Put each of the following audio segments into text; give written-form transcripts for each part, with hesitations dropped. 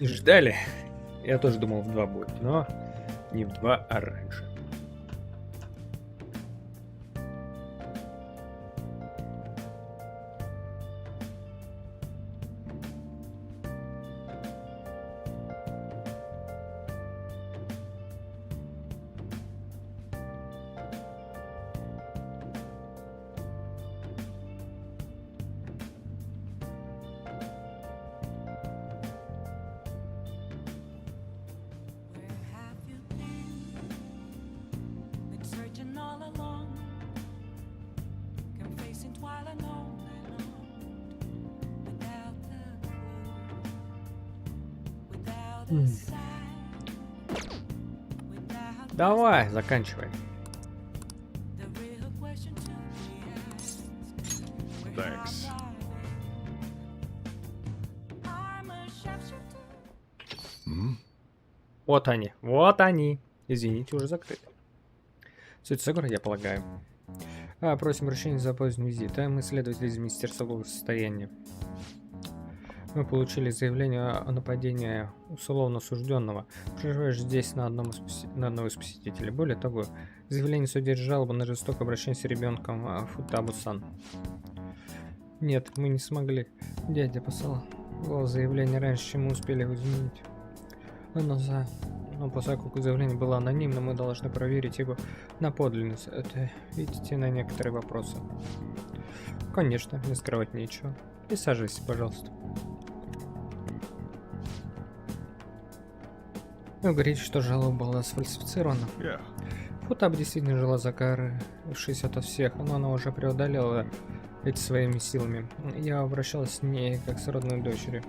Ждали. Я тоже думал в 2 будет, но не в 2, а раньше. Давай, заканчивай. Thanks. Вот они, вот они. Извините, уже закрыты. Суть город, я полагаю. Просим прощения за поздний визит. Мы следователи из Министерства благосостояния. Мы получили заявление о нападении условно осужденного, проживаешь здесь на одного из посетителей. Более того, заявление содержит жалобу на жестокое обращение с ребенком Футабу-сан. Нет, мы не смогли. Дядя послал заявление раньше, чем мы успели его изменить. Но поскольку заявление было анонимным, мы должны проверить его на подлинность. Это, видите, на некоторые вопросы. Конечно, не скрывать нечего. Присаживайся, пожалуйста. Вы говорите, что жалоба была сфальсифицирована? Футаб действительно жила закарившись ото всех, но она уже преодолела эти своими силами. Я обращалась с ней как с родной дочерью.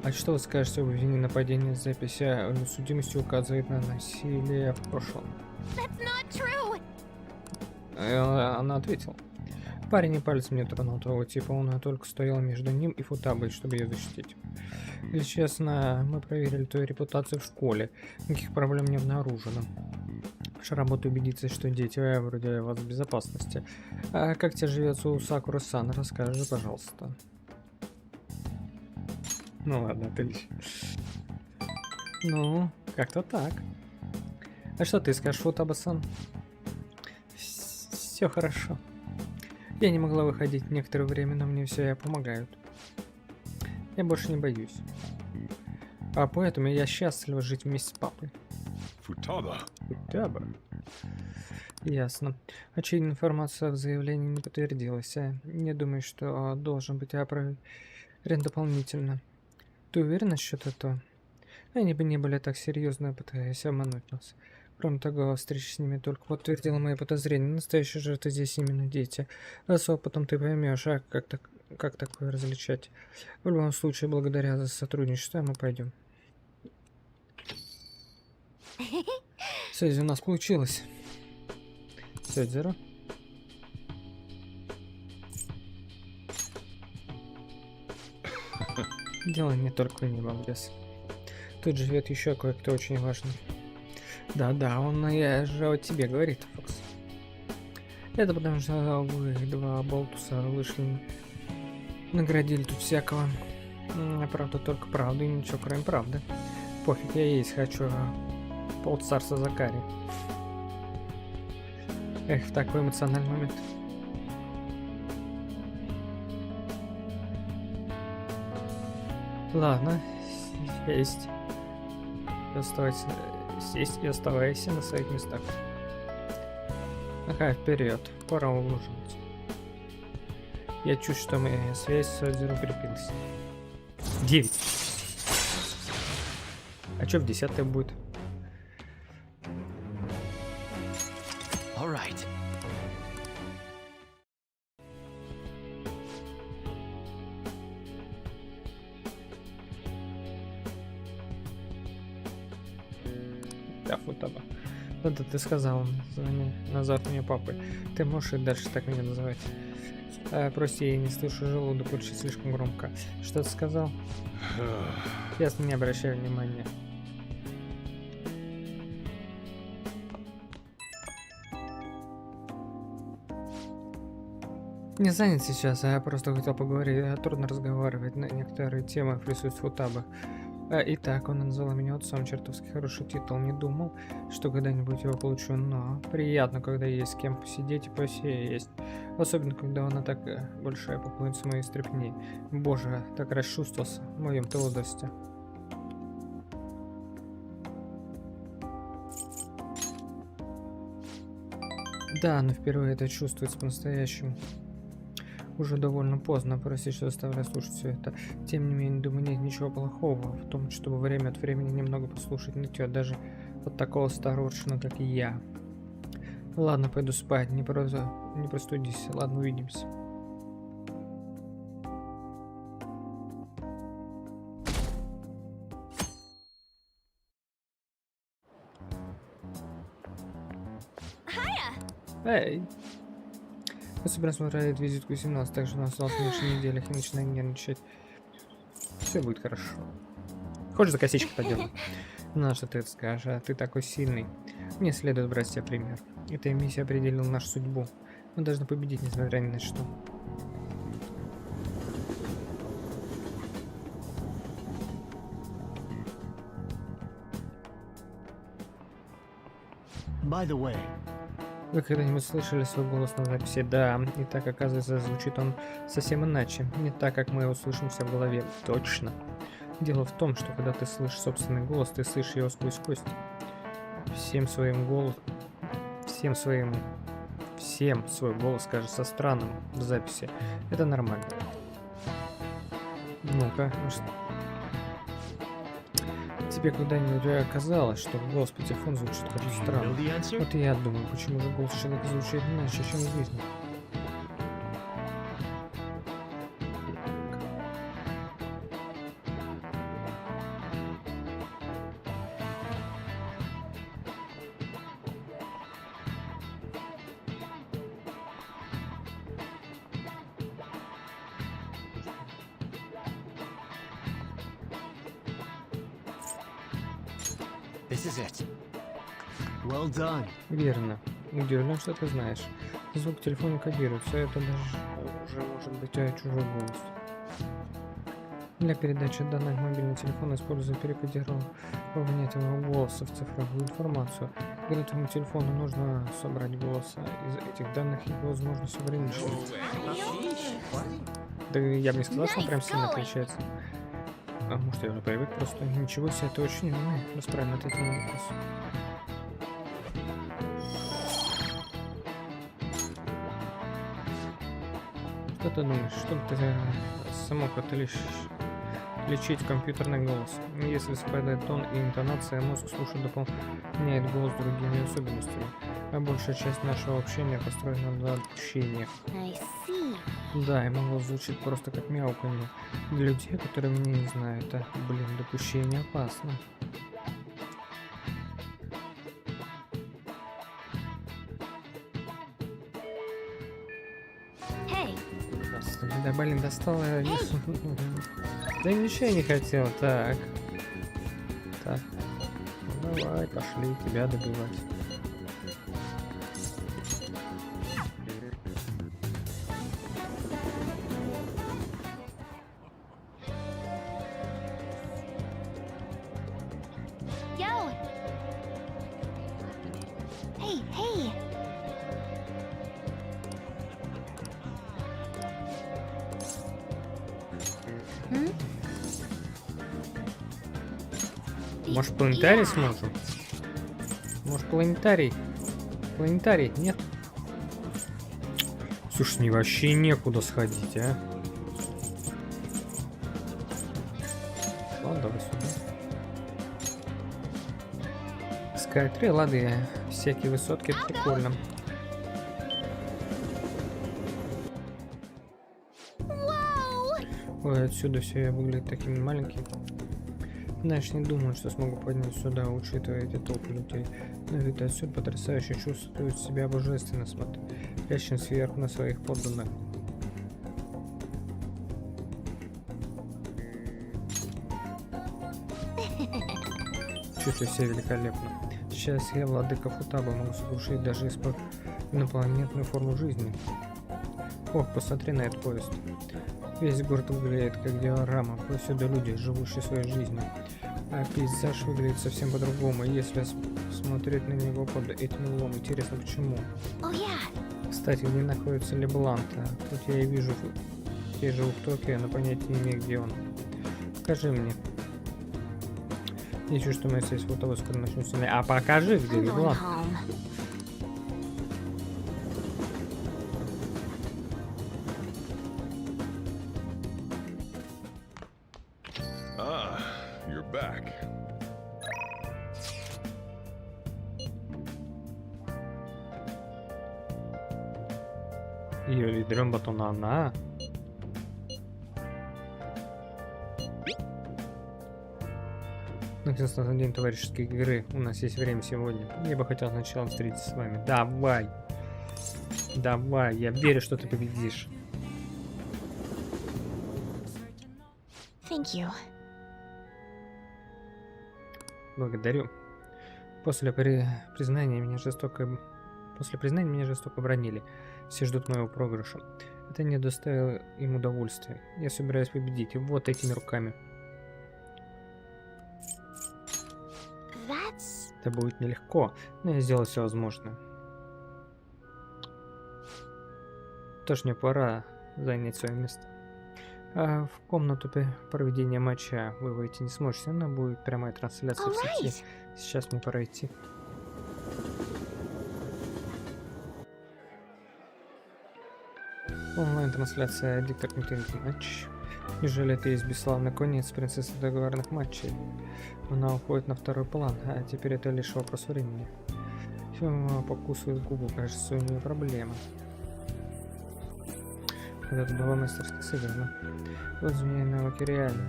А что вы скажете об обвинении нападения? Запись о судимости указывает на насилие в прошлом. Она ответила. Парень и пальцем не тронул того типа, он только стоял между ним и Футабой, чтобы ее защитить. Если честно, мы проверили твою репутацию в школе. Никаких проблем не обнаружено. Ваша работа убедиться, что дети вроде вас в безопасности. А как тебе живется у Сакуры-сан? Расскажи, пожалуйста. Ну ладно, отлично. Ну, как-то так. А что ты скажешь, Футаба-сан? Все хорошо. Я не могла выходить некоторое время, но мне все помогают. Я больше не боюсь. А поэтому я счастлива жить вместе с папой. Футаба. Ясно. Очевидно, информация в заявлении не подтвердилась. Не думаю, что должен быть проверен дополнительно. Ты уверен насчет этого? Они бы не были так серьезно, пытаясь обмануть нас. Кроме того, встреча с ними только подтвердила мои подозрения. Настоящие жертвы здесь именно дети. А с опытом ты поймешь, как такое различать. В любом случае, благодаря за сотрудничество мы пойдем. Связь у нас получилось. Сёдзеро. Дело не только в небес. Тут живет еще кое-кто очень важный. Да, он я же о тебе говорит, Фокс. Это потому что вы, два болтуса, вышли, наградили тут всякого. Правда, только правду и ничего кроме правды. Пофиг, я есть хочу полцарства Закари. Эх, в такой эмоциональный момент. Ладно, сесть и оставайся на своих местах. Ага, вперед, пора ужинать. Я чувствую, что моя связь с озером укрепилась. 9. А что в 10 будет? Alright. Да, Футаба. Это ты сказал, назвав меня папой. Ты можешь и дальше так меня называть. Прости, я не слышу, желудок очень слишком громко. Что ты сказал? Ясно, не обращай внимания. Не занят сейчас, а я просто хотел поговорить. Трудно разговаривать на некоторые темы в присутствии Футабы. Итак, он назвал меня отцом, чертовски хороший титул. Не думал, что когда-нибудь его получу, но приятно, когда есть с кем посидеть и посесть. Особенно, когда она так большая по планете моей стряпни. Боже, так расчувствовался в моем-то возрасте. Да, но впервые это чувствуется по-настоящему. Уже довольно поздно, прости, что заставляю слушать все это. Тем не менее, думаю, нет ничего плохого в том, чтобы время от времени немного послушать нытьё, даже от такого старого члена, как и я. Ладно, пойду спать, не простудись. Ладно, увидимся. Эй! Я собираюсь отправить визитку 17, так что у нас осталось меньше недели, и начинаю нервничать. Все будет хорошо. Хочешь за косичку поделать? Ну, что ты это скажешь, а ты такой сильный. Мне следует брать себе пример. Эта миссия определила нашу судьбу. Мы должны победить, несмотря ни на что. By the way, Вы когда-нибудь слышали свой голос на записи? Да, и так, оказывается, звучит он совсем иначе. Не так, как мы его слышим все в голове. Точно. Дело в том, что когда ты слышишь собственный голос, ты слышишь его сквозь кость. Всем свой голос кажется странным в записи. Это нормально. Ну-ка, тебе когда-нибудь казалось, что голос по телефону звучит как-то do you know странно? the answer? Вот и я думаю, почему же голос человека звучит иначе, чем в жизни. This is it. Well done. Верно. Удивлен, что ты знаешь. Звук телефона кодируется, это даже уже может быть чужой голос. Для передачи данных мобильный телефон использует перекодирование твоего голоса в цифровую информацию. Когда твоему телефону нужно собрать голос из этих данных, его возможность ограничена. Да я бы не сказал, что он прям сильно отличается. А может, я уже привык просто. Ничего себе, это очень умно. Расправим ответ на вопрос. Что ты думаешь? Что ты смог отличить компьютерный голос? Если совпадает тон и интонация, мозг слушает, дополняет голос другими особенностями. А большая часть нашего общения построена на допущениях. Да, и мой голос звучит просто как мяуканье. Для людей, которые меня не знают, допущение опасно. Да, блин, достала я. Да ничего я не хотел, так. Так. Ну, давай, пошли тебя добивать. Может, планетарий сможем? Может, планетарий? Планетарий? Нет? Слушай, мне вообще некуда сходить, а? Ладно, давай сюда. Скай-3, лады. Всякие высотки, это прикольно. Ой, отсюда все выглядит таким маленьким. Знаешь, не думаю, что смогу подняться сюда, учитывая эти толпы людей. Но вид отсюда потрясающе, чувствует себя божественно, смотрящим сверху на своих подданных. Чувствую себя великолепно. Сейчас я, владыка Футаба, могу соглушить даже инопланетную форму жизни. Ох, посмотри на этот поезд. Весь город выглядит как диорама, повсюду люди, живущие своей жизнью. А пейзаж выглядит совсем по-другому, если смотреть на него под этим углом. Интересно, почему? Oh yeah. Кстати, где находится Лебланта? Тут я и вижу, я живу в Токио, но понятия не имею, где он. Покажи мне. Я чувствую, что моя связь вот того скоро начнет сильнее. А покажи, где I'm going Леблант. home. Ah, you're back. Ее лидером батона она. Наконец-то на день товарищеской игры. У нас есть время сегодня. Я бы хотел сначала встретиться с вами. Давай. Давай, я верю, что ты победишь. Thank you. Благодарю. После признания меня жестоко бронили. Все ждут моего проигрыша. Это не доставило им удовольствия. Я собираюсь победить. И вот этими руками. That's... Это будет нелегко, но я сделал все возможное. Тоже мне пора занять свое место. А в комнату проведения матча вы войти не сможете. Она будет прямая трансляция в сети. Alright. Сейчас мне пора идти. Онлайн-трансляция «Диктор комментирует матч». Неужели это есть бесславный конец принцессы договорных матчей? Она уходит на второй план, а теперь это лишь вопрос времени. Фима покусывает губу, кажется, у нее проблема. Это было мастерски сыграно. Вот змеи навыки реальны.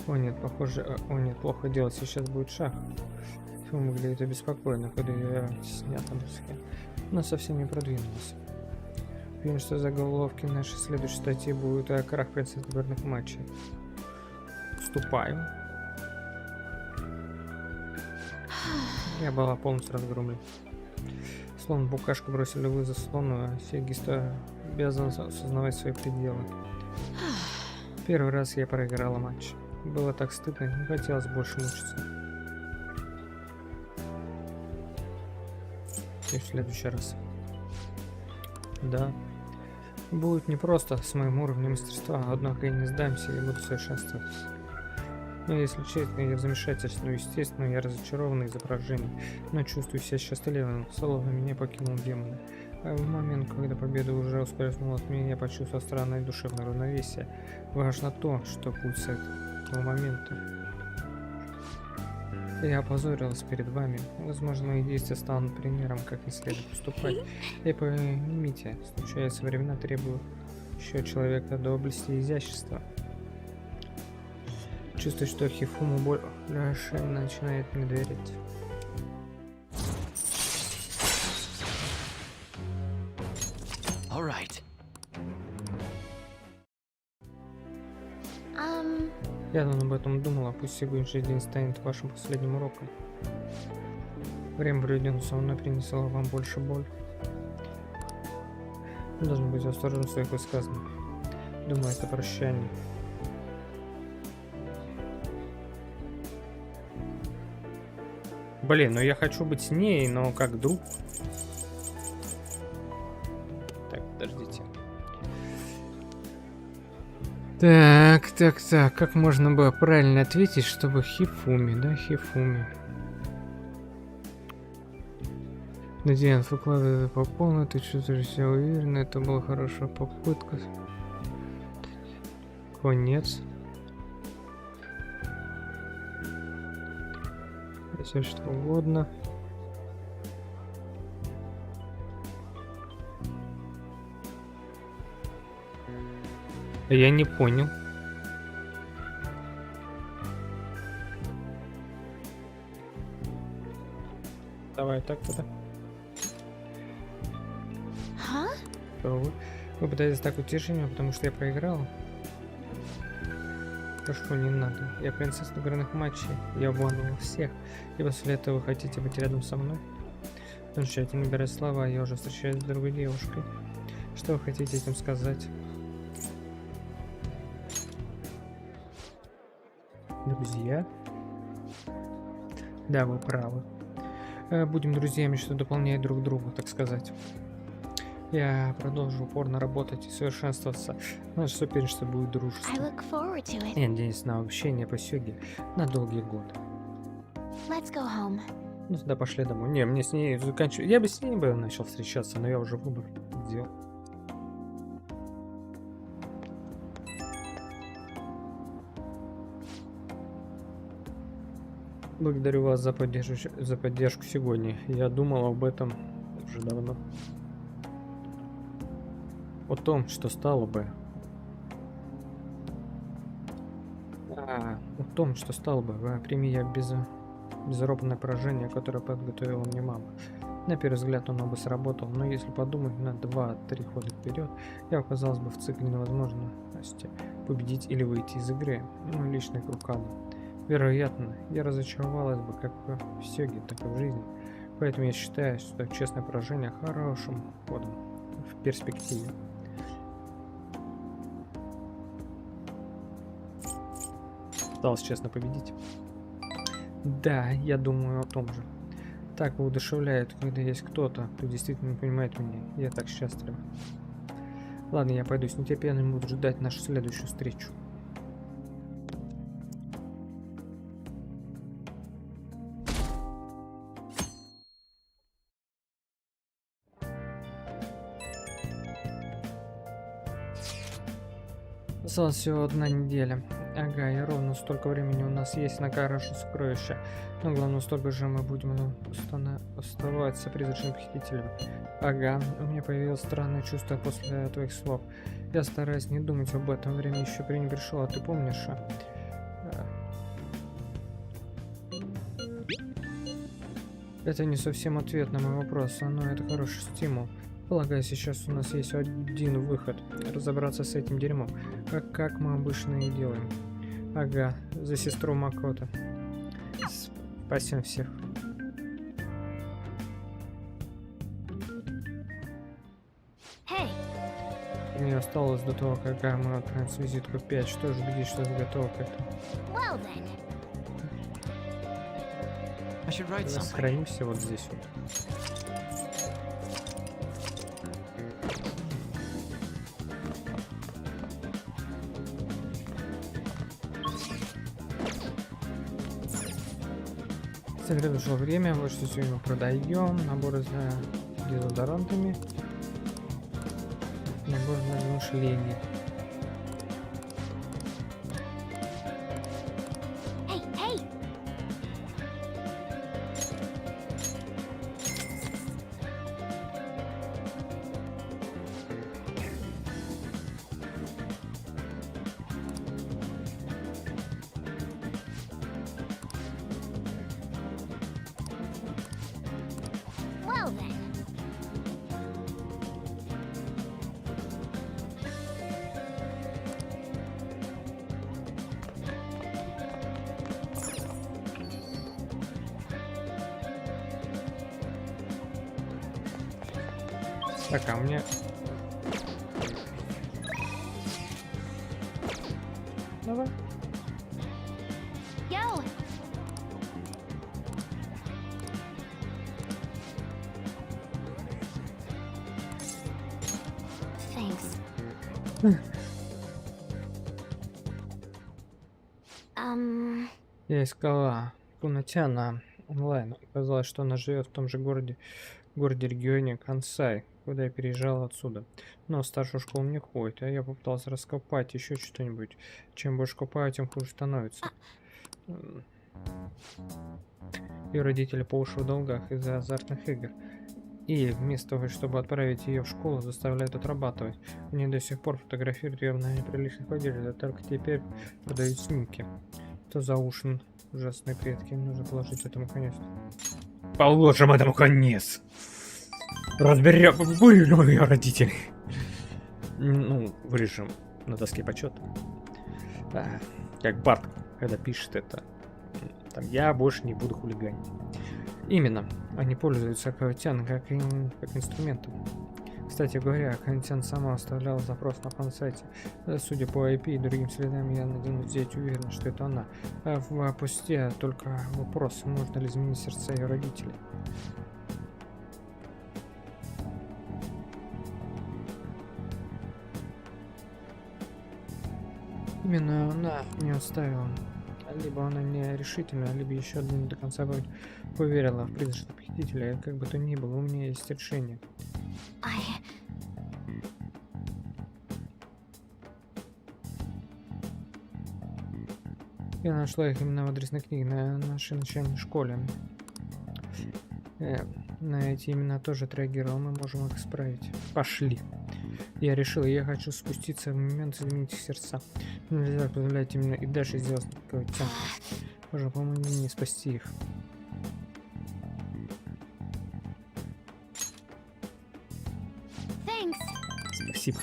О нет, похоже... О нет, плохо делать, сейчас будет шах. Фима выглядит обеспокоенно, когда я снят на доске. Но совсем не продвинулась. Видим, что заголовки нашей следующей статьи будут о крах принцесс договорных матчей. Вступаю. Я была полностью разгромлена. Слон букашку бросили вызов слону, а фигиста обязан осознавать свои пределы. Первый раз я проиграла матч. Было так стыдно, не хотелось больше мучиться. И в следующий раз. Да. Будет непросто с моим уровнем мастерства, однако я не сдамся и буду совершенствоваться. Но если честно, я в замешательстве, но естественно, я разочарован из-за поражения, но чувствую себя счастливым, словно меня покинул демон. А в момент, когда победа уже ускользнула от меня, я почувствовал странное душевное равновесие. Важно то, что будет с этого момента. Я опозорилась перед вами. Возможно, мои действия станут примером, как не следует поступать. И поймите, случаются времена, требуют еще человека доблести и изящества. Чувствую, что Хифуму больше начинает мне доверять. All right. Я давно об этом думала, пусть сегодняшний день станет вашим последним уроком. Время, проведенное со мной, принесло вам больше боль. Вы должны быть осторожны в своих высказываниях. Думаю, это прощание. Блин, ну я хочу быть с ней, но как друг. Так, подождите. Так, как можно было правильно ответить, чтобы Хифуми, да, Хифуми. Надеюсь, выкладывает по полной, ты чувствуешь себя уверенно, это была хорошая попытка. Конец. Все что угодно. Я не понял. Давай так тогда. Huh? Вы пытаетесь так утешить меня, потому что я проиграл? Прошу, не надо. Я принцесса игровых матчей. Я обманывал всех. И после этого вы хотите быть рядом со мной? Начайте набирать слова, я уже встречаюсь с другой девушкой. Что вы хотите этим сказать? Друзья. Да, вы правы. Будем друзьями, что дополняет друг друга, так сказать. Я продолжу упорно работать и совершенствоваться. Наше соперничество будет I дружеством. look forward to it. Я надеюсь на общение по Сёге на долгие годы. Let's go home. Ну, тогда пошли домой. Не, мне с ней заканчивать. Я бы с ней бы начал встречаться, но я уже выбор сделал. Благодарю вас за поддержку сегодня. Я думал об этом уже давно. О том, что стало бы. О том, что стало бы, прими я безропотное поражение, которое подготовила мне мама. На первый взгляд оно бы сработало, но если подумать на 2-3 хода вперед, я оказалась бы в цикле невозможности победить или выйти из игры. Мой личный круг ада. Вероятно, я разочаровалась бы как в Сёге, так и в жизни. Поэтому я считаю, что честное поражение хорошим ходом в перспективе. Осталось честно победить. Да, я думаю о том же. Так воодушевляет, когда есть кто-то, кто действительно понимает меня. Я так счастлива. Ладно, я пойду с нетерпением, буду ждать нашу следующую встречу. Осталось всего 1 неделя. Ага, и ровно столько времени у нас есть на хорошее сокровище. Но главное, столько же мы будем оставаться призрачным похитителем. Ага, у меня появилось странное чувство после твоих слов. Я стараюсь не думать об этом. Время еще не пришло, а ты помнишь? Это не совсем ответ на мой вопрос, но это хороший стимул. Полагаю, сейчас у нас есть один выход. Разобраться с этим дерьмом. Как мы обычно и делаем. Ага, за сестру Макото. Спасем всех. Hey, Мне осталось до того, когда мы отправим визитку 5. Что ж, убедись, что ты готова к этому. well then. I should write something. Сохранимся вот здесь вот. Пришло время, вот что сегодня мы продаем. Наборы за дезодорантами. Набор на мышление. Hey, hey. Well then. Так, а мне... Давай. Yo. Thanks. Я искала Кунатяна онлайн. Оказалось, что она живет в том же городе-регионе Кансай, куда я переезжал отсюда. Но в старшую школу не ходит, а я попытался раскопать еще что-нибудь. Чем больше копаю, тем хуже становится. Ее родители по уши в долгах из-за азартных игр. И вместо того, чтобы отправить ее в школу, заставляют отрабатывать. Мне до сих пор фотографируют ее на неприличных одеждах, только теперь продают снимки. Что за уши ужасные предки, нужно положить этому конец. Положим этому конец! Разберем, вырежем ее родителей. Ну, вырежем на доске почета. Как Барт, когда пишет это. Там, я больше не буду хулиганить. Именно. Они пользуются Каотян как инструментом. Кстати говоря, Хантян сама оставляла запрос на фан-сайте. Судя по IP и другим следам, я надеюсь взять уверен, что это она. А в посте только вопрос, можно ли изменить сердца ее родителей. Именно она не оставила. Либо она не решительна, либо еще не до конца поверила в призрачного похитителя. Как бы то ни было, у меня есть решение. Я нашла их именно в адресной книге на нашей начальной школе. На эти имена тоже отреагировал, мы можем их исправить. Пошли. Я решил, я хочу спуститься в момент изменить их сердца. Нельзя позволять именно и дальше сделать такой темп. Можно, по-моему, не спасти их. Thanks. Спасибо.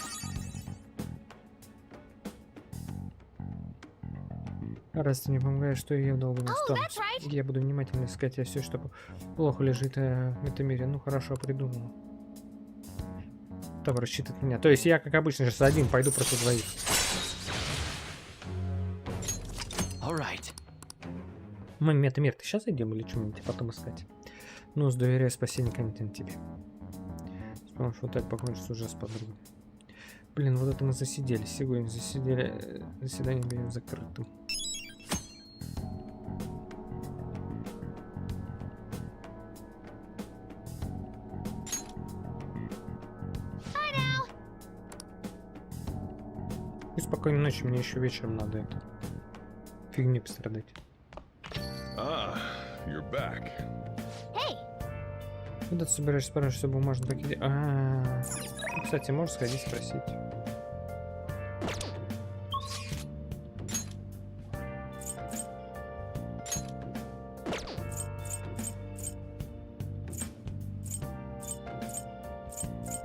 Раз ты не помогаешь, что я долго не останусь. that's right. Я буду внимательно искать все, что плохо лежит в этом мире. Ну хорошо, придумал. Кто рассчитывает меня? То есть я, как обычно, сейчас один пойду против двоих. Alright. Мы метамир, ты сейчас идем или что-нибудь потом искать? Ну, доверяю спасение контент тебе. С помощью вот это покончится уже с подругой. Блин, вот это мы засиделись. Сегодня засидели. Заседание будет закрытым. И спокойной ночи, мне еще вечером надо это. Фигни пострадать. Ah, you're back. Hey. Куда ты собираешься спрашивать, чтобы можно такие... Кстати, можешь сходить спросить.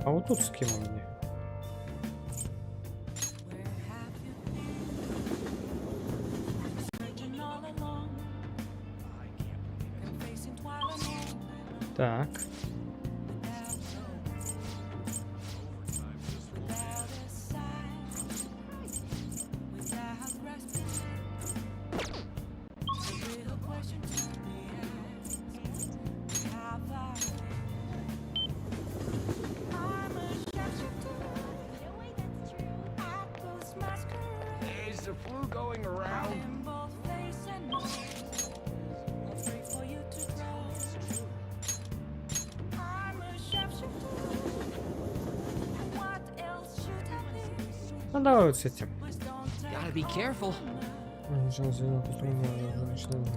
А вот тут скинул мне. Так. Is the flu going around? Ну давай вот с этим. Gotta be careful. Начинает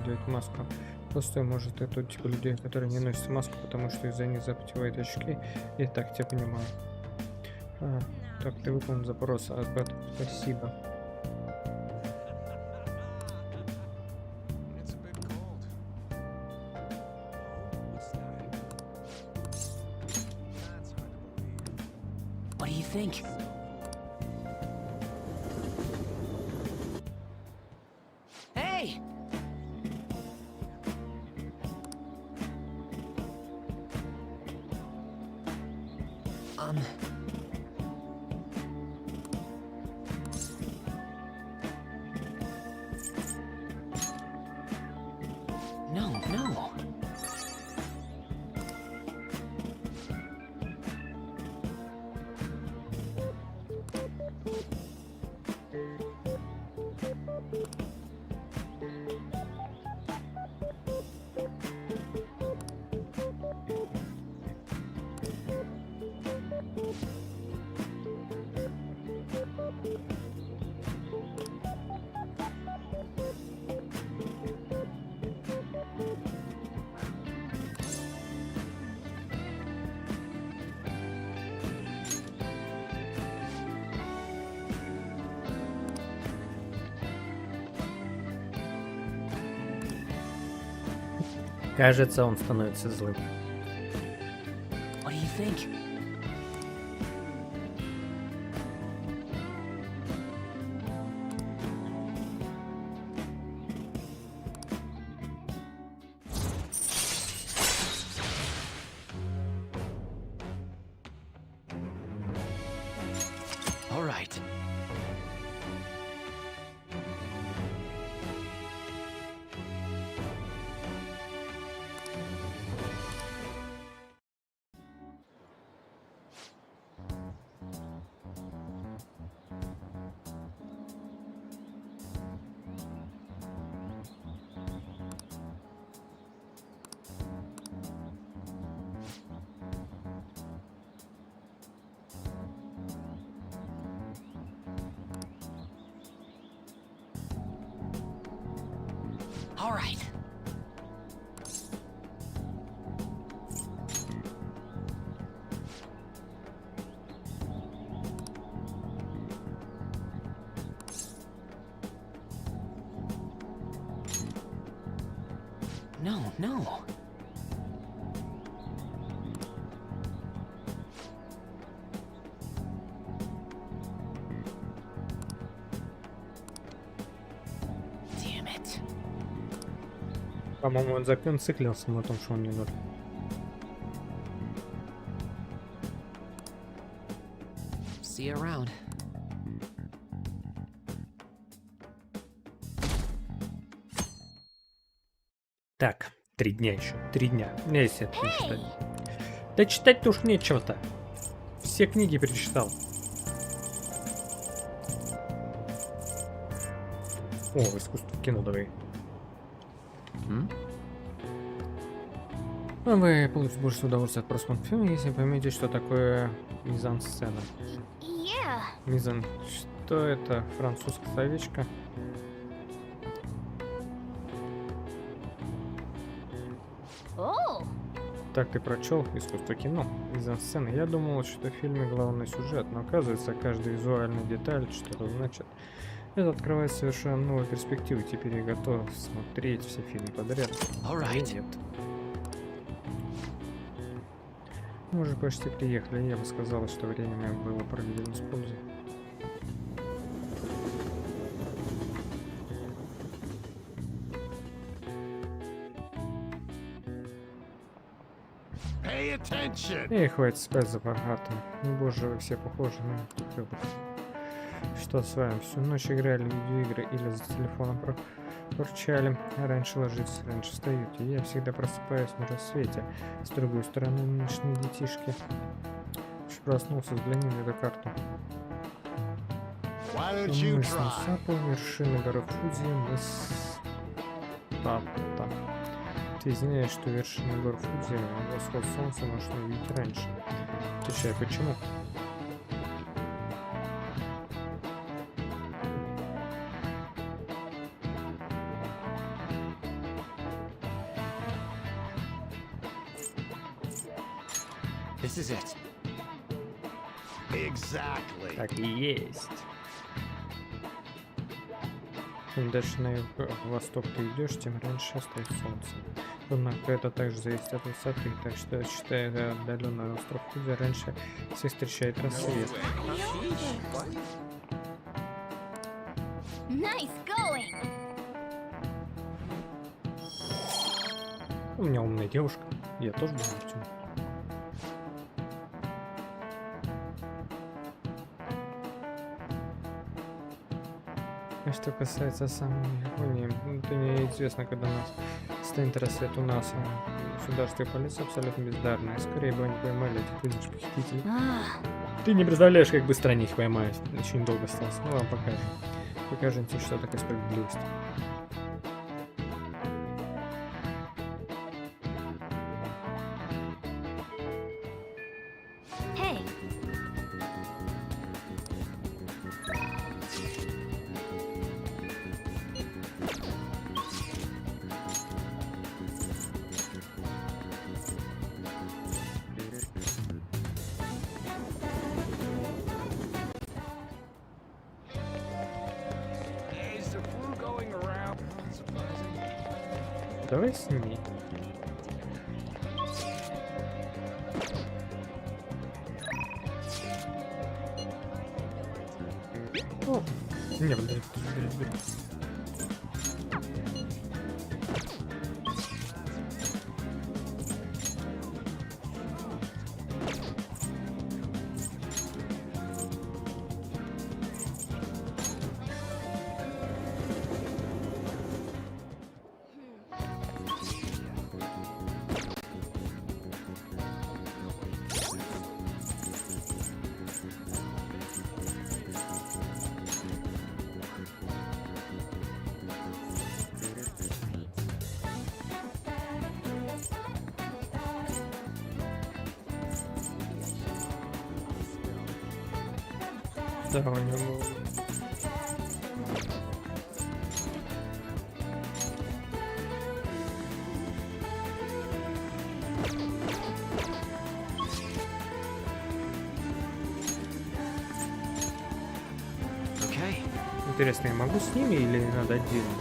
делать маску. Просто может это типа людей, которые не носят маску, потому что из-за них запотевают очки. И так тебя понимаю. Так, ты выполнил запрос, спасибо. It's a bit cold. What's that? That's hard to believe. What do you think? Hey! No. Кажется, он становится злым. What do you think? All right. All right. No, no. Damn it. По-моему, он зациклился на том, что он не ноль. See you around. Так, 3 дня еще. 3 дня. Мне есть это не читать. Да читать-то уж нечего-то. Все книги перечитал. О, искусство кино давай. Вы получите больше удовольствия от просмотра фильма, если поймете, что такое мизансцена. Yeah. Мизан... Что это? Французская словечко? Oh. Так ты прочел искусство кино, мизансцена. Я думал, что в фильме главный сюжет, но оказывается, каждая визуальная деталь что-то значит. Это открывает совершенно новую перспективу. Теперь я готов смотреть все фильмы подряд. Alright. Нет. Мы уже почти приехали. Я бы сказала, что время было проведено с пользой. Pay attention. Эй, хватит спать за богатым. Ну, боже, вы все похожи на тёток. Что с вами? Всю ночь играли в видеоигры или за телефоном порчали. Раньше ложитесь, раньше встаете. Я всегда просыпаюсь на рассвете. С другой стороны, нынешние детишки. Уж проснулся, взгляни на эту карту. Why don't you Мыс try? Нусапу, вершина горы Фудзи, мыс Тата. Ты знаешь, что вершина гор Фудзи, восход солнца можно увидеть раньше. Отвечай, почему? This is it. Exactly. Так и есть. Чем дальше на восток ты идешь, тем раньше стоит солнце. Однако это также зависит от высоты, так что считая отдаленный остров Фудзи, раньше всех встречает рассвет. Nice going. У меня умная девушка, я тоже буду Артём. А что касается самой Японии, это неизвестно, когда нас станет рассвет у нас. Государственная полиция абсолютно бездарная. Скорее бы они поймали этих выживших похитителей. Ты не представляешь, как быстро они их поймают. Очень долго осталось. Ну, вам покажем. Покажем тебе, что такое справедливость. Hey. Is the flu going around? Surprising. Давай сними. О, не, подожди, подожди. Да, у него... Okay. Интересно, я могу с ними или надо отдельно?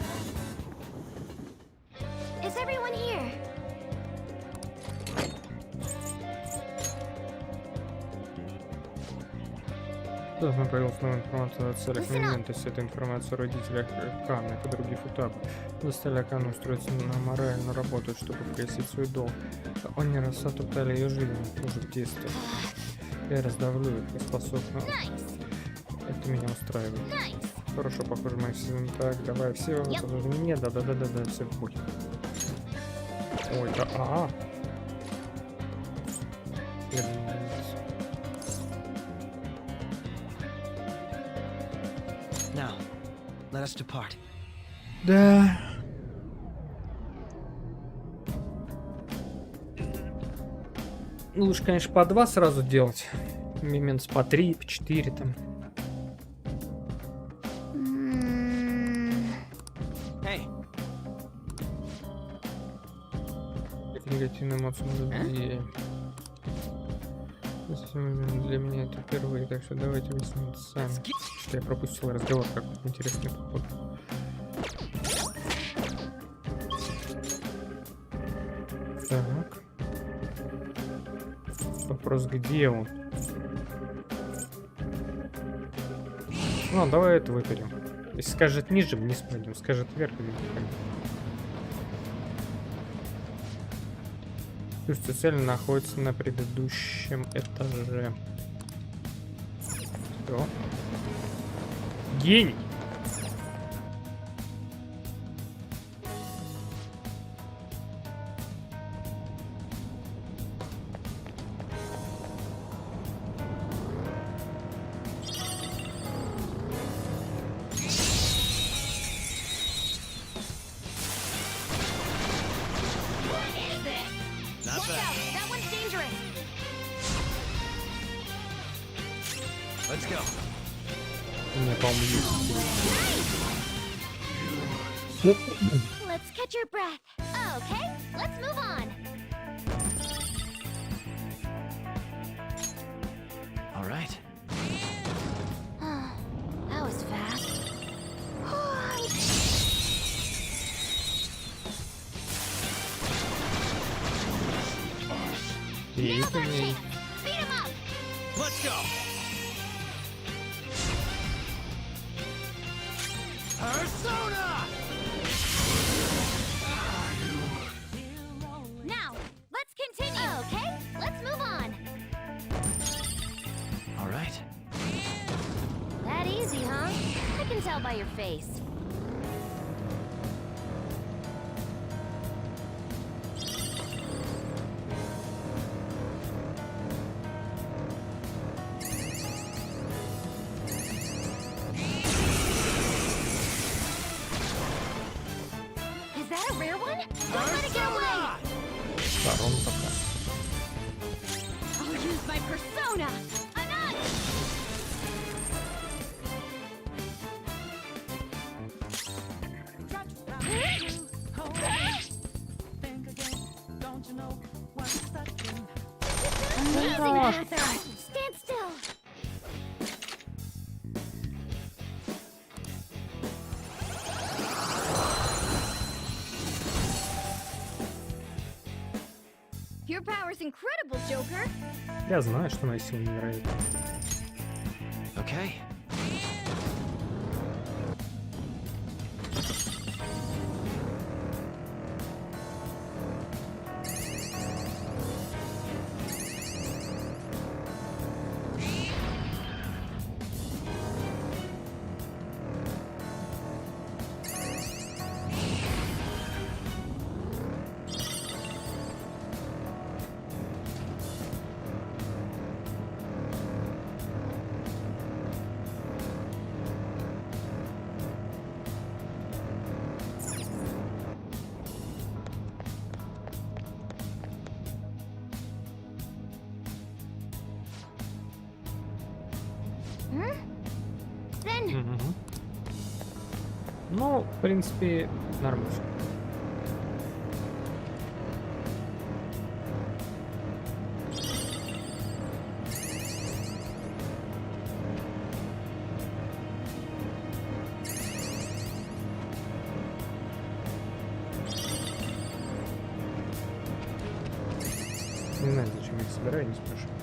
Is everyone here? Должна появилась новая информация о целях Listen up. момента. Вся эта информация о родителях Кана и других этапов. Заставили Кану устроиться на моральную работу, чтобы погасить свой долг. Он не раз отоптали ее жизнь уже в детстве. Я раздавлю их и способна. Nice, Это меня устраивает. nice. Хорошо, похоже, мы все так. Давай, все, Yep. подожди мне. Да, все в путь. Ой, да, Now, let us depart. Да. Ну, лучше, конечно, по 2 сразу делать. Мименс по 3, по 4 там. Hey, Это негативные эмоции людей. Для меня это впервые, так что давайте выясним сами. Что я пропустил разговор, как интересный поход. Так. Вопрос, где он? Ну, давай это выберем. Если скажет ниже, вниз пойдем. Скажет вверх, вверх пойдем. Пусть цель находится на предыдущем этаже. Все. Гений! not Watch bad. out, that one's dangerous. Let's go. У меня, по-моему, есть. Let's catch your breath. Okay, let's move on. All right. That was fast. И Now's это our мне... chance. Beat 'em up. Let's go. Persona! Now, let's continue. Okay, let's move on. All right. That easy, huh? I can tell by your face. Is that a rare one? Don't let it get away! Сторон пока. I'll use my persona! Enough! Amazing, Mather! Stand still! Your power's incredible, Joker! Я знаю, что мои силы невероятны. Okay. Then Мгм. Ну, в принципе, нормально. Не знаю, зачем я их собираю, не спрашиваю.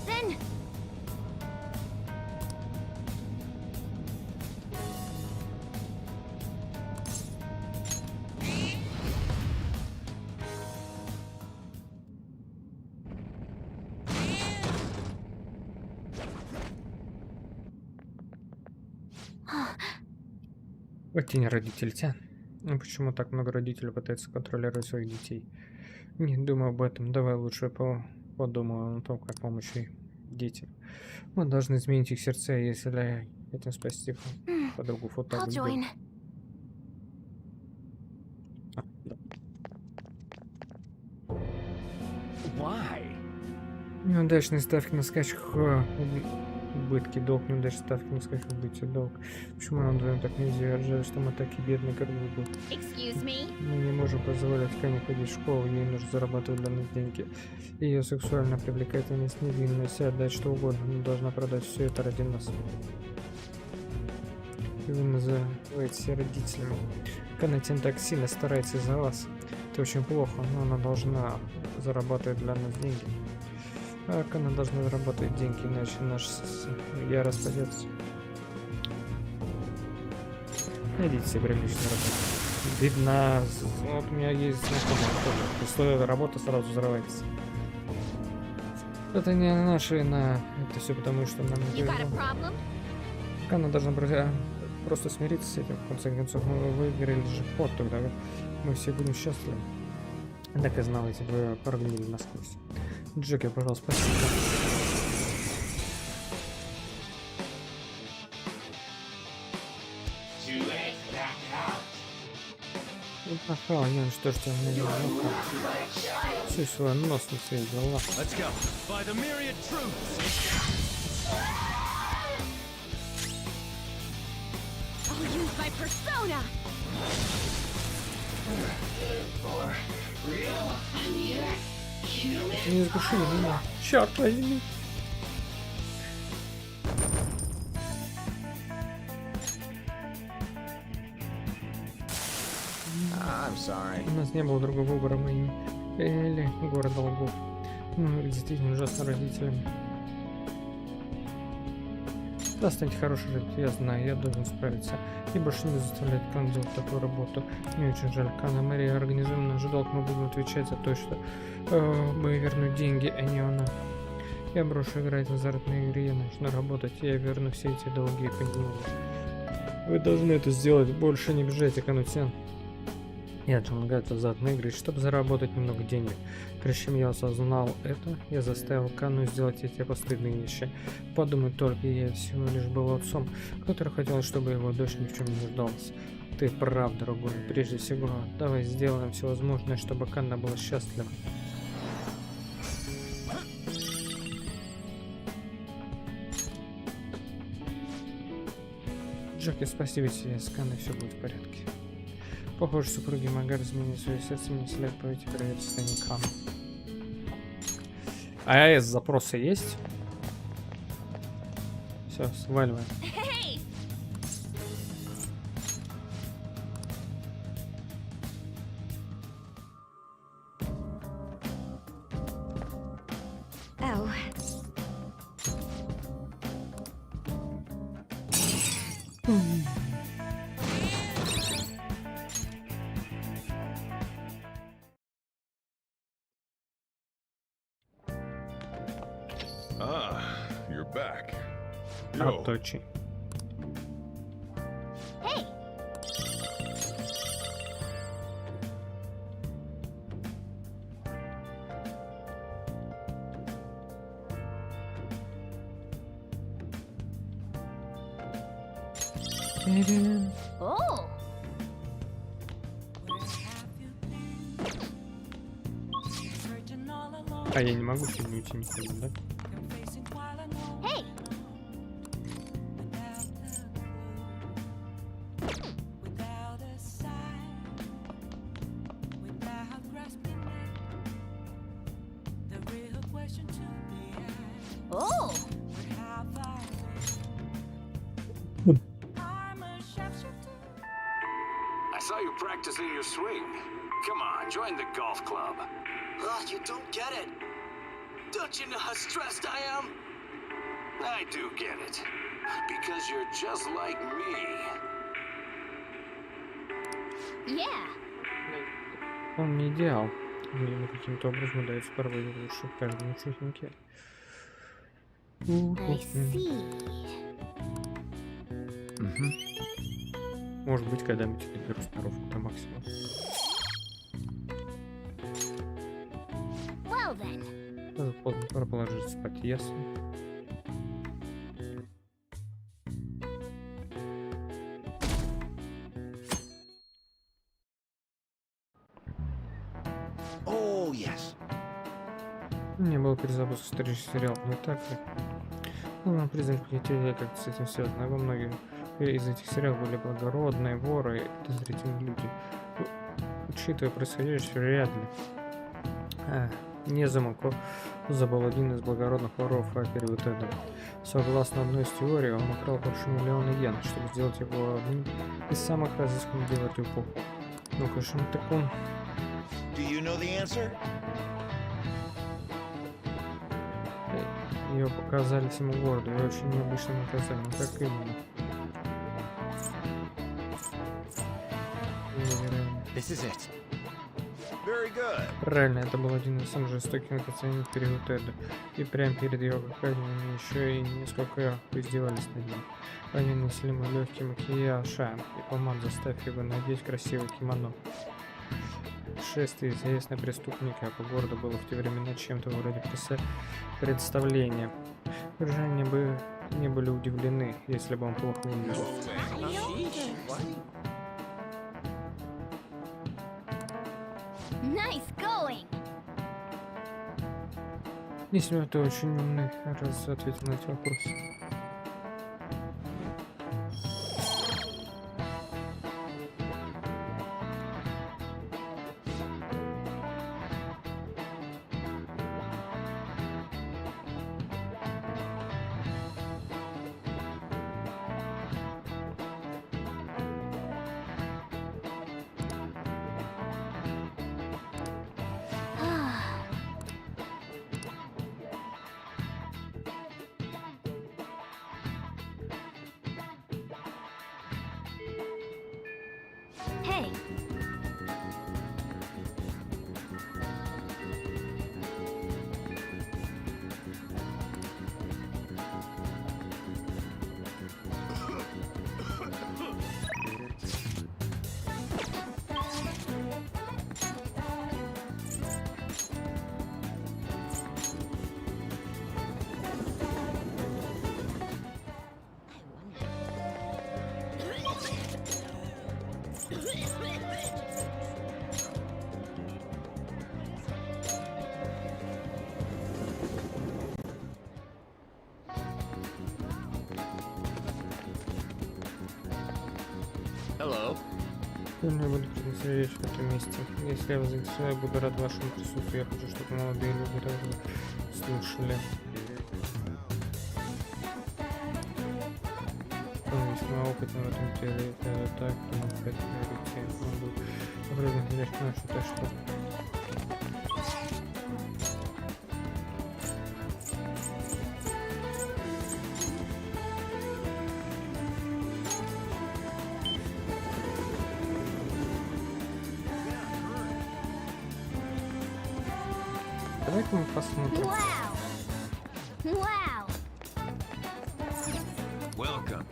then Вот тень родителей, тя. Ну почему так много родителей пытаются контролировать своих детей? Не думаю об этом. Давай лучше подумаю о том, как помочь и детям. Мы должны изменить их сердца, если хотим спасти подругу фото. I'll join. Why? Неудачные ставки на скачках, убытки, долг, неудачные ставки на скачках, убытки, долг. Почему нам вдвоем так нельзя? Жаль, что мы такие бедные, как бы. Excuse me. Мы не можем позволять Кане ходить в школу, ей нужно зарабатывать для нас деньги. Ее сексуально привлекательность, невинность, отдать что угодно, но должна продать все это ради нас. И вы называете родителями. Канатин так сильно старается из-за вас. Это очень плохо, но она должна зарабатывать для нас деньги. А она должна зарабатывать деньги, иначе наш я распадется. Найдите себе приличную работу. Видно, вот у меня есть знакомый тоже. Условия работы сразу взрывается. Это не наши, это все потому, что нам не You got a повезло. problem? Она должна просто смириться с этим. В конце концов, мы выиграли же ход, тогда мы все будем счастливы. Так и знал, если бы прогнили насквозь. Джеки, пожалуйста, спасибо. Ага, не, что ж ты у меня не все свой нос на своей голове. Let's go. By the myriad truths. I'll use my persona. Не сгушили меня. Черт возьми. I'm sorry. У нас не было другого выбора, мы или город долгов. Мы действительно ужасно родителями. Да, станьте хорошей родителью, я знаю, я должен справиться. И больше не заставлять Кан делать такую работу. Мне очень жаль, Кан и Мария, организуем наш долг, мы будем отвечать за то, что мы вернуть деньги, а не она. Я брошу играть в азартные игры, я начну работать, я верну все эти долги и подниму. Вы должны это сделать, больше не бежайте, Канутян. Я должен играть в азартные игры, чтобы заработать немного денег. Прежде чем я осознал это, я заставил Канну сделать эти постыдные вещи. Подумай только, я всего лишь был отцом, который хотел, чтобы его дочь ни в чем не нуждалась. Ты прав, дорогой. Прежде всего, давай сделаем все возможное, чтобы Канна была счастлива. Джеки, спасибо тебе, с Канной все будет в порядке. Похоже, супруги Магар изменили свое сердце, мне следует пойти проверить состояние Канны. АЭС запросы есть? Все, сваливаем. Hey! Oh. Ah, you're back. Yo, Отточи. Hey! Oh! А я не могу сегодня уйти никуда, да? Hey, oh, I saw you practicing your swing. Come on, join the golf club. Ugh, you don't get it. Don't you know how stressed I am? I do get it. Because you're just like me. yeah. Он не идеал. Но ему каким-то образом удается проводить лучше в каждом участнике. I see. Может быть, когда-нибудь я доберу сноровку до максимума. Well then. Уже поздно, пора положиться спать, ясно. Oh, yes. Не было перезапуска исторических сериалов, не так ли? Нужно признать, я как-то с этим связано. Во многих из этих сериалов были благородные воры и подозрительные люди. Учитывая происходящее, вряд ли. Незамок забыл один из благородных воров в период Эда. Согласно одной из теорий, он украл больше миллиона йен, чтобы сделать его одним из самых разысканных дел этой эпохи. Ну, конечно, так он... Do you know the answer? Ее показали всему городу, и очень необычным наказанием. Как именно? Невероятно. This is it. Very good. Правильно, это был один из самых жестоких наказаний в период Эда. И прямо перед его казнью еще и несколько издевались над ним. Они нанесли ему легкий макияж и помад, заставив его надеть красивое кимоно. Шествие известного преступника по городу было в те времена чем-то вроде представления. Горожане бы не были удивлены, если бы он плохо выглядел. Nice going. Если ты очень умный, раз ответил на эти вопросы. Hey, Hello. Я буду приносить речь в этом месте. Если я вас заинтересую, я буду рад вашему присутствию. Я хочу, чтобы молодые люди тоже слушали. Он весьма опытный в этом деле. Это так, но поэтому он был образно делать нашу, так что... Давай-ка мы посмотрим. wow. Wow. Welcome.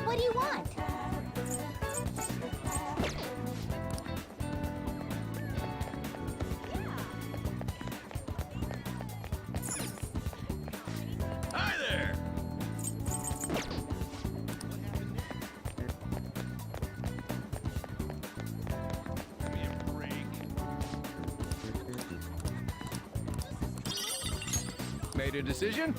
What do you want? made a decision?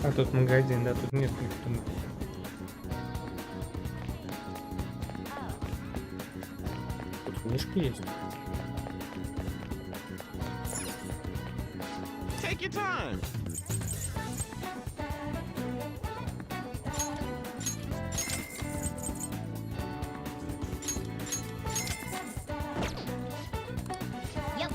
А тут магазин, да, тут нет никто. Тут книжки есть. Take your time. Yep.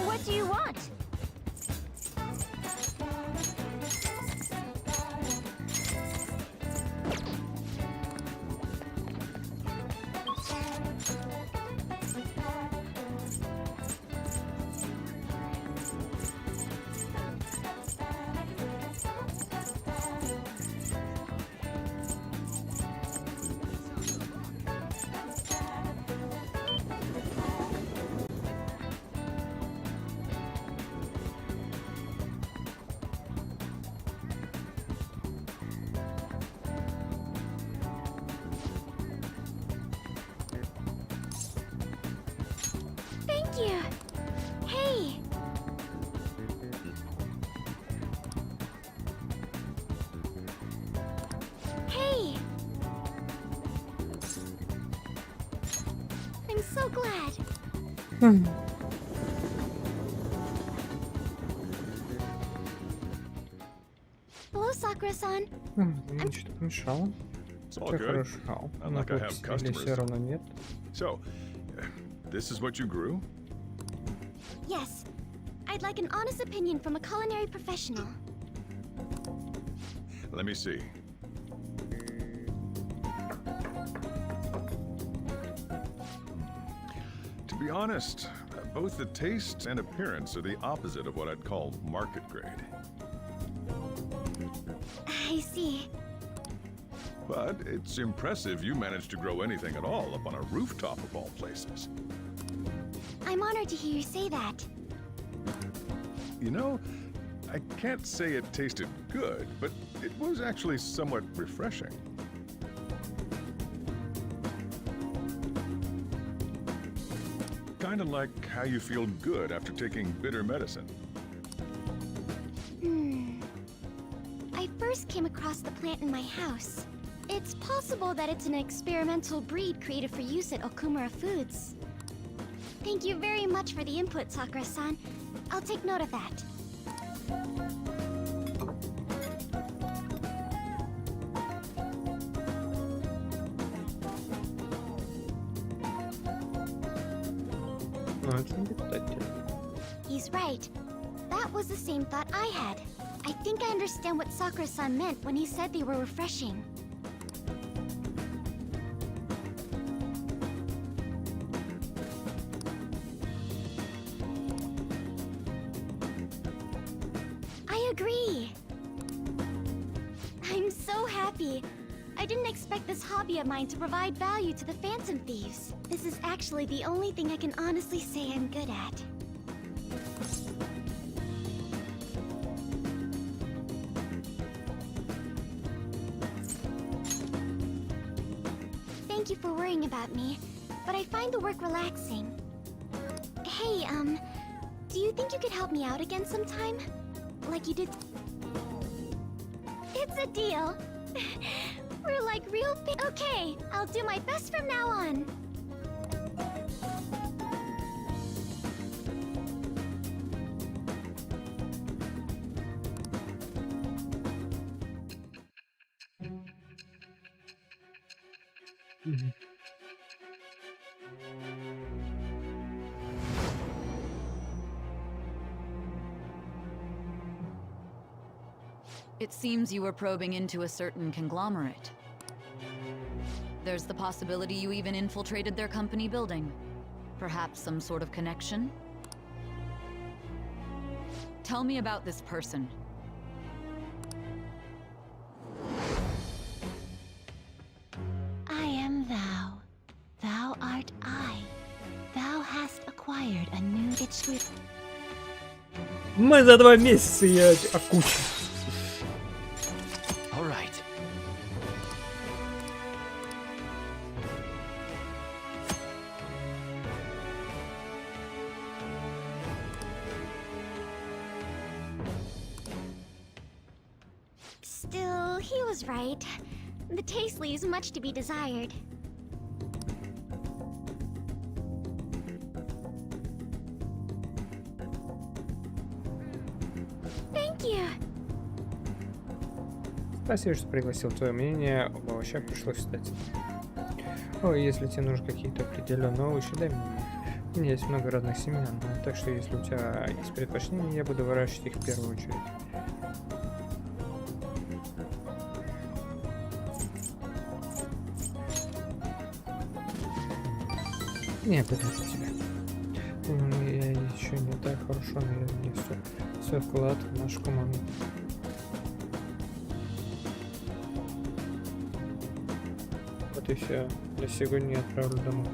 What do you want? Thank you. Hey. Hey. I'm so glad. Hello, Sakura-san. Что-то помешало. It's all Все good. хорошо. Not Но like I have тут customers. все равно нет. So, this is what you grew? Yes. I'd like an honest opinion from a culinary professional. Let me see. To be honest, both the taste and appearance are the opposite of what I'd call market grade. I see. But it's impressive you managed to grow anything at all up on a rooftop of all places. I'm honored to hear you say that. You know, I can't say it tasted good, but it was actually somewhat refreshing. Kind of like how you feel good after taking bitter medicine. I first came across the plant in my house. It's possible that it's an experimental breed created for use at Okumura Foods. Thank you very much for the input, Sakura-san. I'll take note of that. Очень кстати. He's right. That was the same thought I had. I think I understand what Sakura-san meant when he said they were refreshing. I agree. I'm so happy. I didn't expect this hobby of mine to provide value to the Phantom Thieves. This is actually the only thing I can honestly say I'm good at. Thank you for worrying about me, but I find the work relaxing. Hey, do you think you could help me out again sometime? Like you did... It's a deal. We're like real Okay, I'll do my best from now on. It seems you were probing into a certain conglomerate. There's the possibility you even infiltrated their company building. Perhaps some sort of connection? Tell me about this person. art I. Thou hast acquired a new itch. Мы за 2 месяца ее окучим. All right. Still, he was right. The taste leaves much to be desired. Thank you. Спасибо, что пригласил твое мнение. Об овощах пришлось встать. Ой, если тебе нужны какие-то определенные овощи, дай мне. У меня есть много разных семян, так что если у тебя есть предпочтения, я буду выращивать их в первую очередь. Не, подожди тебя. Я еще не так хорошо, но я внесу свой вклад в нашу команду. Вот и все. Я сегодня отправлю домой.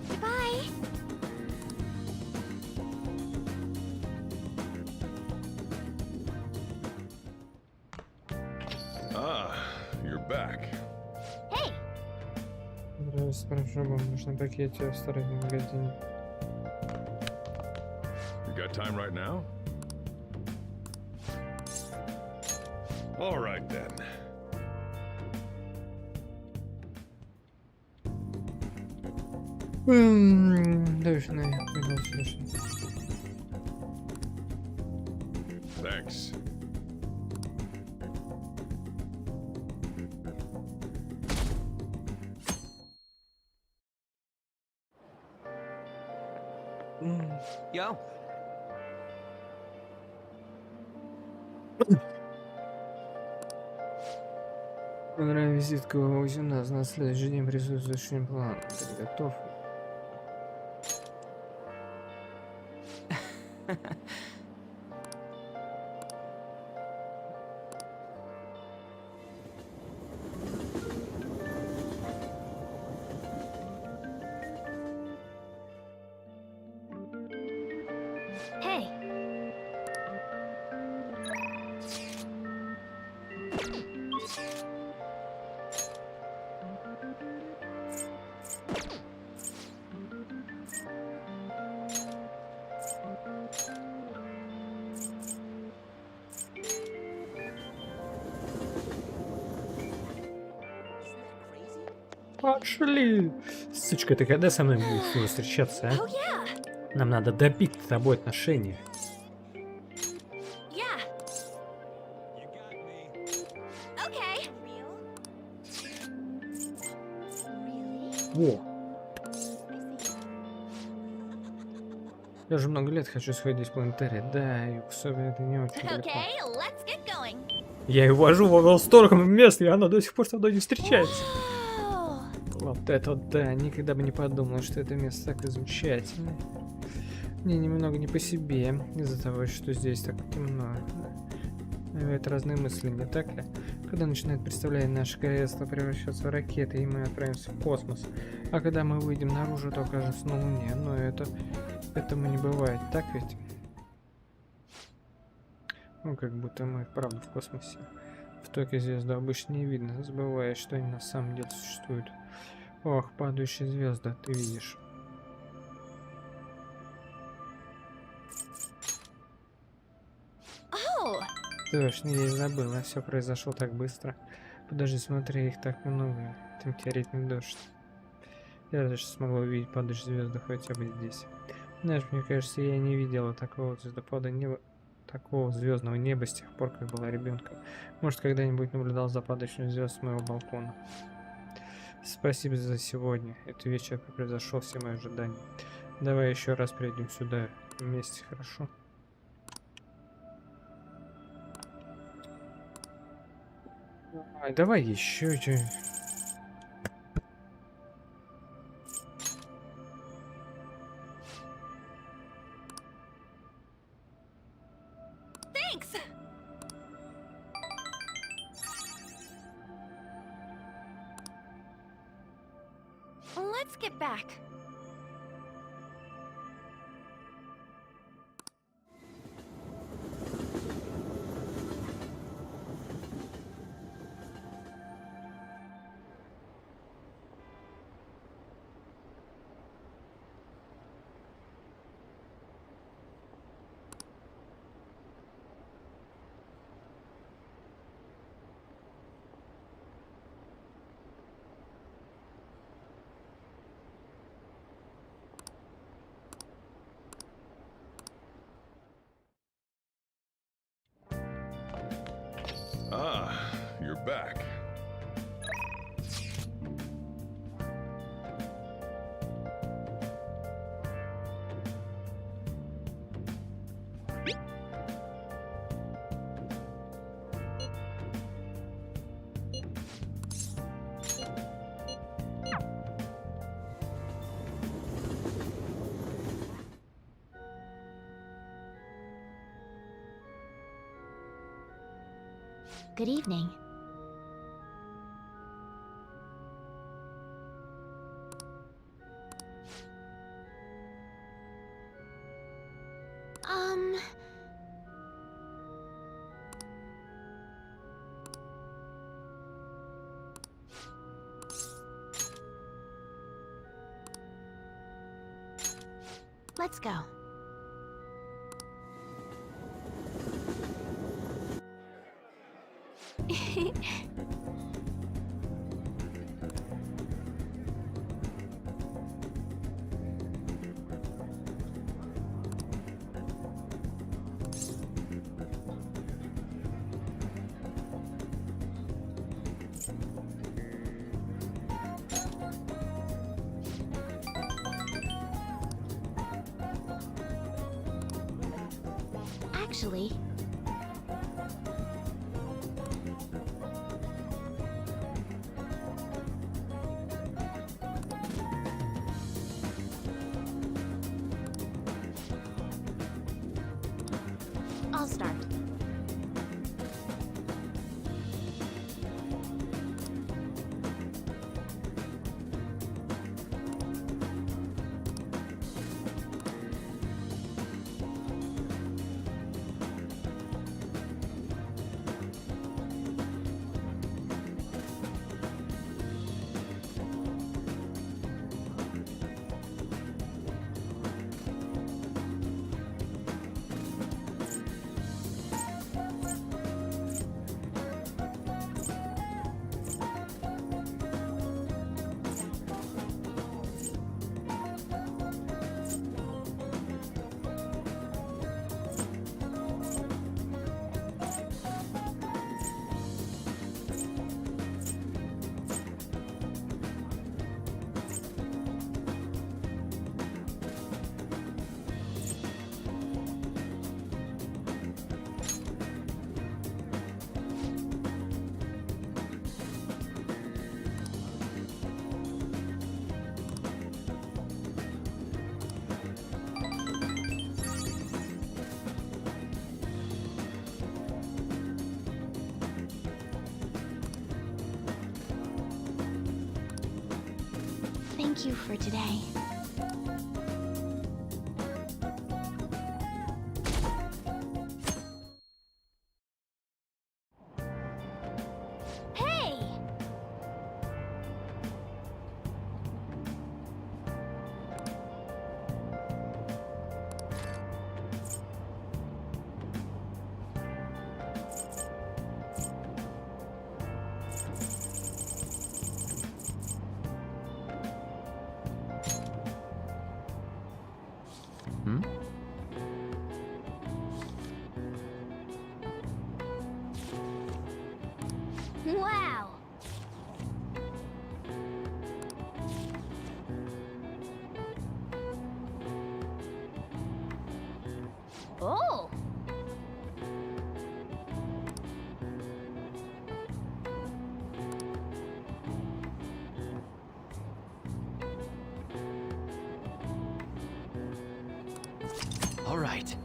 Goodbye. Ah, you're back. Hey, Здравствуй, прошу, вам нужно пакете в стороне магазине. You got time right now? All right then. Точно, я понял, слушай. Thanks. Yo. Понравилась визитка у нас на следующий день присутствующий план. Ты готов? hey. Пошли! Сучка, ты когда со мной будешь уже встречаться, Oh а? yeah, Нам надо добить с тобой отношения. yeah. Okay. Во! Я уже много лет хочу сходить в планетарий. Да, и особенно это не очень далеко. Okay, let's get going. Я ее вожу в угол сторону места, и она до сих пор со мной не встречается. Whoa. Вот это вот да, никогда бы не подумал, что это место так замечательное. Мне немного не по себе, из-за того, что здесь так темно. Навевает разные мысли, не так ли? Когда начинает представлять наше королевство превращаться в ракеты, и мы отправимся в космос. А когда мы выйдем наружу, то окажемся на Луне. Но этому не бывает, так ведь? Ну, как будто мы правда в космосе. В токе звезду обычно не видно, забывая, что они на самом деле существуют. Ох, падающие звезды, ты видишь. Oh, Точно, я и забыла, все произошло так быстро. Подожди, смотри, их так много. Метеоритный дождь. Я даже смогла увидеть падающие звезды хотя бы здесь. Знаешь, мне кажется, я не видела такого звездопада неба, такого звездного неба с тех пор, как была ребенком. Может, когда-нибудь наблюдал за падающими звезд с моего балкона. Спасибо за сегодня. Этот вечер превзошел все мои ожидания. Давай еще раз придем сюда вместе, хорошо? Давай еще что-нибудь. thanks. Let's get back. Ah, you're back. Good evening. Let's go. Actually, I'll start. Thank you for today. Hey! Hmm? Wow! Oh! All right.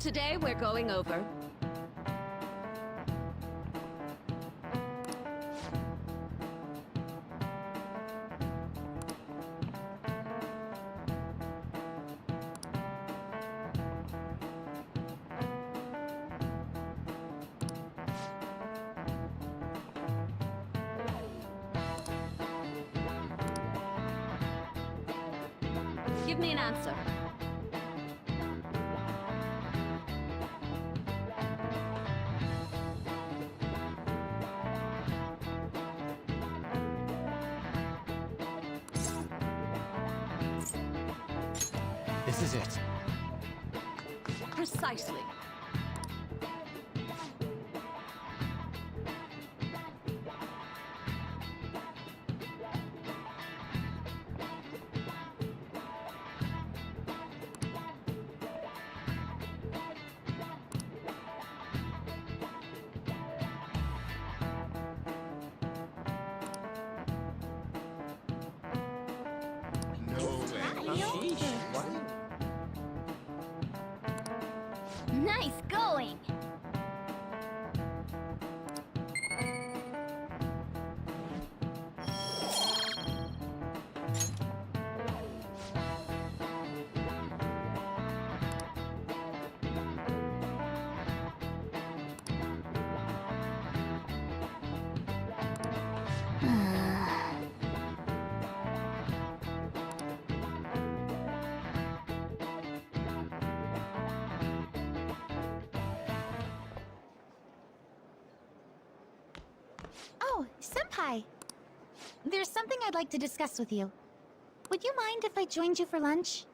Today we're going over. Give me an answer. This is it. Precisely. Nice going! Oh, Senpai! There's something I'd like to discuss with you. Would you mind if I joined you for lunch?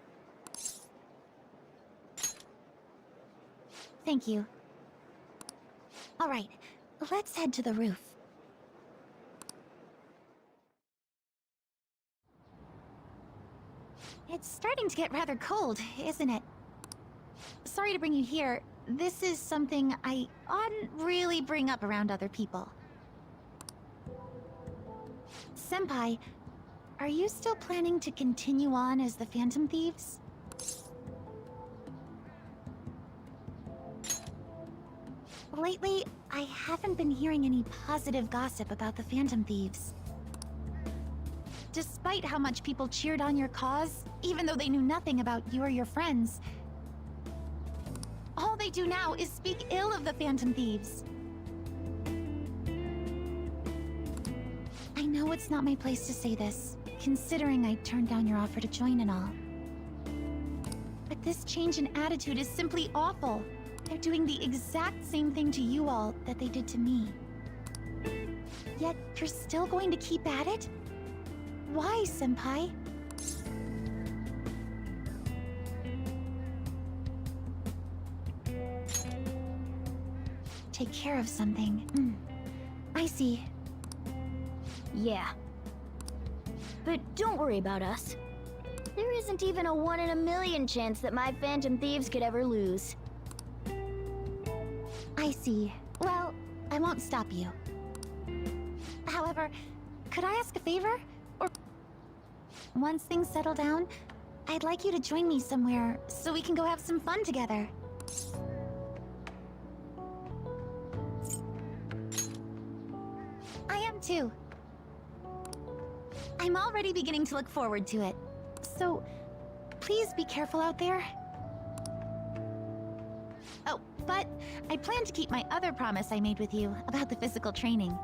Thank you. Alright, let's head to the roof. It's starting to get rather cold, isn't it? Sorry to bring you here. This is something I oughtn't really bring up around other people. Senpai, are you still planning to continue on as the Phantom Thieves? Lately, I haven't been hearing any positive gossip about the Phantom Thieves. Despite how much people cheered on your cause, even though they knew nothing about you or your friends, all they do now is speak ill of the Phantom Thieves. I know it's not my place to say this, considering I turned down your offer to join and all. But this change in attitude is simply awful. They're doing the exact same thing to you all that they did to me. Yet, you're still going to keep at it? Why, Senpai? Take care of something. I see. Yeah. But don't worry about us. There isn't even a 1 in a million chance that my Phantom Thieves could ever lose. I see. Well, I won't stop you. However, could I ask a favor? Or once things settle down, I'd like you to join me somewhere so we can go have some fun together. I am too. I'm already beginning to look forward to it. So, please be careful out there. Oh, but I plan to keep my other promise I made with you about the physical training.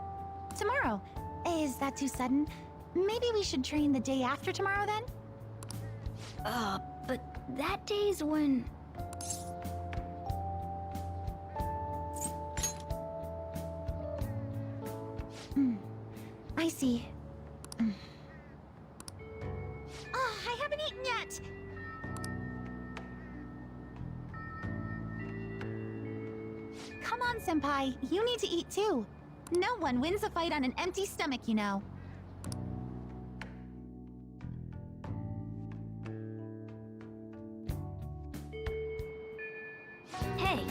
Tomorrow. Is that too sudden? Maybe we should train the day after tomorrow then? But that day's when... I see. I haven't eaten yet! Come on, Senpai. You need to eat too. No one wins a fight on an empty stomach, you know. Hey!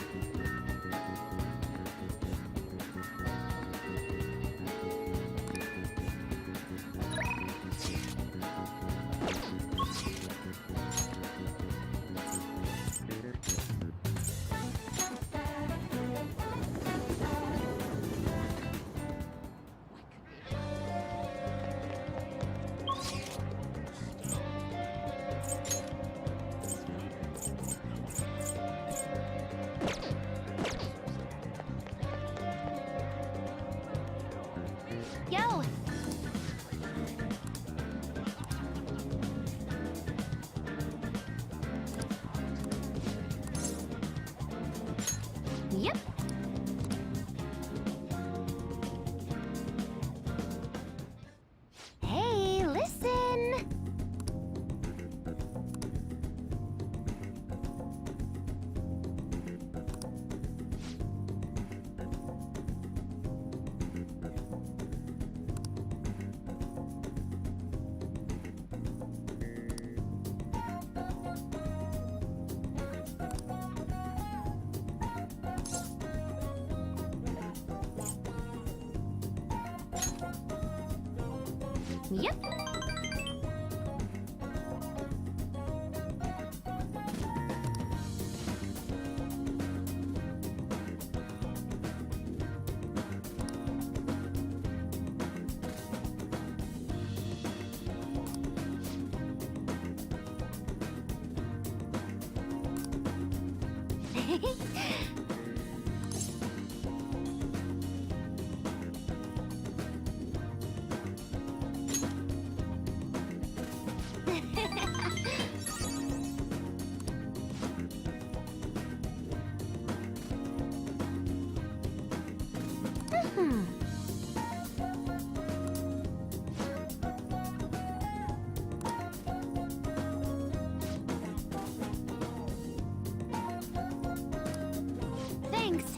Yep. Thanks.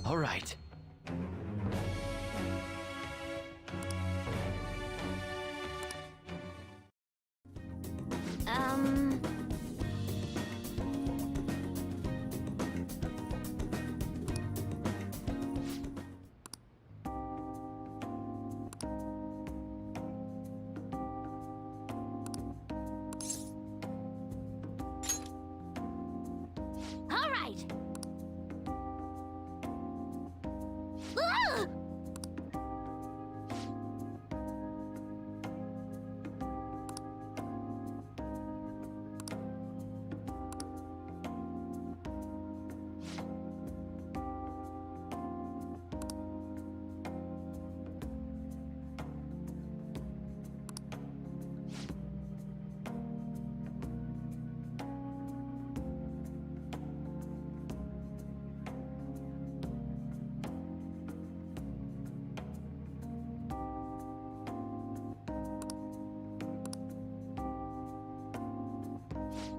All right. All right. Ah!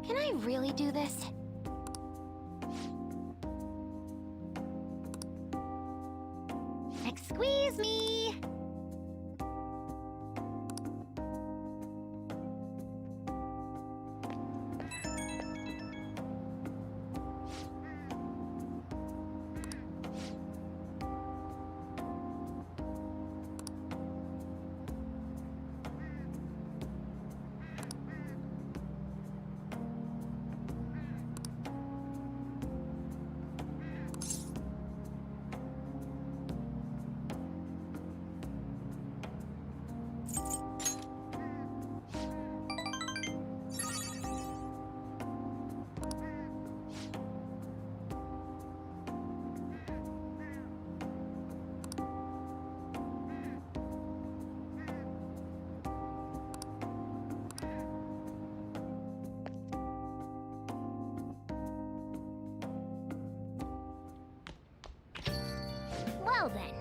Can I really do this? Squeeze me! Well then.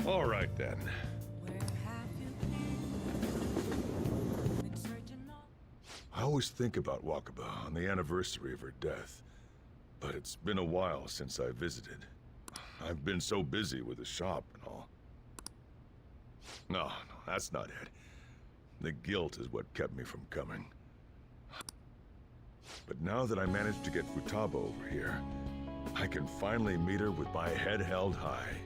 All right then. I always think about Wakaba on the anniversary of her death, but it's been a while since I visited. I've been so busy with the shop and all. No, that's not it. The guilt is what kept me from coming. But now that I managed to get Futaba over here, I can finally meet her with my head held high.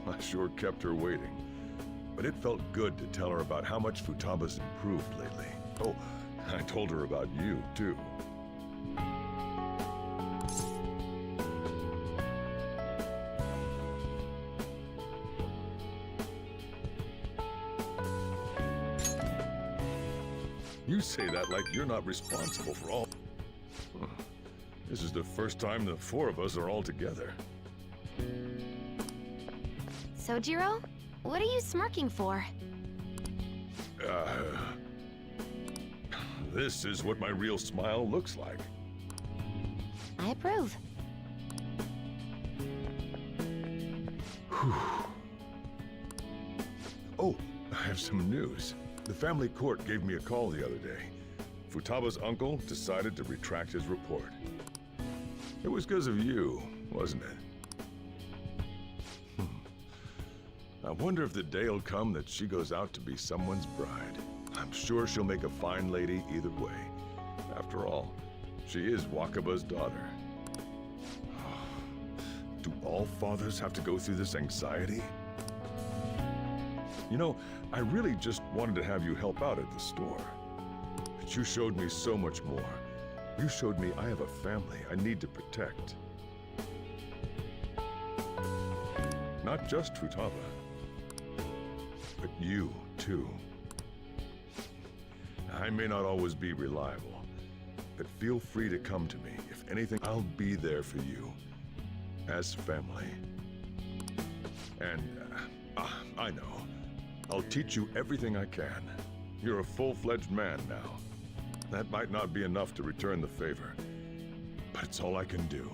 I sure kept her waiting. But it felt good to tell her about how much Futaba's improved lately. Oh, I told her about you, too. You say that like you're not responsible for all... This is the first time the four of us are all together. Sojiro? What are you smirking for? This is what my real smile looks like. I approve. Oh, I have some news. The family court gave me a call the other day. Futaba's uncle decided to retract his report. It was because of you, wasn't it? I wonder if the day'll come that she goes out to be someone's bride. I'm sure she'll make a fine lady either way. After all, she is Wakaba's daughter. Do all fathers have to go through this anxiety? You know, I really just wanted to have you help out at the store. But you showed me so much more. You showed me I have a family I need to protect. Not just Futaba, but you, too. I may not always be reliable, but feel free to come to me. If anything, I'll be there for you. As family. And, I know. I'll teach you everything I can. You're a full-fledged man now. That might not be enough to return the favor, but it's all I can do.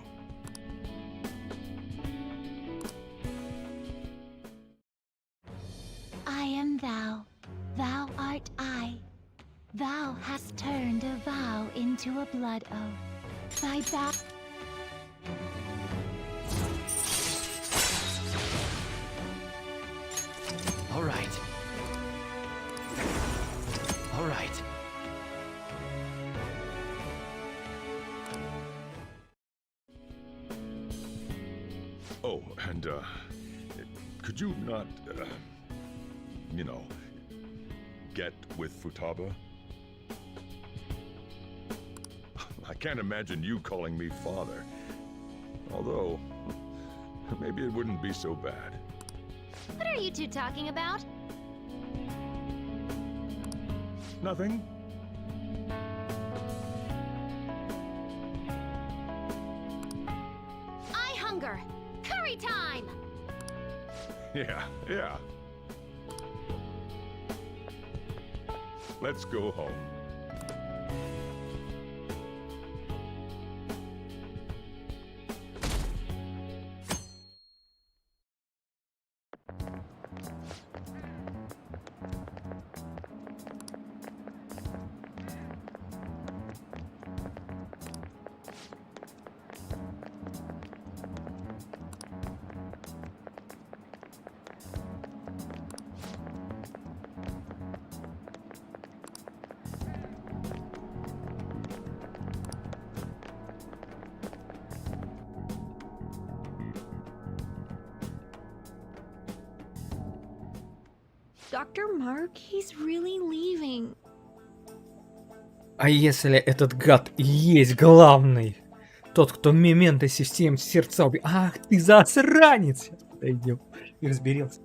I am thou, thou art I. Thou hast turned a vow into a blood oath. Thy vow. All right. All right. Oh, and, could you not, you know, get with Futaba? I can't imagine you calling me father. Although, maybe it wouldn't be so bad. What are you two talking about? Nothing. I hunger. Curry time! Yeah. Let's go home. Dr. Mark, he's really leaving. А если этот гад и есть главный? Тот, кто мементо систем сердца убил. Ах ты засранец! Пойдем и разберемся.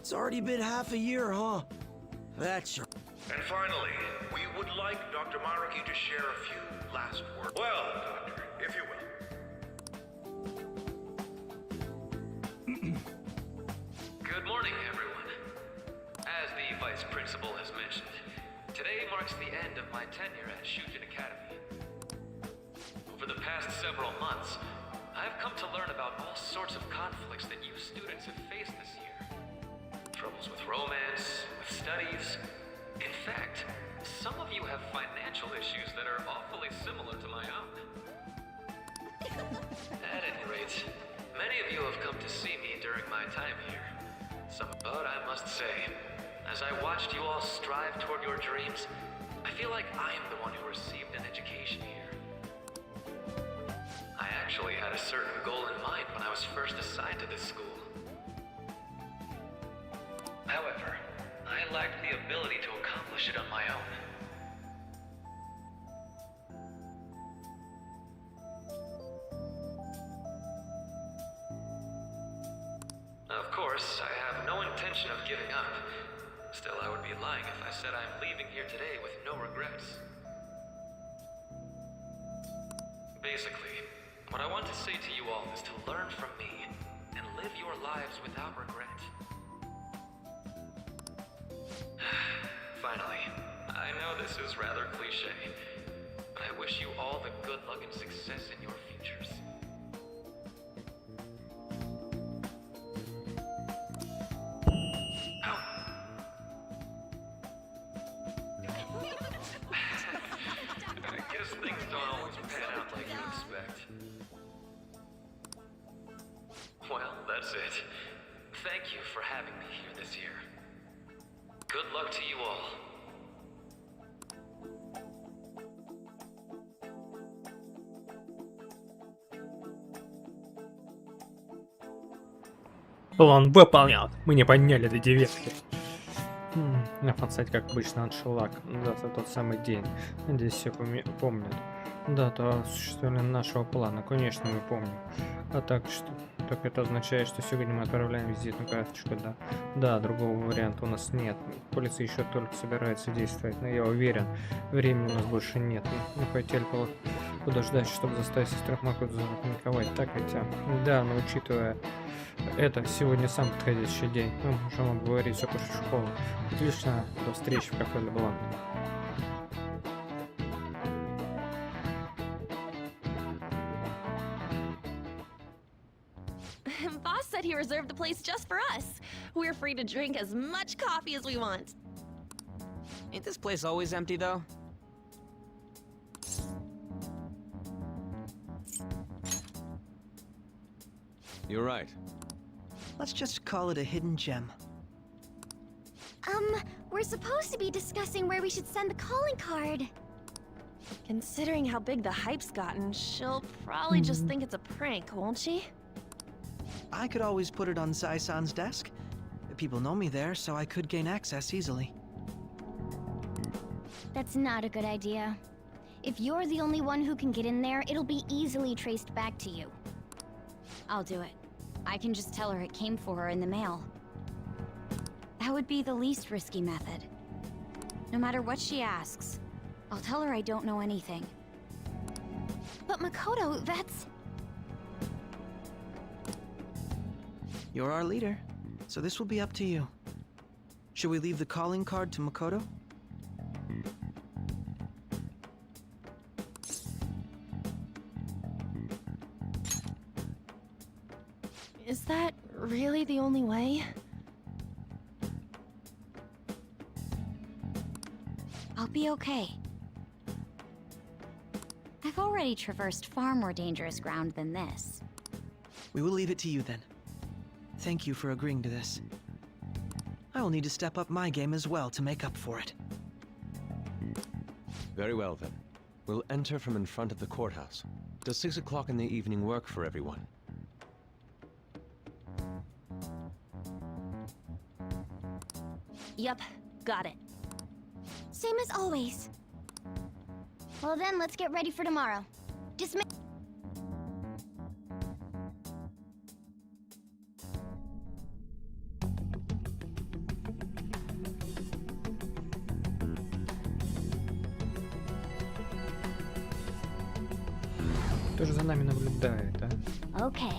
It's already been half a year, huh? That's your... And finally, we would like Dr. Maruki to share a few last words. Well, Doctor, if you will. Good morning, everyone. As the Vice Principal has mentioned, today marks the end of my tenure at Shujin Academy. Over the past several months, I've come to learn about all sorts of conflicts that you students have faced this year. Troubles with romance, with studies. In fact, some of you have financial issues that are awfully similar to my own. At any rate, many of you have come to see me during my time here. But I must say, as I watched you all strive toward your dreams, I feel like I am the one who received an education here. I actually had a certain goal in mind when I was first assigned to this school. However, I lacked the ability to accomplish it on my own. Of course, I have no intention of giving up. Still, I would be lying if I said I'm leaving here today with no regrets. Basically, what I want to say to you all is to learn from me and live your lives without regret. Finally, I know this is rather cliche, but I wish you all the good luck and success in your futures. I guess things don't always pan out like you expect. Well, that's it. Thank you for having me here this year. Good luck to you all. План выполнен. Мы не подняли до 9. На фансайте, как обычно, аншлаг. Да, это тот самый день. Надеюсь, все помнят. Дату осуществления нашего плана. Конечно, мы помним. А так что? Так это означает, что сегодня мы отправляем визитную карточку, да? Да, другого варианта у нас нет. Полиция еще только собирается действовать, но я уверен, времени у нас больше нет. Мы хотели подождать, чтобы заставить сестру Маку запаниковать. Так ведь, да, но учитывая это, сегодня сам подходящий день. Мы можем обговорить все после школы. Отлично, до встречи в кафе Лебланк. Boss said he reserved the place just for us. We're free to drink as much coffee as we want. Ain't this place always empty, though? You're right. Let's just call it a hidden gem. We're supposed to be discussing where we should send the calling card. Considering how big the hype's gotten, she'll probably just think it's a prank, won't she? I could always put it on Zai-san's desk. People know me there, so I could gain access easily. That's not a good idea. If you're the only one who can get in there, it'll be easily traced back to you. I'll do it. I can just tell her it came for her in the mail. That would be the least risky method. No matter what she asks, I'll tell her I don't know anything. But Makoto, that's... You're our leader, so this will be up to you. Should we leave the calling card to Makoto? Is that really the only way? I'll be okay. I've already traversed far more dangerous ground than this. We will leave it to you then. Thank you for agreeing to this. I will need to step up my game as well to make up for it. Very well then. We'll enter from in front of the courthouse. Does 6 o'clock in the evening work for everyone? Yep, got it. Same as always. Well then, let's get ready for tomorrow. Dismiss. Кто же за нами наблюдает, а? Okay.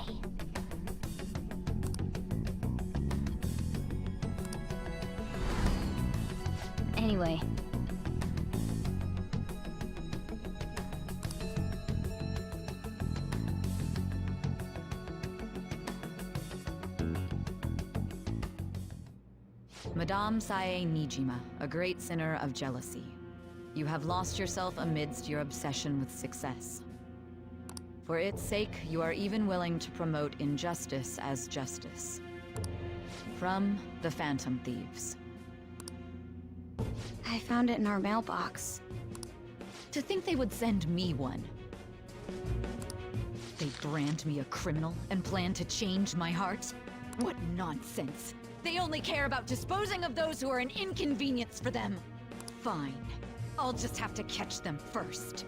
Anyway. Madame Sae Nijima, a great sinner of jealousy. You have lost yourself amidst your obsession with success. For its sake, you are even willing to promote injustice as justice. From the Phantom Thieves. I found it in our mailbox. To think they would send me one. They brand me a criminal and plan to change my heart? What nonsense! They only care about disposing of those who are an inconvenience for them. Fine. I'll just have to catch them first.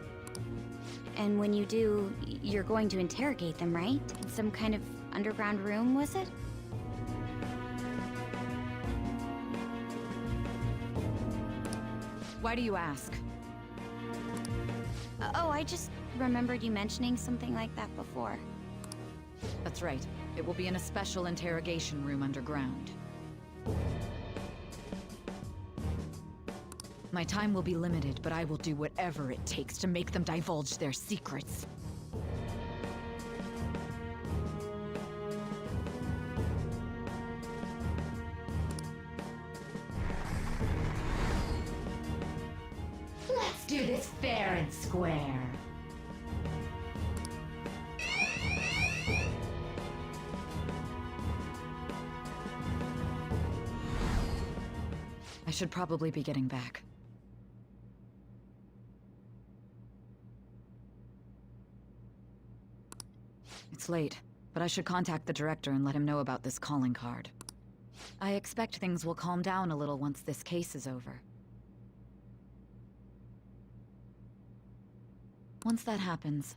And when you do, you're going to interrogate them, right? In some kind of underground room, was it? Why do you ask? Oh, I just remembered you mentioning something like that before. That's right. It will be in a special interrogation room underground. My time will be limited, but I will do whatever it takes to make them divulge their secrets. Let's do this fair and square. I should probably be getting back. It's late, but I should contact the director and let him know about this calling card. I expect things will calm down a little once this case is over. Once that happens,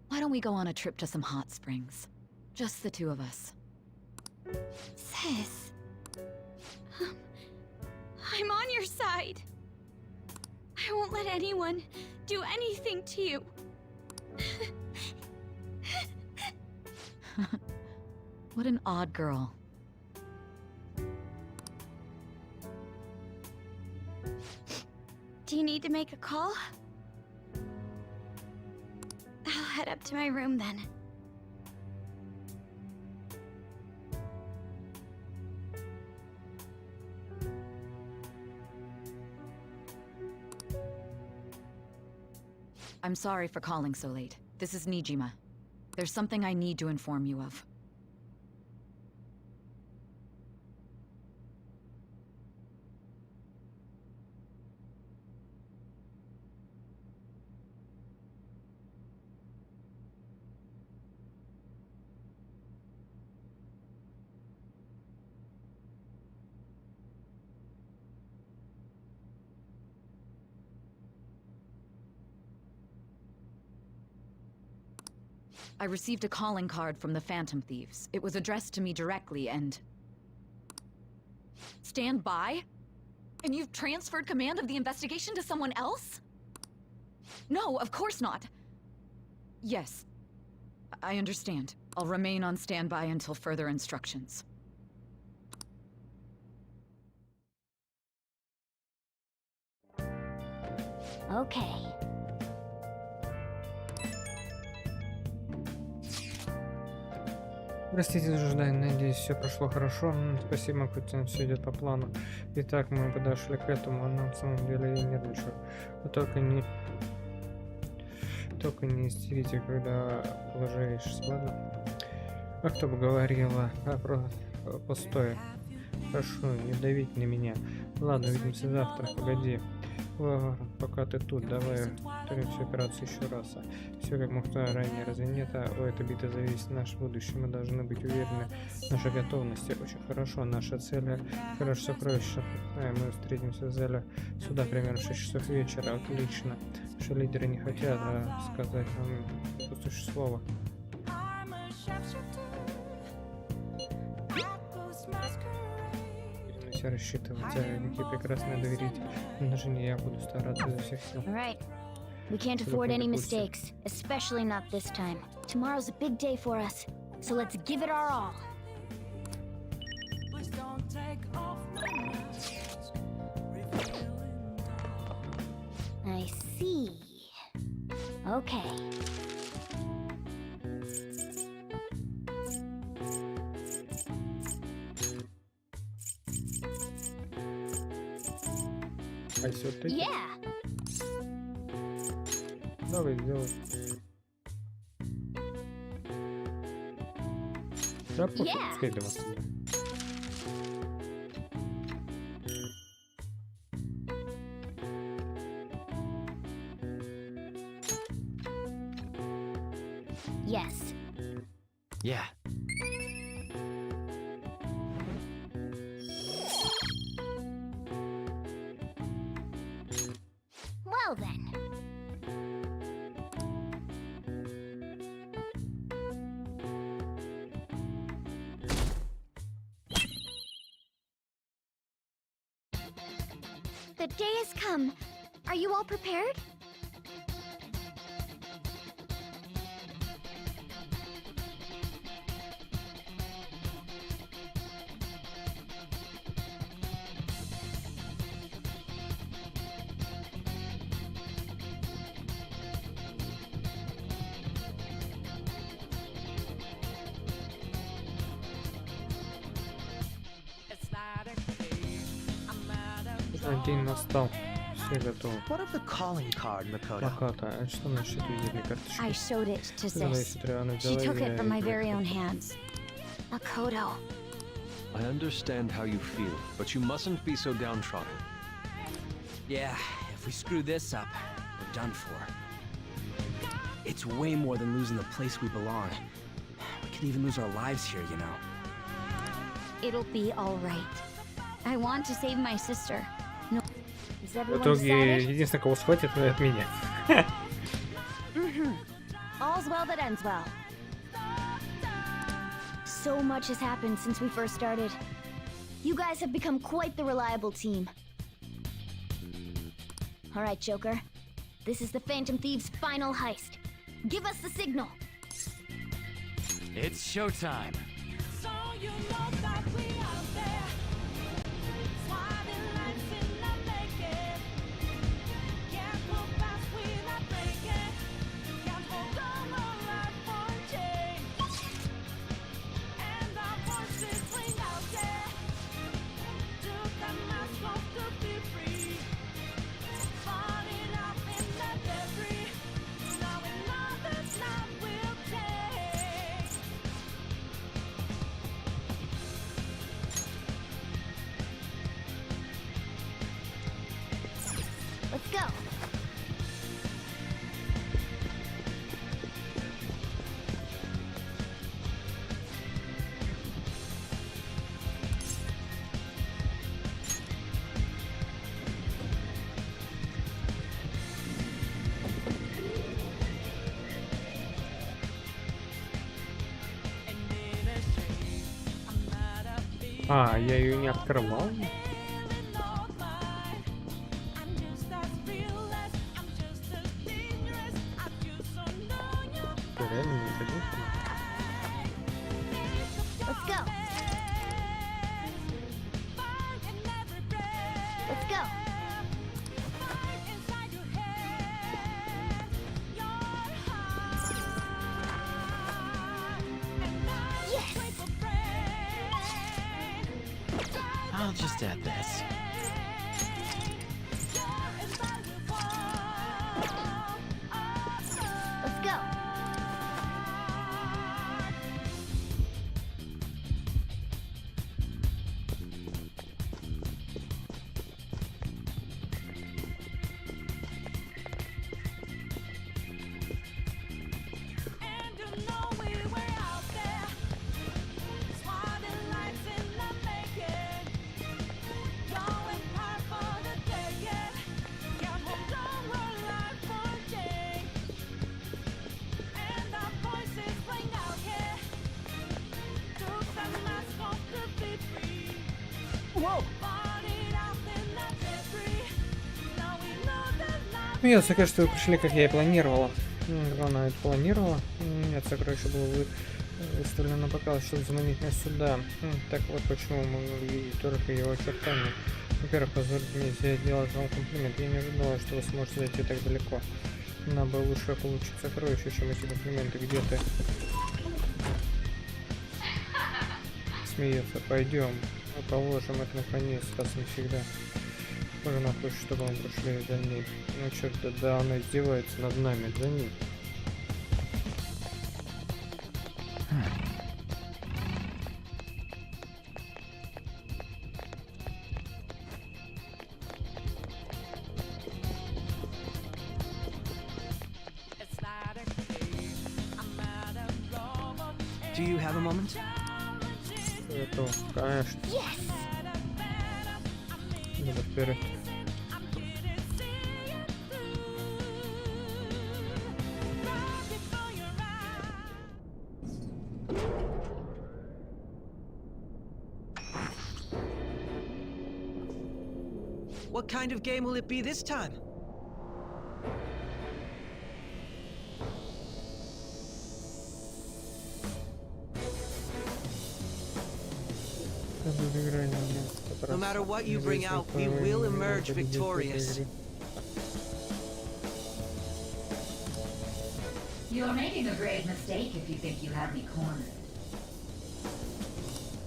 why don't we go on a trip to some hot springs? Just the two of us. Sis. I'm on your side. I won't let anyone do anything to you. What an odd girl. Do you need to make a call? I'll head up to my room then. I'm sorry for calling so late. This is Nijima. There's something I need to inform you of. I received a calling card from the Phantom Thieves. It was addressed to me directly and... Stand by? And you've transferred command of the investigation to someone else? No, of course not. Yes, I understand. I'll remain on standby until further instructions. Okay. Простите за ожидание, надеюсь, все прошло хорошо. Спасибо, хоть все идет по плану. Итак, мы подошли к этому, а на самом деле я нервничаю. Вы только не истерите, когда ложишься, ладно? А кто бы говорила про пустое? Прошу, не давить на меня. Ладно, увидимся завтра, погоди. Пока ты тут, давай повторим всю операцию еще раз. Все как можно ранее, разве нет? Эта битва зависит от нашего будущего. Мы должны быть уверены в нашей готовности. Очень хорошо, наша цель — хорошее сокровище. Мы встретимся в зале суда примерно в 6 часов вечера. Отлично. Что лидеры не хотят сказать нам пустое слово. Рассчитывать, какие прекрасные доверить. Даже не я буду стараться изо всех сил. We can't afford any mistakes, especially not this time. Tomorrow's a big day for us, so let's give it our all. I see. Okay. А все-таки. Yeah. Давай сделай. Да, пофиг, пускай до вас. Yes. Yeah. Well then. The day has come. Are you all prepared? День настал. Все готовы. What of the calling card, Makoto? Плаката. А что насчет визитной карточки? I showed it to Давай, Sis. смотри, она She взяла took it и from my я- very own hands. Makoto. I understand how you feel, but you mustn't be so downtrodden. Yeah, if we screw this up, we're done for. It's way more than losing the place we belong. We could even lose our lives here, you know. It'll be all right. I want to save my sister. No. Is В everyone итоге, decided? единственное, кого схватит, это меня. All's well that ends well. So much has happened since we first started. You guys have become quite the reliable team. All right, Joker. This is the Phantom Thieves' final heist. Give us the signal. It's showtime. Let's go. А, я ее не открывал. Ты реально не ходил? Let's go. Let's go. I'll just add this. Let's go. смеется, кажется, вы пришли, как я и планировала. Главное, это планировала. Нет, сокровище было выставлено на показ, чтобы заманить нас сюда. Так вот почему мы могли видеть только его очертания. Во-первых, позвольте мне сделать вам комплимент. Я не ожидала, что вы сможете зайти так далеко. Нам бы лучше получить сокровище, чем эти комплименты. Где ты? Смеется. Пойдем. Мы положим это наконец, раз навсегда. Тоже она хочет, чтобы мы прошли за ней. Ну черт, да она издевается над нами, за ней. Do you have a moment? Это, конечно. Надо вперед. What kind of game will it be this time? No matter what you bring out, we will emerge victorious. You're making a grave mistake if you think you have me cornered.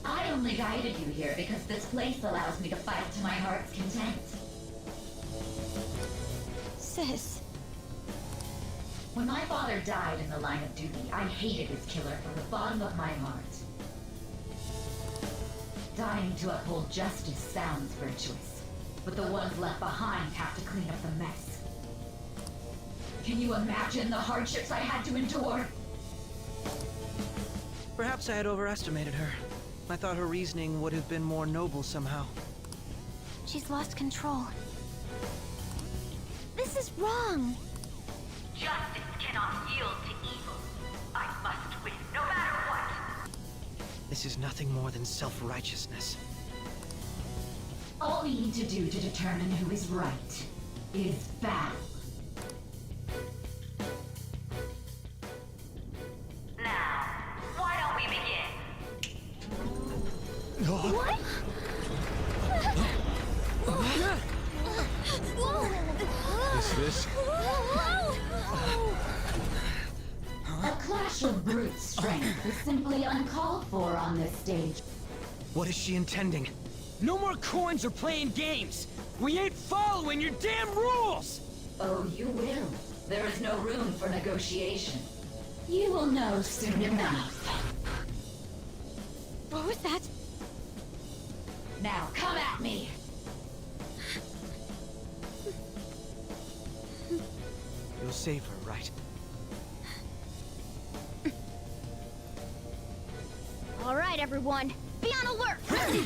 I only guided you here because this place allows me to fight to my heart's content. Sis. When my father died in the line of duty, I hated his killer from the bottom of my heart. Dying to uphold justice sounds virtuous, but the ones left behind have to clean up the mess. Can you imagine the hardships I had to endure? Perhaps I had overestimated her. I thought her reasoning would have been more noble somehow. She's lost control. This is wrong. Justice cannot yield to evil. I must win, no matter what. This is nothing more than self-righteousness. All we need to do to determine who is right is battle. Now, why don't we begin? What? Is this? A clash of brute strength is simply uncalled for on this stage. What is she intending? No more coins or playing games! We ain't following your damn rules! Oh, you will. There is no room for negotiation. You will know soon enough. What was that? Now, come at me! You'll save her, right? All right, everyone. Be on alert. May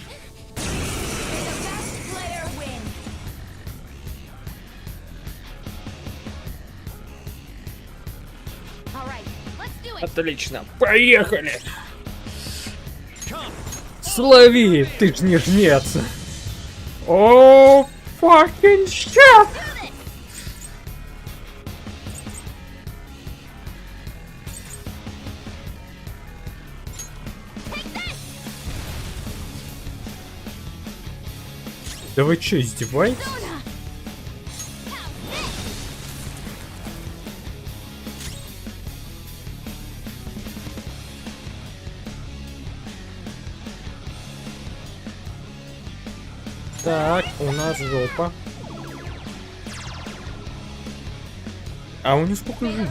the best player win! All right, let's do it. Отлично, поехали! Слови, ты ж не жнец! О, fucking shit! Да вы чё, издеваетесь? Так, у нас жопа. А у него сколько жизней?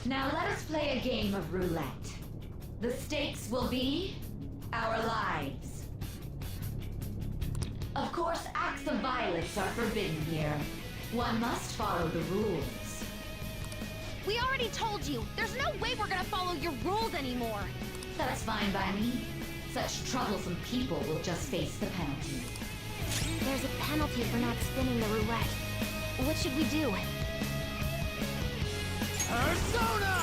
Now let us play a game of roulette. The stakes will be our lives. Of course, acts of violence are forbidden here. One must follow the rules. We already told you. There's no way we're gonna follow your rules anymore. That's fine by me. Such troublesome people will just face the penalty. There's a penalty for not spinning the roulette. What should we do? Persona!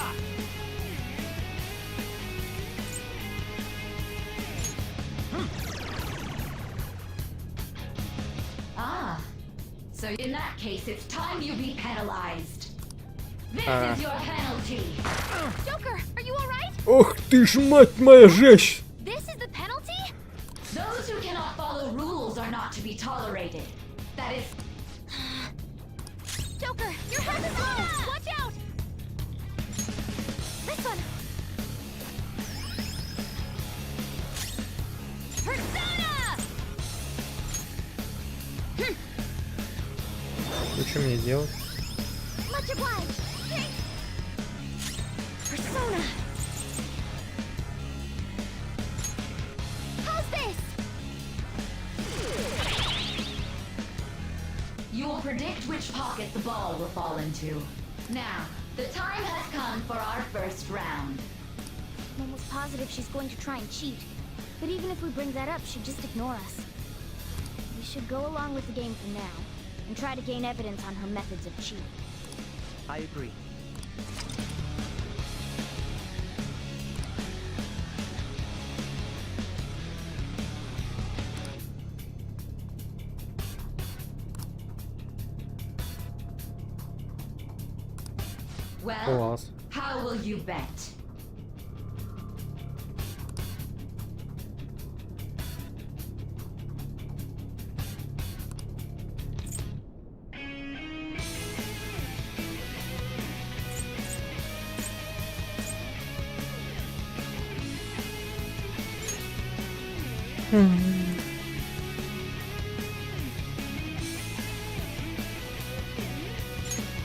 So in that case, it's time you be penalized. This is your penalty. Joker, are you alright? Ох ты ж, мать моя, жесть! This is the penalty? Those who cannot follow rules are not to be tolerated. That is... Joker, your head is on! Watch out! This one! Persona! И что мне делать? Much obliged! Persona! How's this? You will predict which pocket the ball will fall into. Now, the time has come for our first round. I'm almost positive she's going to try and cheat. But even if we bring that up, she'd just ignore us. We should go along with the game for now, and try to gain evidence on her methods of cheating. I agree. Well, Класс. how will you bet?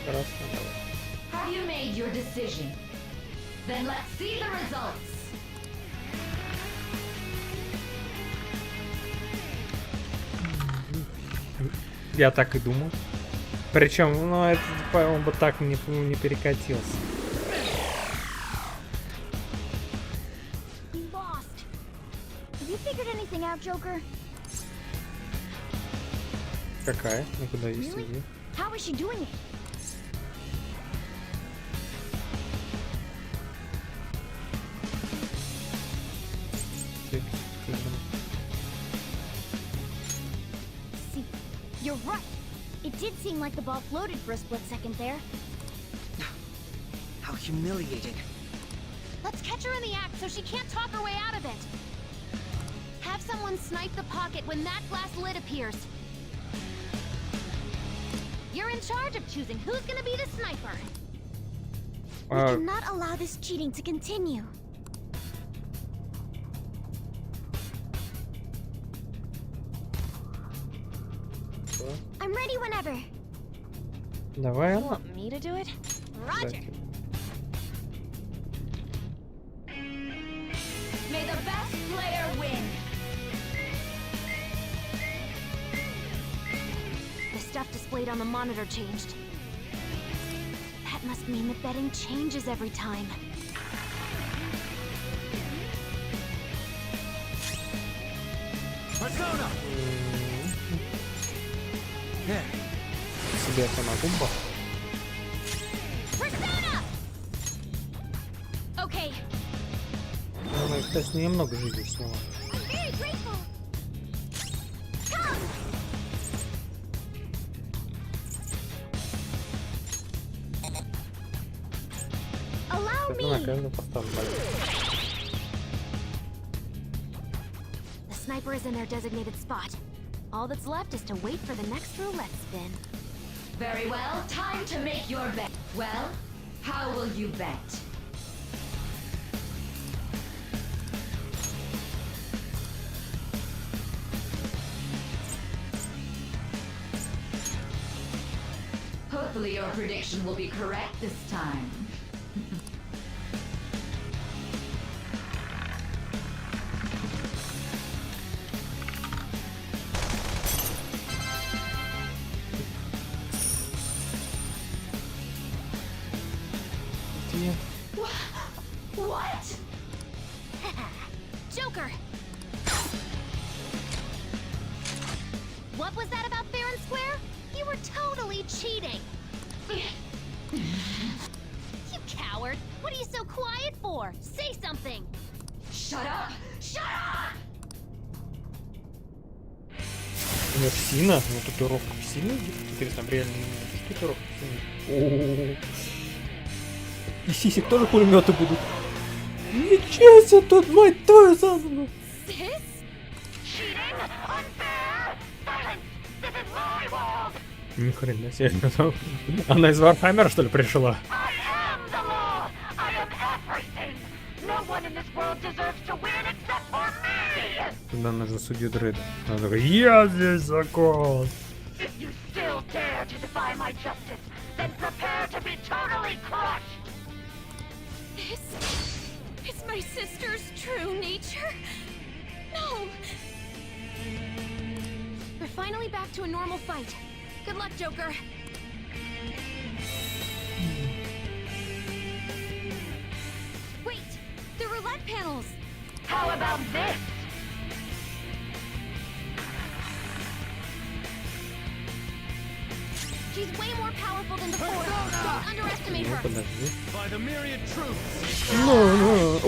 Хорошо, давай. Have you made your decision? Then let's see the results. Я так и думал. Причем, ну, это, он бы так не перекатился. We lost. Have you figured anything out, Joker? Какая? Ну куда есть Really? иди? How is she doing it? See, you're right. It did seem like the ball floated for a split second there. How humiliating. Let's catch her in the act so she can't talk her way out of it. Have someone snipe the pocket when that glass lid appears. You're in charge of choosing who's gonna be the sniper. We cannot allow this cheating to continue. I'm ready whenever. Давай. You want me to do it? Roger. May the best player win. The stuff displayed on the monitor changed. That must mean the betting changes every time. Persona! Себе это могу бах. Persona! Okay. Она, кстати, немного жизни сняла. I'm very grateful. Come! Allow Это me. на каждую поставлю. The sniper is in their designated spot. All that's left is to wait for the next roulette spin. Very well, time to make your bet. Well, how will you bet? Hopefully your prediction will be correct this time. What? Joker! What was that about fair and square? You were totally cheating! You coward! What are you so quiet for? Say something! Shut up! Shut up! Мерсина? Ну, татуировка сильная. Интересно, реально татуировка сильная. И сисек тоже пулеметы будут. Ничего себе тут, мать твою, зазнанную. Ни хрена себе. Она из Вархаммера, что ли, пришла? Туда нужно судью Дреда. Она такая, я здесь закон. It's my sister's true nature. No. We're finally back to a normal fight. Good luck, Joker. Wait, the roulette panels. How about this? She's way more powerful than before. Don't underestimate Ну, her. подожди. By the myriad troops. I'll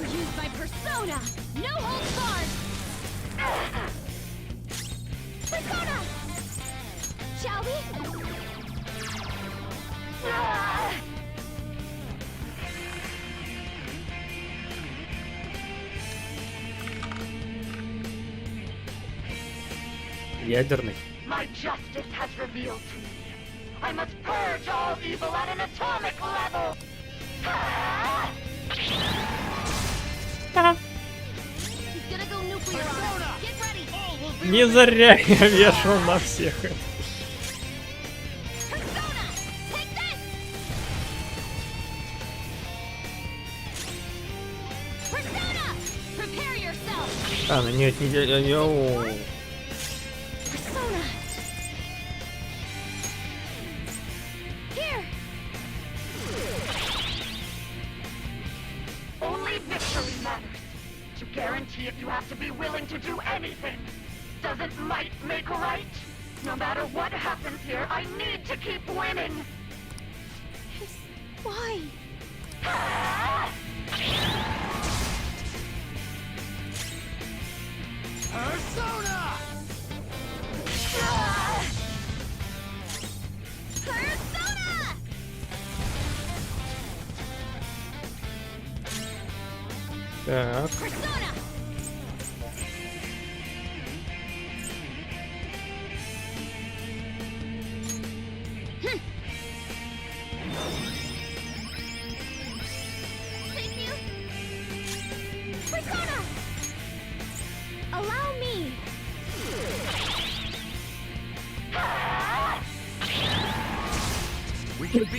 use my persona. No holds barred. Persona. Shall we? Ядерный. My justice has revealed to me. I must purge all evil at an atomic level. He's gonna go nuclear on us. Get ready. Не зря я вешал на всех. Persona, take this. Persona, prepare yourself. А, на нее не... Persona. Here. Only victory matters. To guarantee it, you have to be willing to do anything. Doesn't might make right? No matter what happens here, I need to keep winning. Why? Persona! Persona! Так. Persona! Thank you. Persona! Allow me.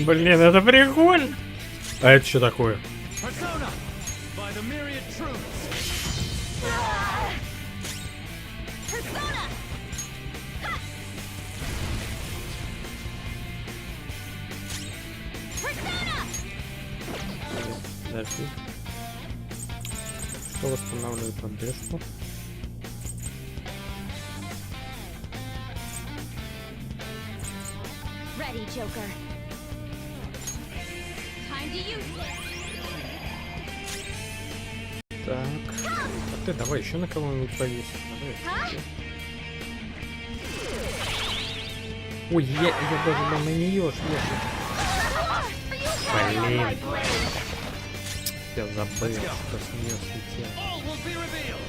Блин, это прикольно. А это что такое? Persona! By the myriad troops. Persona! Persona! Подожди. Что восстанавливает поддержку? Ready, Joker. Time to use this. Так. А ты давай еще на кого-нибудь повесить. Давай. Ой, я даже на нее вешаю. Блин. Я забыл, что с нее слетел. All will be revealed.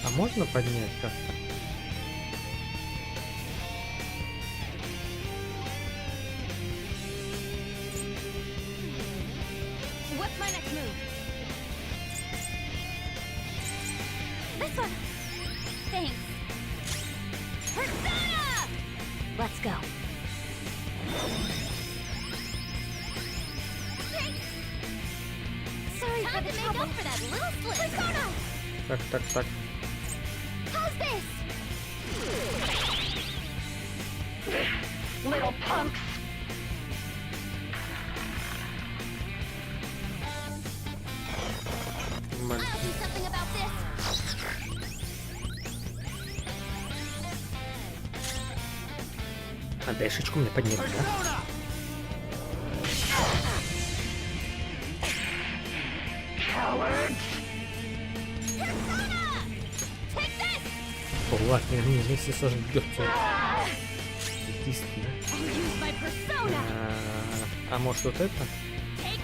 А можно поднять как-то? What's my next move? This one. Thanks. Persona! Let's go. Thanks. Sorry for the trouble. For that little slip. Persona! Так, так, так. How's this? Little punks. Блин. I'll do something about this. А дэшечку мне поднять, да? О, ладно, не, если сожгётся. Действительно. А может вот это?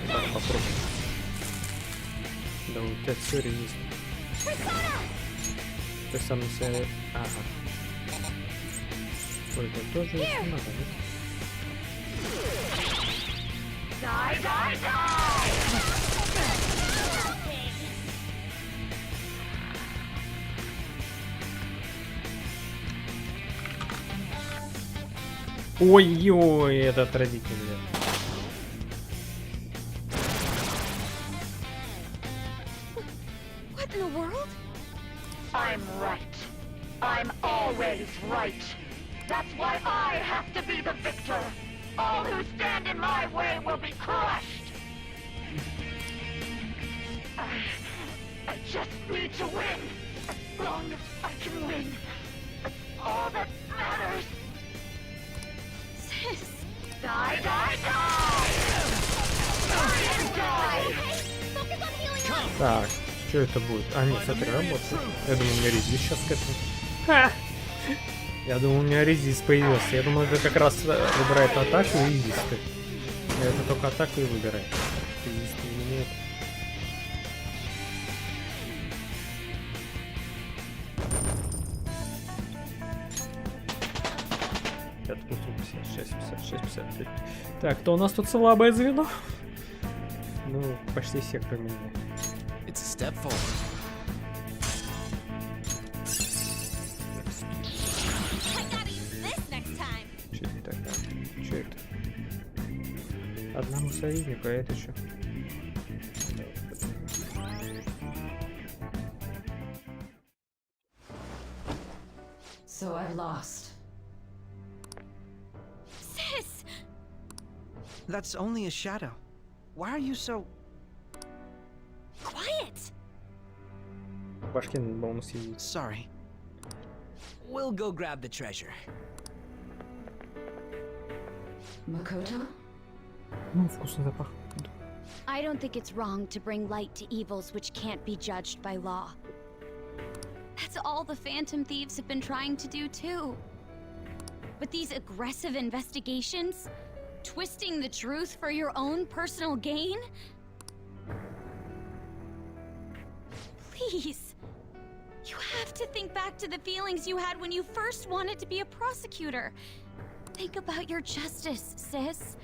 Да, попробуем. Да, у тебя все резист. Ты сам на себя... Ага. Только тоже если надо, нет? Ой-ой, это отразительно. What in the world? I'm right. I'm always right. That's why I have to be the victor. All who stand in my way will be crushed. I just need to win. As long as I can win. That's all that matters. Sis! Die, die, die! Die and die! Focus on healing up! Так, что это будет? А, нет, смотри, работает. Я думал, у меня резист сейчас к этому. Ха! Я думал, у меня резист появился. Я думал, это как раз выбирает атаку и резисты. Это только атаку и выбирает. Резисты или нет. Так, кто у нас тут слабое звено? Ну, почти все, кроме меня. It's a step forward. Че это тогда? Че это? Одному союзнику, а это что? So I've lost. Sis! That's only a shadow. Why are you so... Quiet! Башкин бонус едет. Sorry. We'll go grab the treasure. Makoto? Ну, вкусный запах. I don't think it's wrong to bring light to evils which can't be judged by law. That's all the Phantom Thieves have been trying to do too. But these aggressive investigations, twisting the truth for your own personal gain? Please, you have to think back to the feelings you had when you first wanted to be a prosecutor. Think about your justice, sis.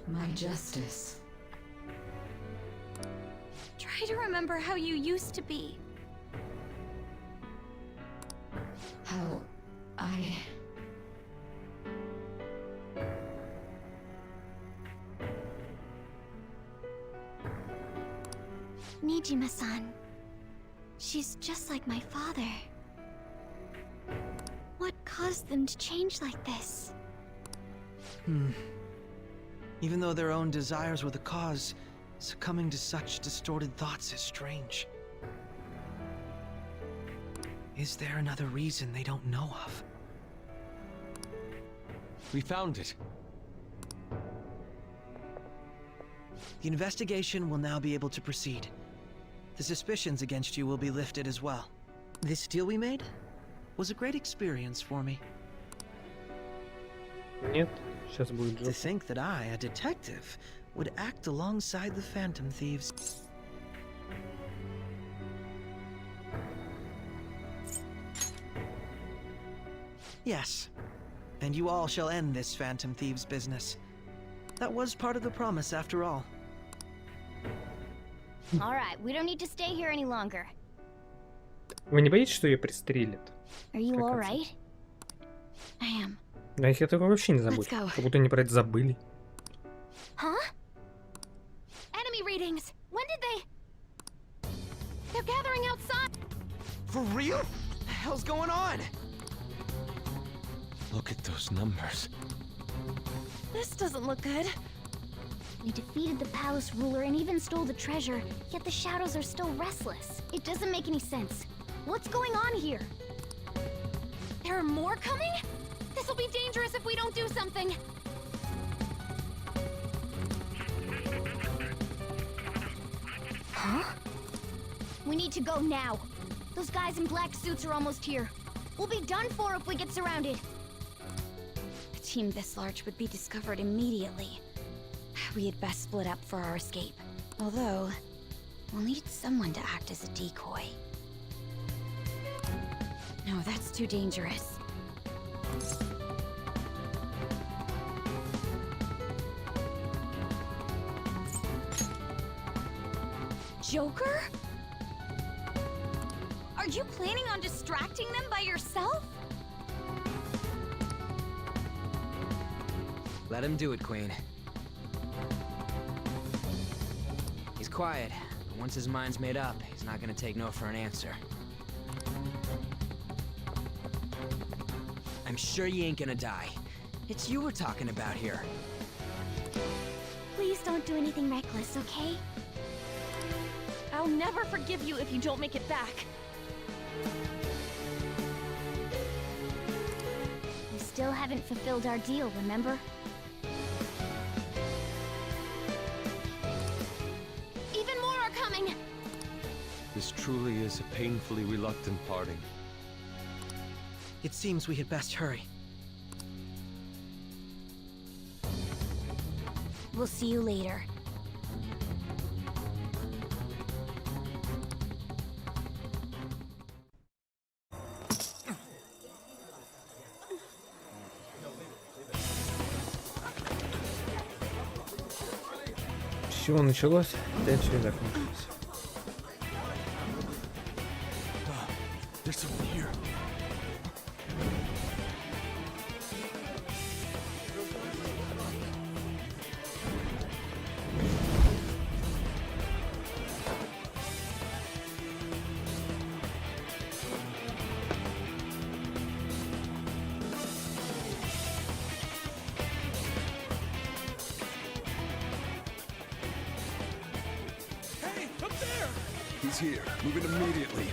My justice. Try to remember how you used to be. How I... Nijima-san. She's just like my father. What caused them to change like this? Even though their own desires were the cause, succumbing to such distorted thoughts is strange. Is there another reason they don't know of? We found it. The investigation will now be able to proceed. The suspicions against you will be lifted as well. This deal we made was a great experience for me. Нет, сейчас будет To жопа. think that I, a detective, would act alongside the Phantom Thieves. Yes, and you all shall end this Phantom Thieves business. That was part of the promise after all. Alright, we don't need to stay here any longer. Вы не боитесь, что ее пристрелят? Are you Как это? alright? I am. Да их я такого вообще не забыл. Let's go. Как будто они про это забыли. Huh? Enemy readings! When did they... They're gathering outside! For real? The hell's going on? Look at those numbers. This doesn't look good. We defeated the palace ruler and even stole the treasure, yet the shadows are still restless. It doesn't make any sense. What's going on here? There are more coming? This will be dangerous if we don't do something. Huh? We need to go now. Those guys in black suits are almost here. We'll be done for if we get surrounded. A team this large would be discovered immediately. We had best split up for our escape. Although, we'll need someone to act as a decoy. No, that's too dangerous. Joker? Are you planning on distracting them by yourself? Let him do it, Queen. He's quiet, but once his mind's made up, he's not gonna take no for an answer. I'm sure you ain't gonna die. It's you we're talking about here. Please don't do anything reckless, okay? I'll never forgive you if you don't make it back. We still haven't fulfilled our deal, remember? Even more are coming! This truly is a painfully reluctant parting. It seems we had best hurry. We'll see you later. С чего началось? Опять все закончилось. There's someone here. Hey, up there! He's here. Move it immediately.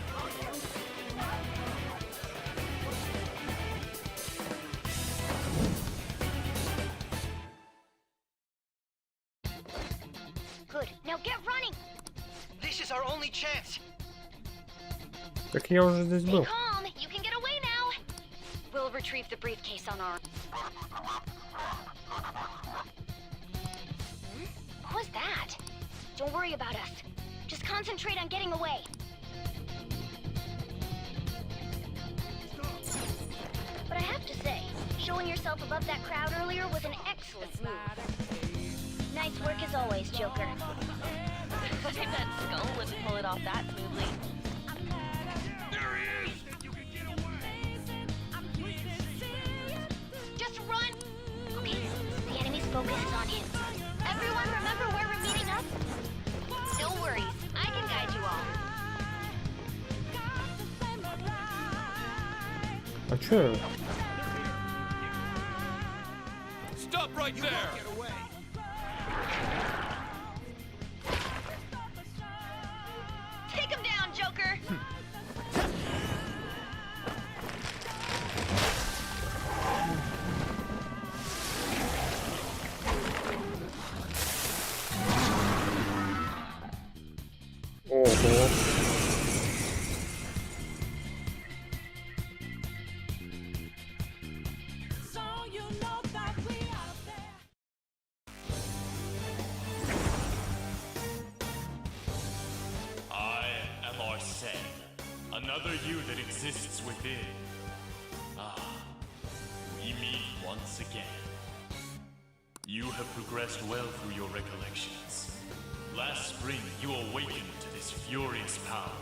Good. Now get running! This is our only chance. Так я уже здесь был. Calm, you can get away now! We'll retrieve the briefcase on our... What was that? Don't worry about us. Just concentrate on getting away. But I have to say, showing yourself above that crowd earlier was an excellent move. Nice work as always, Joker. I bet Skull wouldn't pull it off that smoothly. There he is! Just run! Okay, the enemy's focus is on him. Everyone remember where we're meeting up? No worries, I can guide you all. А чё? Stop right there! Take him down, Joker! Ого. I am Arsene, another you that exists within. Ah, we meet once again. You have progressed well through your recollections. Last spring, you awakened to this furious power.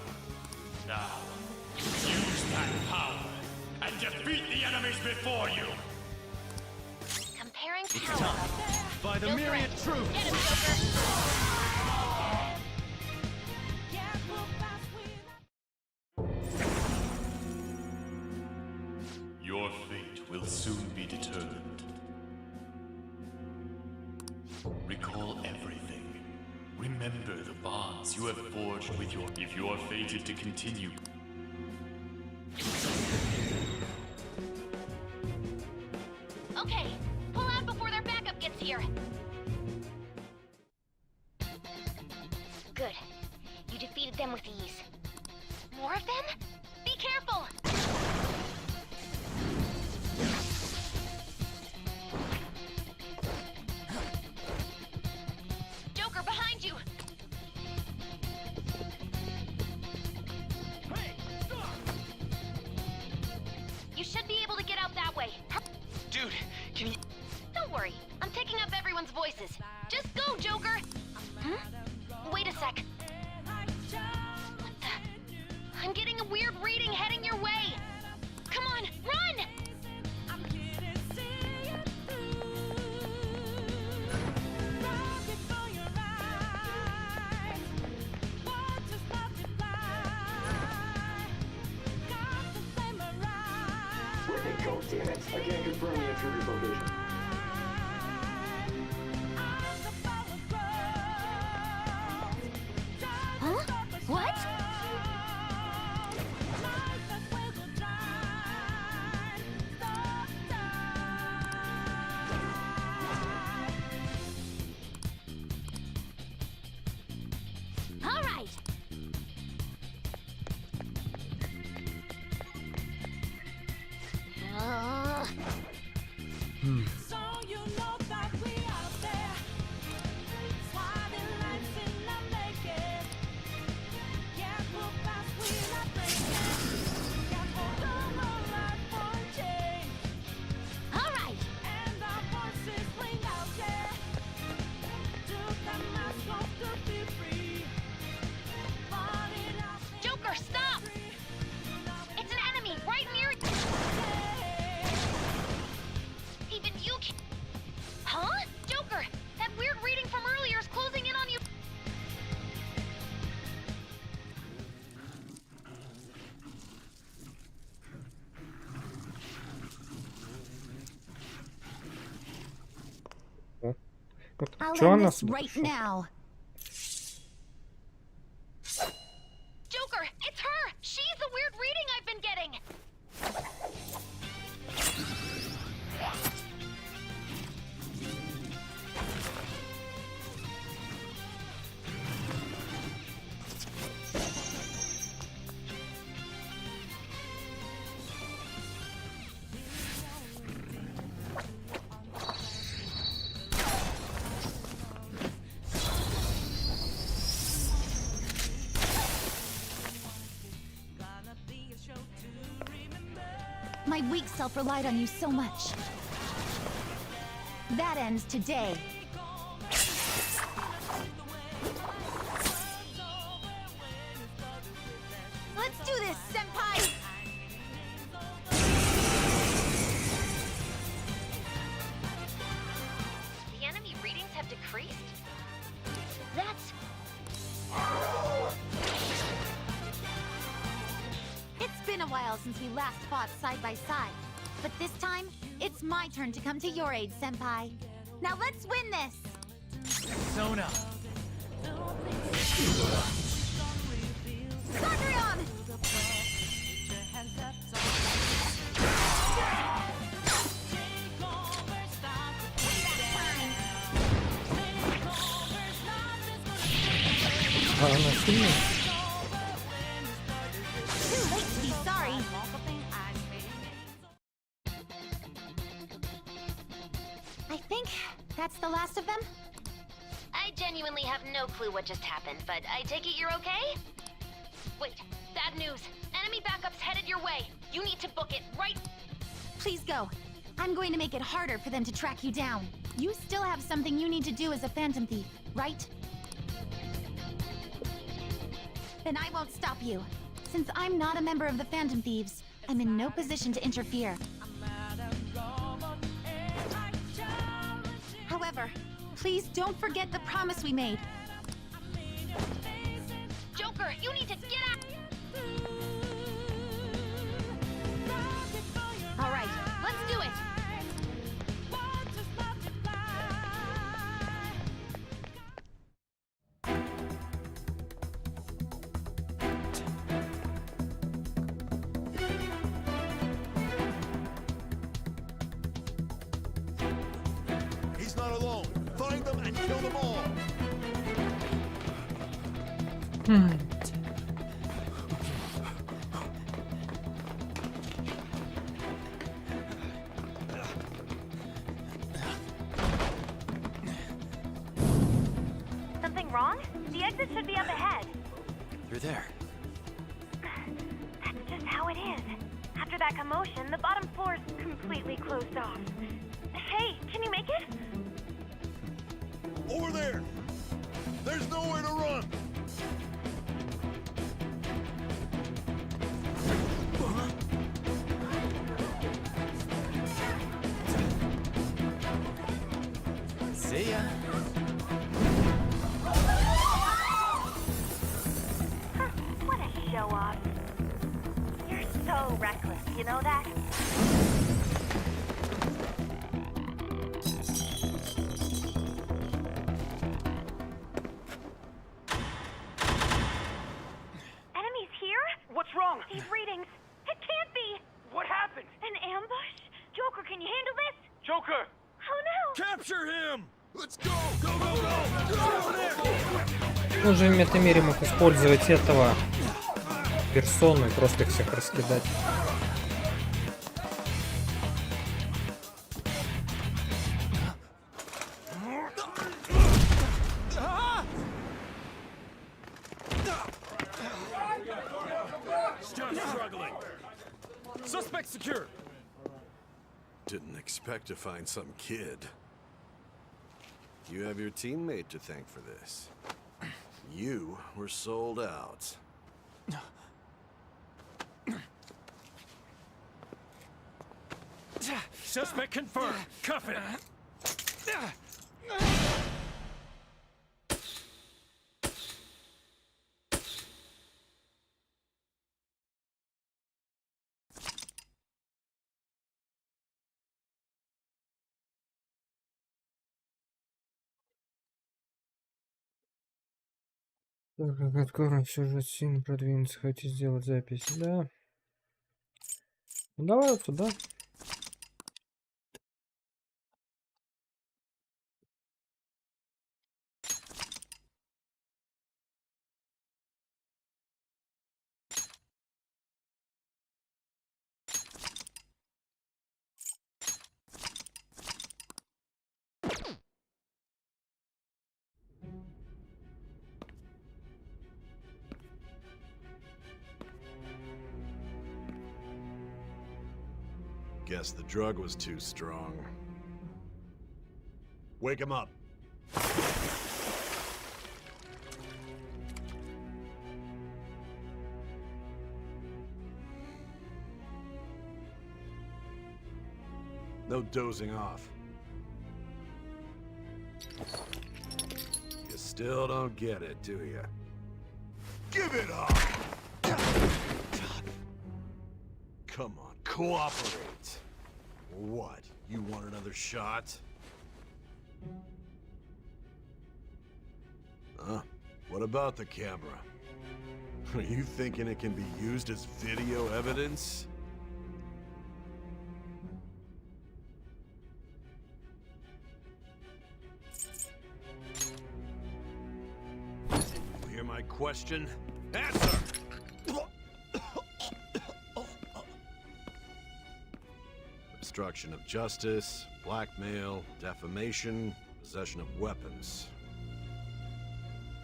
Now, use that power and defeat the enemies before you! Comparing power. By the No myriad threat. truths! Get him, Joker! Your fate will soon be determined. Recall everything. Remember the bonds you have forged with your... If you are fated to continue... Okay, pull out before their backup gets here. Good. You defeated them with ease. More of them? Be careful! Joker, behind you! Hey, stop! You should be able to get out that way. Dude, can you... Don't worry, I'm picking up everyone's voices. Just go, Joker! Huh? Wait a sec. What the? I'm getting a weird reading heading your way! Come on, run! Go, damn it. I can't confirm the intruder's location. Huh? What? All right. So you know that we out there, swatting lights in the naked. Can't move fast, we not breaking. Can't hold on our life for change. All right. And our voices ring out there. Took the mask off to be free. Joker, stop! It's an enemy right near you. Even you can... Huh? Joker, that weird reading from earlier is closing in on you. Чё I'll end она this right now. Joker, it's her! She's the weird reading I've been getting! My weak self relied on you so much. That ends today. Let's do this, Senpai! The enemy readings have decreased? That's... It's been a while since we last fought side by side. But this time, it's my turn to come to your aid, Senpai. Now let's win this! Sona! Sakurion! Она сильная. Too late to be sorry. I think that's the last of them. I genuinely have no clue what just happened, but I take it you're okay? Wait, bad news. Enemy backup's headed your way. You need to book it right... Please go. I'm going to make it harder for them to track you down. You still have something you need to do as a Phantom Thief, right? Then I won't stop you. Since I'm not a member of the Phantom Thieves, I'm in no position to interfere. However, please don't forget the promise we made. Joker, you need to get out! All right, let's do it! not alone. Find them and kill them all. Something wrong? The exit should be up ahead. They're there. That's just how it is. After that commotion, the bottom floor is completely closed off. Hey, can you make it? Over there. There's nowhere to run. See ya. What a show off. You're so reckless, you know that? Enemies here? What's wrong? These readings. It can't be. What happened? An ambush? Joker, can you handle this? Joker! Oh no! Capture him! Let's go! Go, go, go! Get over there! Он же в метамире мог использовать этого персону и просто их всех раскидать. Still struggling. Suspect secured. Didn't expect to find some kid. You have your teammate to thank for this. You were sold out. Suspect confirmed. Cuff it. Так, как откроем сюжет сильно продвинуться, хотите сделать запись? Да. Ну давай вот сюда. Guess the drug was too strong. Wake him up. No dozing off. You still don't get it, do you? Give it up! Come on, cooperate. What? You want another shot? Huh? What about the camera? Are you thinking it can be used as video evidence? You hear my question? Answer! Obstruction of justice, blackmail, defamation, possession of weapons.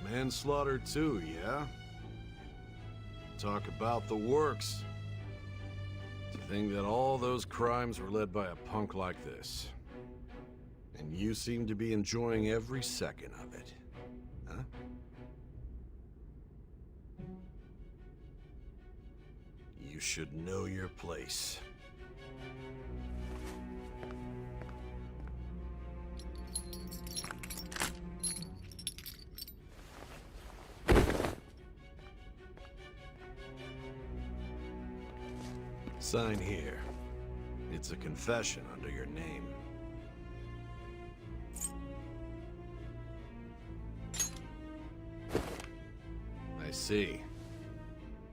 Manslaughter too, yeah? Talk about the works. To think that all those crimes were led by a punk like this. And you seem to be enjoying every second of it. Huh? You should know your place. Sign here. It's a confession under your name. I see.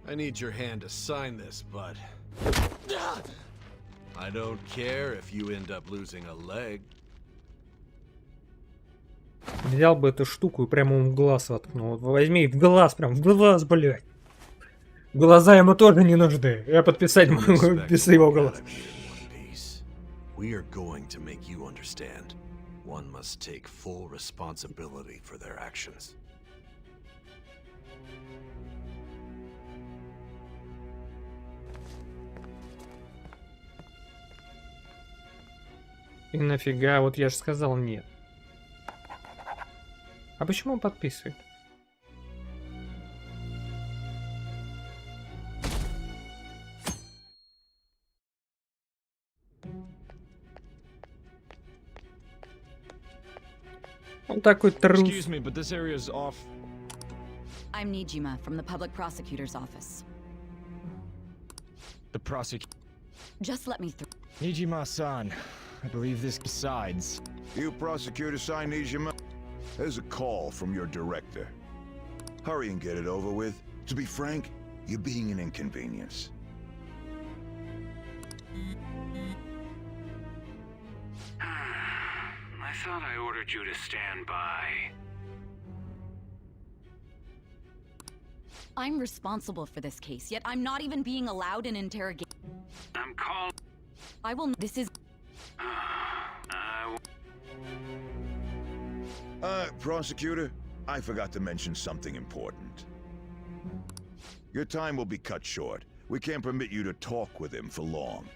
I need your hand to sign this, but I don't care if you end up losing a leg. Взял бы эту штуку и прямо ему в глаз воткнул. Вот возьми в глаз, прям в глаз, блядь. Глаза ему тоже не нужны. Я подписать могу без его глаз. We are going to make you understand. One must take full responsibility for their actions. И нафига? Вот я же сказал нет. А почему он подписывает? Он такой трус. Excuse me, but this area is off. I'm Nijima from the public prosecutor's office. The prosecutor. Just let me through. Nijima-san, I believe this decides. You prosecutor-san Nijima? There's a call from your director. Hurry and get it over with. To be frank, you're being an inconvenience. I thought I ordered you to stand by. I'm responsible for this case, yet I'm not even being allowed an interrogation. I'm calling. I will. This is. Prosecutor, I forgot to mention something important. Your time will be cut short. We can't permit you to talk with him for long.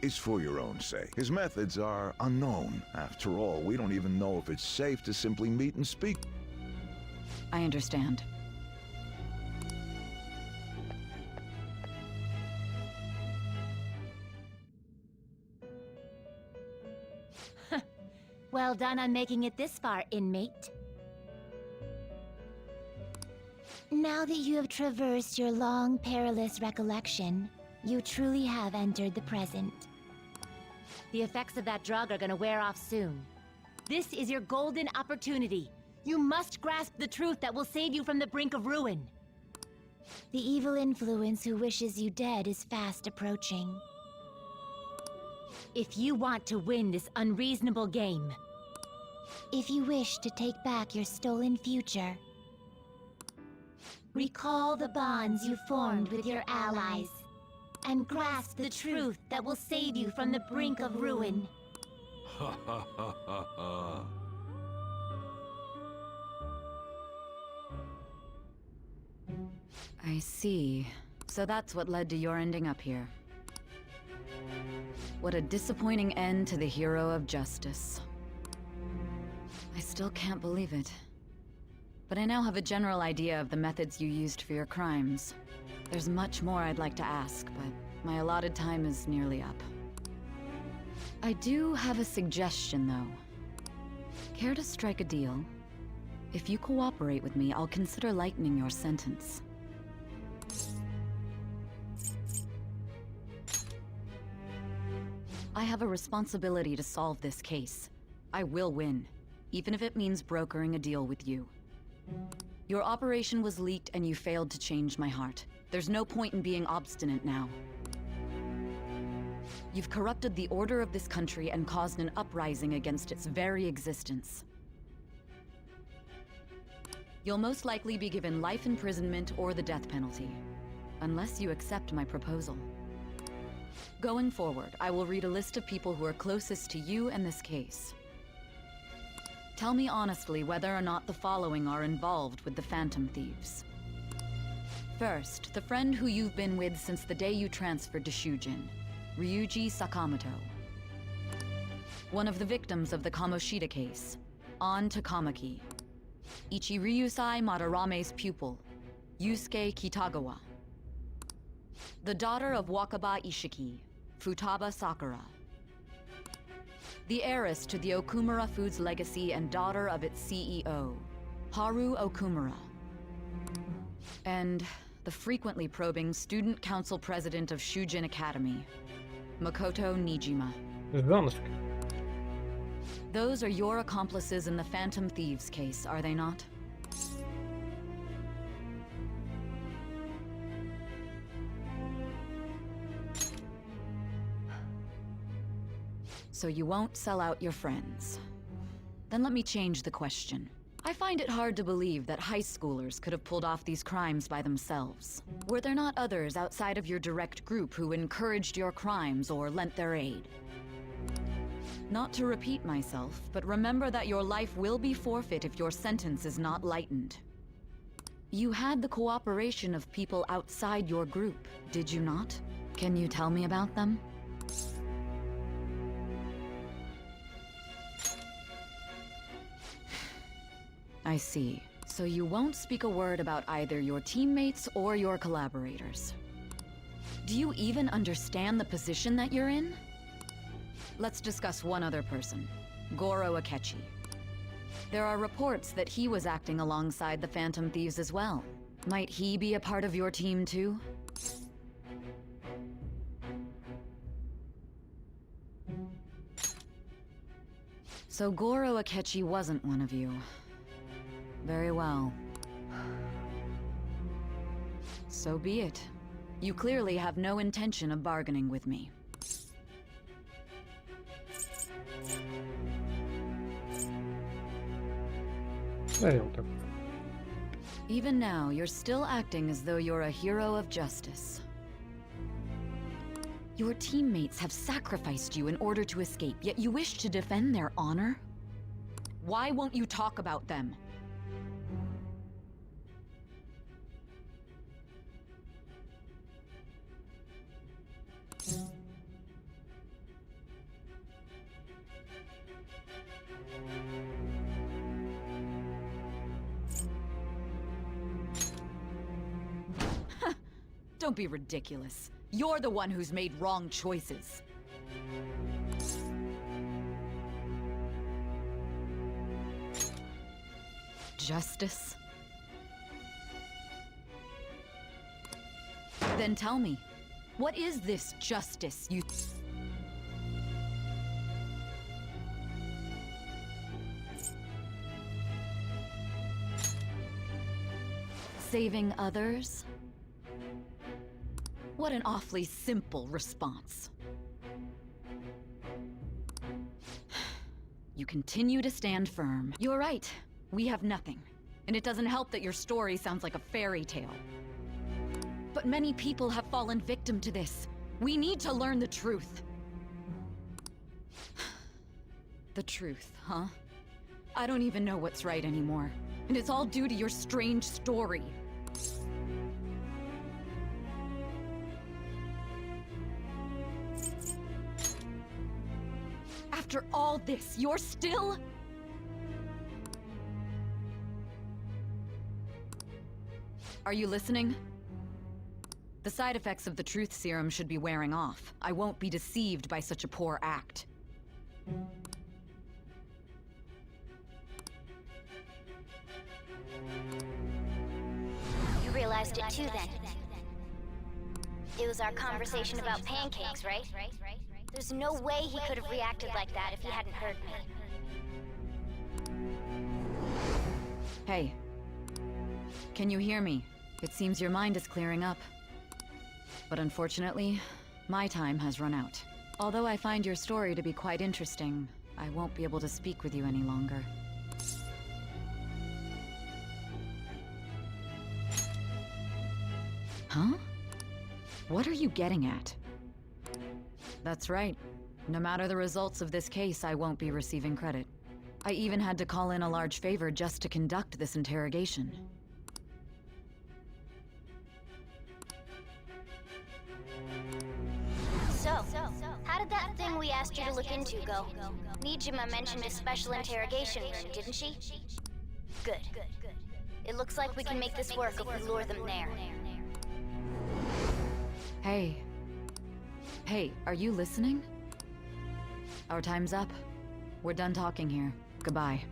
It's for your own sake. His methods are unknown. After all, we don't even know if it's safe to simply meet and speak. I understand. Well done on making it this far, inmate. Now that you have traversed your long, perilous recollection, you truly have entered the present. The effects of that drug are gonna wear off soon. This is your golden opportunity. You must grasp the truth that will save you from the brink of ruin. The evil influence who wishes you dead is fast approaching. If you want to win this unreasonable game, if you wish to take back your stolen future, recall the bonds you formed with your allies, and grasp the truth that will save you from the brink of ruin. Ha ha ha ha ha. I see. So that's what led to your ending up here. What a disappointing end to the hero of justice. I still can't believe it. But I now have a general idea of the methods you used for your crimes. There's much more I'd like to ask, but my allotted time is nearly up. I do have a suggestion, though. Care to strike a deal? If you cooperate with me, I'll consider lightening your sentence. I have a responsibility to solve this case. I will win, even if it means brokering a deal with you. Your operation was leaked and you failed to change my heart. There's no point in being obstinate now. You've corrupted the order of this country and caused an uprising against its very existence. You'll most likely be given life imprisonment or the death penalty, unless you accept my proposal. Going forward, I will read a list of people who are closest to you and this case. Tell me honestly whether or not the following are involved with the Phantom Thieves. First, the friend who you've been with since the day you transferred to Shujin, Ryuji Sakamoto. One of the victims of the Kamoshida case, An Takamaki. Ichiryusai Madarame's pupil, Yusuke Kitagawa. The daughter of Wakaba Ishiki, Futaba Sakura. The heiress to the Okumura Foods legacy and daughter of its CEO, Haru Okumura. And the frequently probing student council president of Shujin Academy, Makoto Nijima. Those are your accomplices in the Phantom Thieves case, are they not? So you won't sell out your friends. Then let me change the question. I find it hard to believe that high schoolers could have pulled off these crimes by themselves. Were there not others outside of your direct group who encouraged your crimes or lent their aid? Not to repeat myself, but remember that your life will be forfeit if your sentence is not lightened. You had the cooperation of people outside your group, did you not? Can you tell me about them? I see. So you won't speak a word about either your teammates or your collaborators. Do you even understand the position that you're in? Let's discuss one other person, Goro Akechi. There are reports that he was acting alongside the Phantom Thieves as well. Might he be a part of your team too? So Goro Akechi wasn't one of you. Very well. So be it. You clearly have no intention of bargaining with me. Even now, you're still acting as though you're a hero of justice. Your teammates have sacrificed you in order to escape, yet you wish to defend their honor? Why won't you talk about them? Don't be ridiculous. You're the one who's made wrong choices. Justice? Then tell me, what is this justice you... Saving others? What an awfully simple response. You continue to stand firm. You're right. We have nothing. And it doesn't help that your story sounds like a fairy tale. But many people have fallen victim to this. We need to learn the truth. The truth, huh? I don't even know what's right anymore. And it's all due to your strange story. After all this, you're still... Are you listening? The side effects of the truth serum should be wearing off. I won't be deceived by such a poor act. You realized it too then. It was our conversation about pancakes, right? There's no way he could have reacted like that if he hadn't heard me. Hey. Can you hear me? It seems your mind is clearing up. But unfortunately, my time has run out. Although I find your story to be quite interesting, I won't be able to speak with you any longer. Huh? What are you getting at? That's right. No matter the results of this case, I won't be receiving credit. I even had to call in a large favor just to conduct this interrogation. So, how did that thing we asked you to look into go? Nijima mentioned a special interrogation room, didn't she? Good. It looks like we can make this work if we lure them there. Hey. Hey, are you listening? Our time's up. We're done talking here. Goodbye.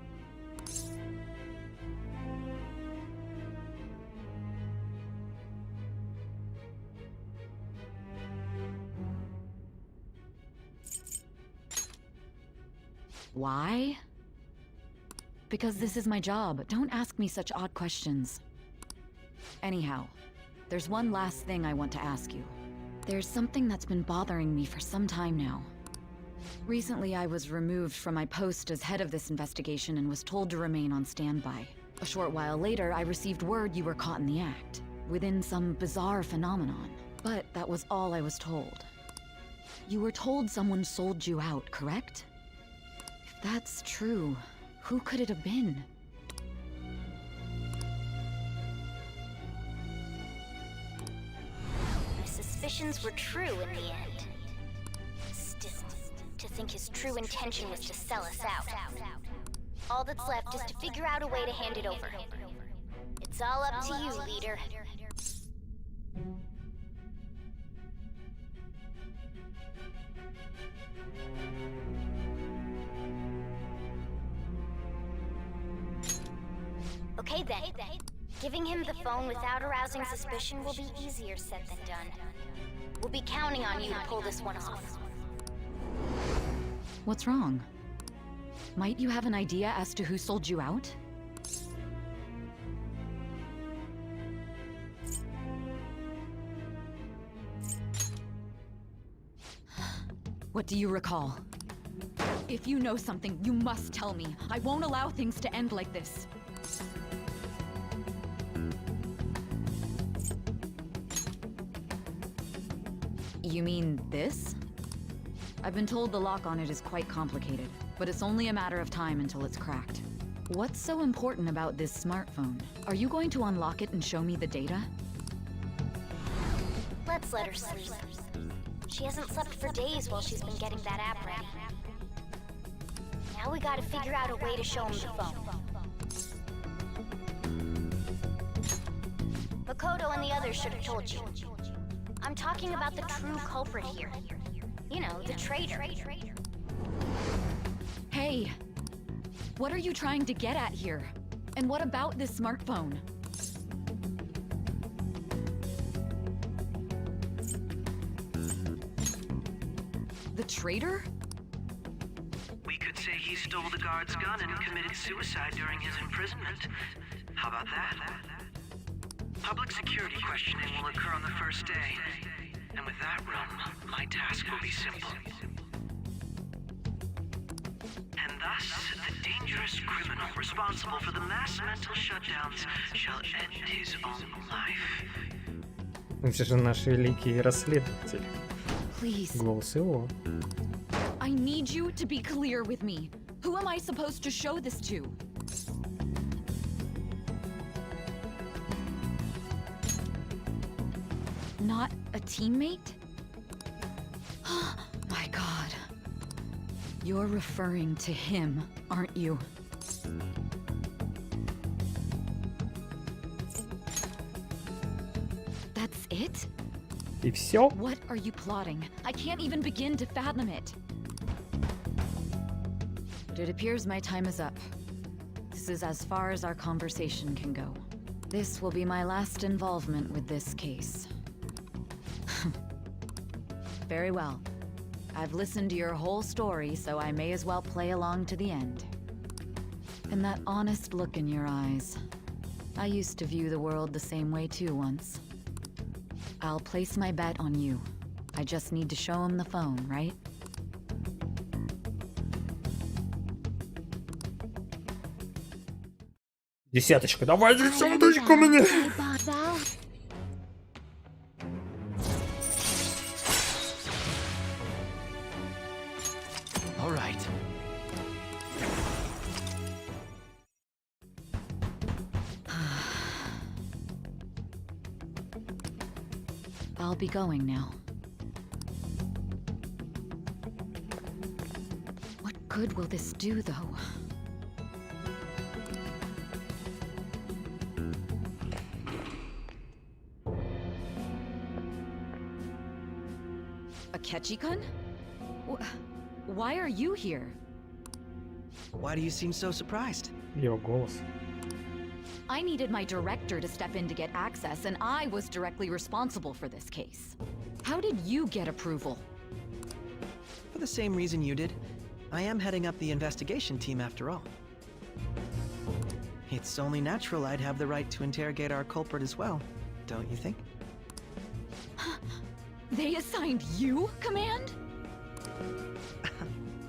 Why? Because this is my job. Don't ask me such odd questions. Anyhow, there's one last thing I want to ask you. There's something that's been bothering me for some time now. Recently, I was removed from my post as head of this investigation and was told to remain on standby. A short while later, I received word you were caught in the act, within some bizarre phenomenon. But that was all I was told. You were told someone sold you out, correct? If that's true, who could it have been? My suspicions were true in the end. Still, to think his true intention was to sell us out. All that's left is to figure out a way to hand it over. It's all up to you, leader. Okay then. Giving him the phone without arousing suspicion will be easier said than done. We'll be counting on you to pull this one off. What's wrong? Might you have an idea as to who sold you out? What do you recall? If you know something, you must tell me. I won't allow things to end like this. You mean this? I've been told the lock on it is quite complicated, but it's only a matter of time until it's cracked. What's so important about this smartphone? Are you going to unlock it and show me the data? Let's let her sleep. She hasn't slept for days while she's been getting that app ready. Now we gotta figure out a way to show him the phone. Makoto and the others should have told you. I'm talking about the true culprit here. You know, the traitor. Hey! What are you trying to get at here? And what about this smartphone? The traitor? We could say he stole the guard's gun and committed suicide during his imprisonment. How about that? Public security questioning will occur on the first day. And with that run, my task will be simple. And thus, the dangerous criminal responsible for the mass mental shutdowns shall end his own life. Это же наш великий расследователь. Please. Голос его. I need you to be clear with me. Who am I supposed to show this to? Not a teammate? My God. You're referring to him, aren't you? That's it? И все? What are you plotting? I can't even begin to fathom it. But it appears my time is up. This is as far as our conversation can go. This will be my last involvement with this case. Very well. I've listened to your whole story, so I may as well play along to the end. And that honest look in your eyes. I used to view the world the same way too once. I'll place my bet on you. I just need to show him the phone, right? Десяточка, давай десяточку мне! All right. I'll be going now. What good will this do, though? Akechi-kun? Why are you here? Why do you seem so surprised? Его голос. I needed my director to step in to get access, and I was directly responsible for this case. How did you get approval? For the same reason you did. I am heading up the investigation team after all. It's only natural I'd have the right to interrogate our culprit as well, don't you think? They assigned you command?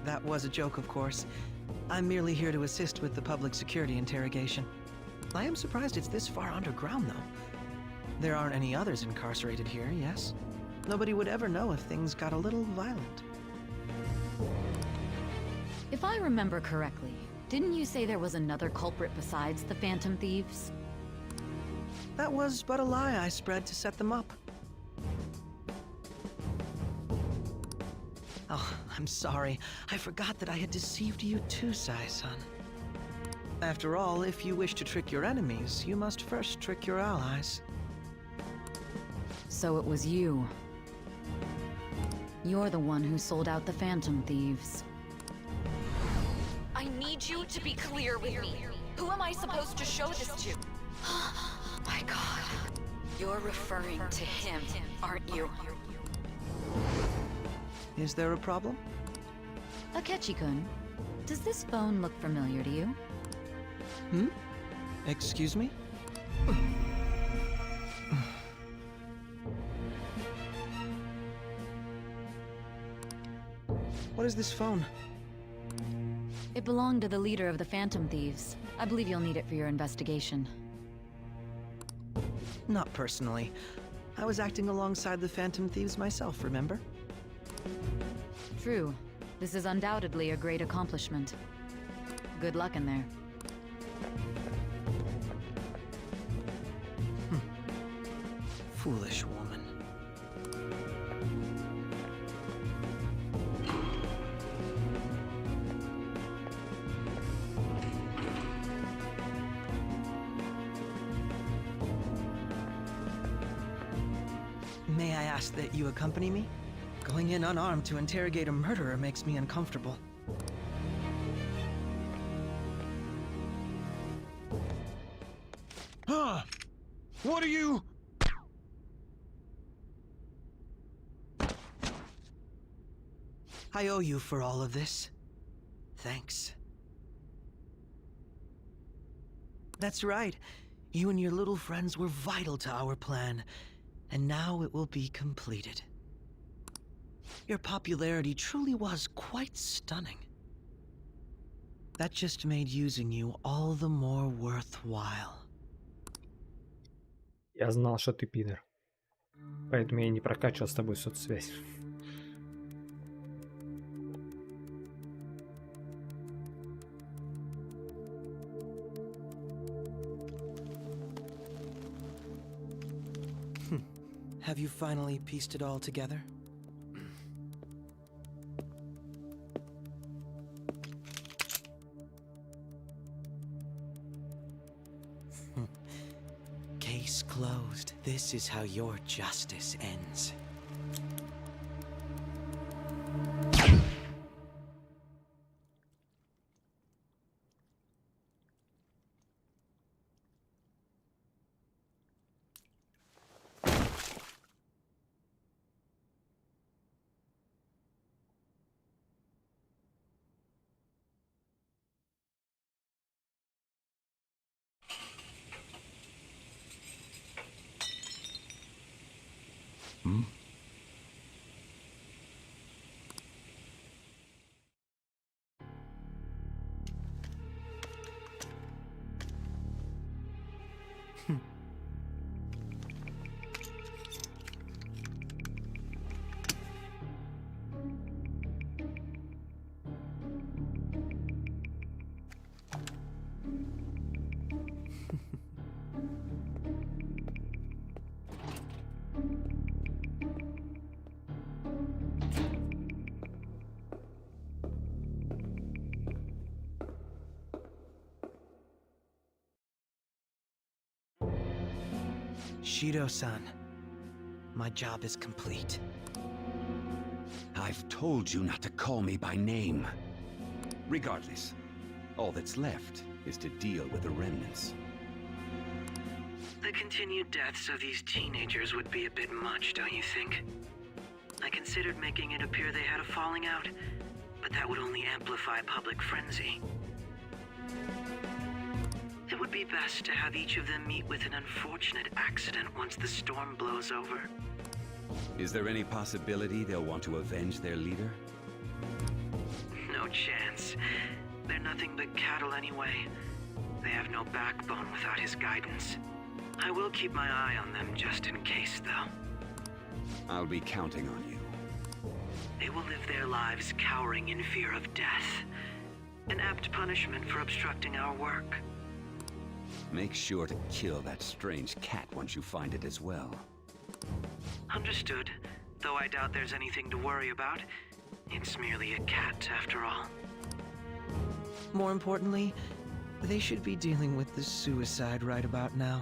That was a joke, of course. I'm merely here to assist with the public security interrogation. I am surprised it's this far underground, though. There aren't any others incarcerated here, yes? Nobody would ever know if things got a little violent. If I remember correctly, didn't you say there was another culprit besides the Phantom Thieves? That was but a lie I spread to set them up. Oh, I'm sorry. I forgot that I had deceived you too, Sai-san. After all, if you wish to trick your enemies, you must first trick your allies. So it was you. You're the one who sold out the Phantom Thieves. I need you to be clear with me. Who am I supposed to show this to? My God. You're referring to him, aren't you? Is there a problem? Akechi-kun, does this phone look familiar to you? Excuse me? What is this phone? It belonged to the leader of the Phantom Thieves. I believe you'll need it for your investigation. Not personally. I was acting alongside the Phantom Thieves myself, remember? True. This is undoubtedly a great accomplishment. Good luck in there. Foolish woman. May I ask that you accompany me? Going in unarmed to interrogate a murderer makes me uncomfortable. Huh? What are you? I owe you for all of this. Thanks. That's right. You and your little friends were vital to our plan, and now it will be completed. Your popularity truly was quite stunning. That just made using you all the more worthwhile. Я знал, что ты пидор. Поэтому я не прокачивал с тобой соцсвязь. Have you finally pieced it all together? Case closed. This is how your justice ends. Shido-san, my job is complete. I've told you not to call me by name. Regardless, all that's left is to deal with the remnants. The continued deaths of these teenagers would be a bit much, don't you think? I considered making it appear they had a falling out, but that would only amplify public frenzy. It would be best to have each of them meet with an unfortunate accident once the storm blows over. Is there any possibility they'll want to avenge their leader? No chance. They're nothing but cattle anyway. They have no backbone without his guidance. I will keep my eye on them just in case, though. I'll be counting on you. They will live their lives cowering in fear of death. An apt punishment for obstructing our work. Make sure to kill that strange cat once you find it as well. Understood. Though I doubt there's anything to worry about. It's merely a cat, after all. More importantly, they should be dealing with the suicide right about now.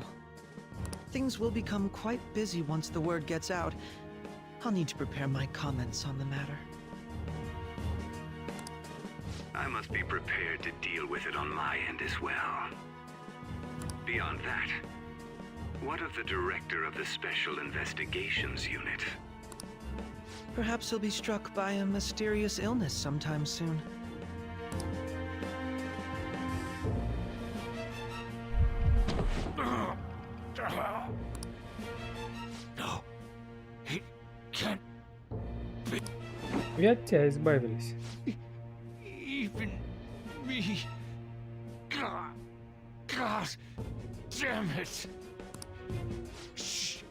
Things will become quite busy once the word gets out. I'll need to prepare my comments on the matter. I must be prepared to deal with it on my end as well. Beyond that, what of the director of the Special Investigations Unit? Perhaps he'll be struck by a mysterious illness sometime soon. No, he can't be. И от тебя избавились. Even me. God, God damn it. She.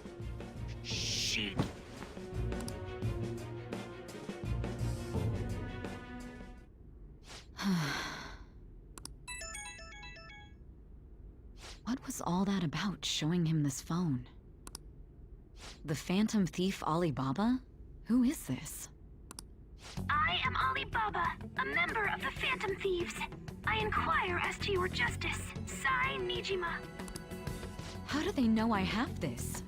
What was all that about, showing him this phone? The Phantom Thief Alibaba? Who is this? I am Alibaba, a member of the Phantom Thieves. I inquire as to your justice. Sai Nijima. How do they know I have this?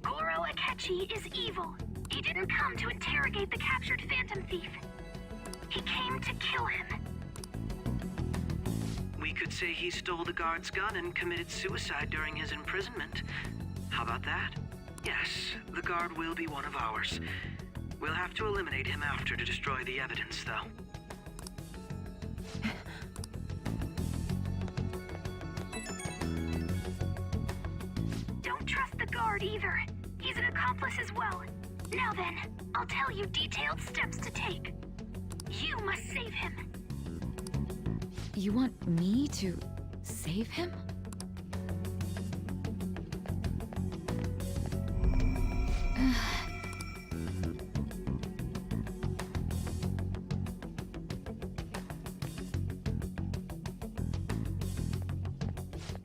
Goro Akechi is evil. He didn't come to interrogate the captured Phantom Thief. He came to kill him. We could say he stole the guard's gun and committed suicide during his imprisonment. How about that? Yes, the guard will be one of ours. We'll have to eliminate him after to destroy the evidence, though. Don't trust the guard either. He's an accomplice as well. Now then, I'll tell you detailed steps to take. You must save him. You want me to save him?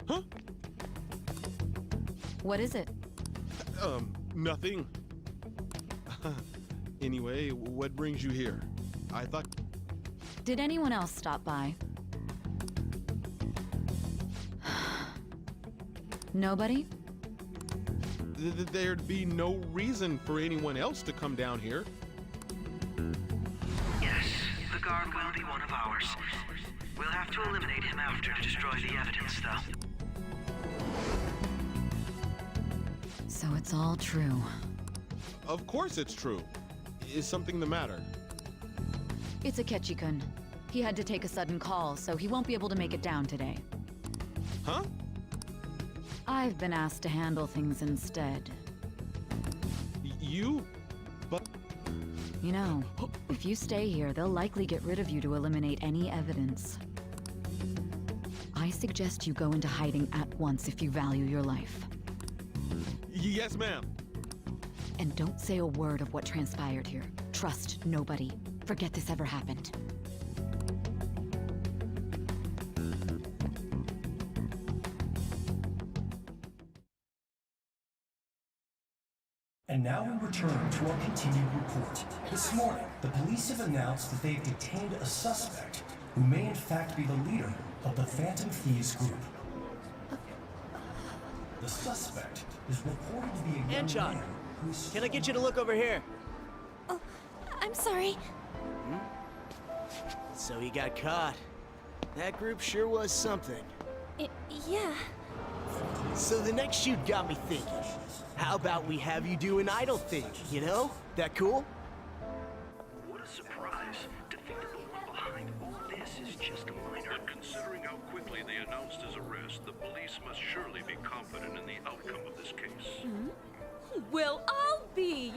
Huh? What is it? Nothing. Anyway, what brings you here? I thought... Did anyone else stop by? Nobody? There'd be no reason for anyone else to come down here. Yes, the guard will be one of ours. We'll have to eliminate him after to destroy the evidence, though. So it's all true. Of course it's true. Is something the matter? It's Akechi-kun. He had to take a sudden call, so he won't be able to make it down today. Huh? I've been asked to handle things instead. You? But... You know, if you stay here, they'll likely get rid of you to eliminate any evidence. I suggest you go into hiding at once if you value your life. Yes, ma'am. And don't say a word of what transpired here. Trust nobody. Forget this ever happened. And now we return to our continued report. This morning, the police have announced that they have detained a suspect who may in fact be the leader of the Phantom Thieves group. The suspect is reported to be a young Anchon, man who is... can I get you to look over here? Oh, I'm sorry. So he got caught. That group sure was something. Yeah. So the next shoot got me thinking. How about we have you do an idol thing, you know? That cool? What a surprise. To think that the one behind all this is just a minor. And considering how quickly they announced his arrest, the police must surely be confident in the outcome of this case. Well, I'll be.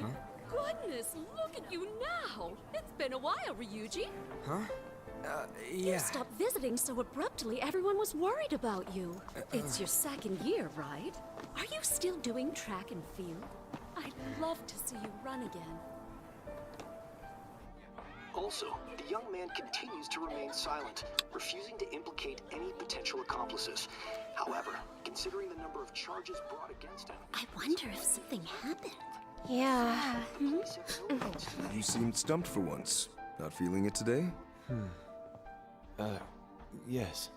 Goodness, look at you now. It's Been a while, Ryuji. Huh? You Yeah. stopped visiting so abruptly, everyone was worried about you. It's your second year, right? Are you still doing track and field? I'd love to see you run again. Also, the young man continues to remain silent, refusing to implicate any potential accomplices. However, considering the number of charges brought against him... I wonder if something happened. Yeah. You seemed stumped for once. Not feeling it today? Yes.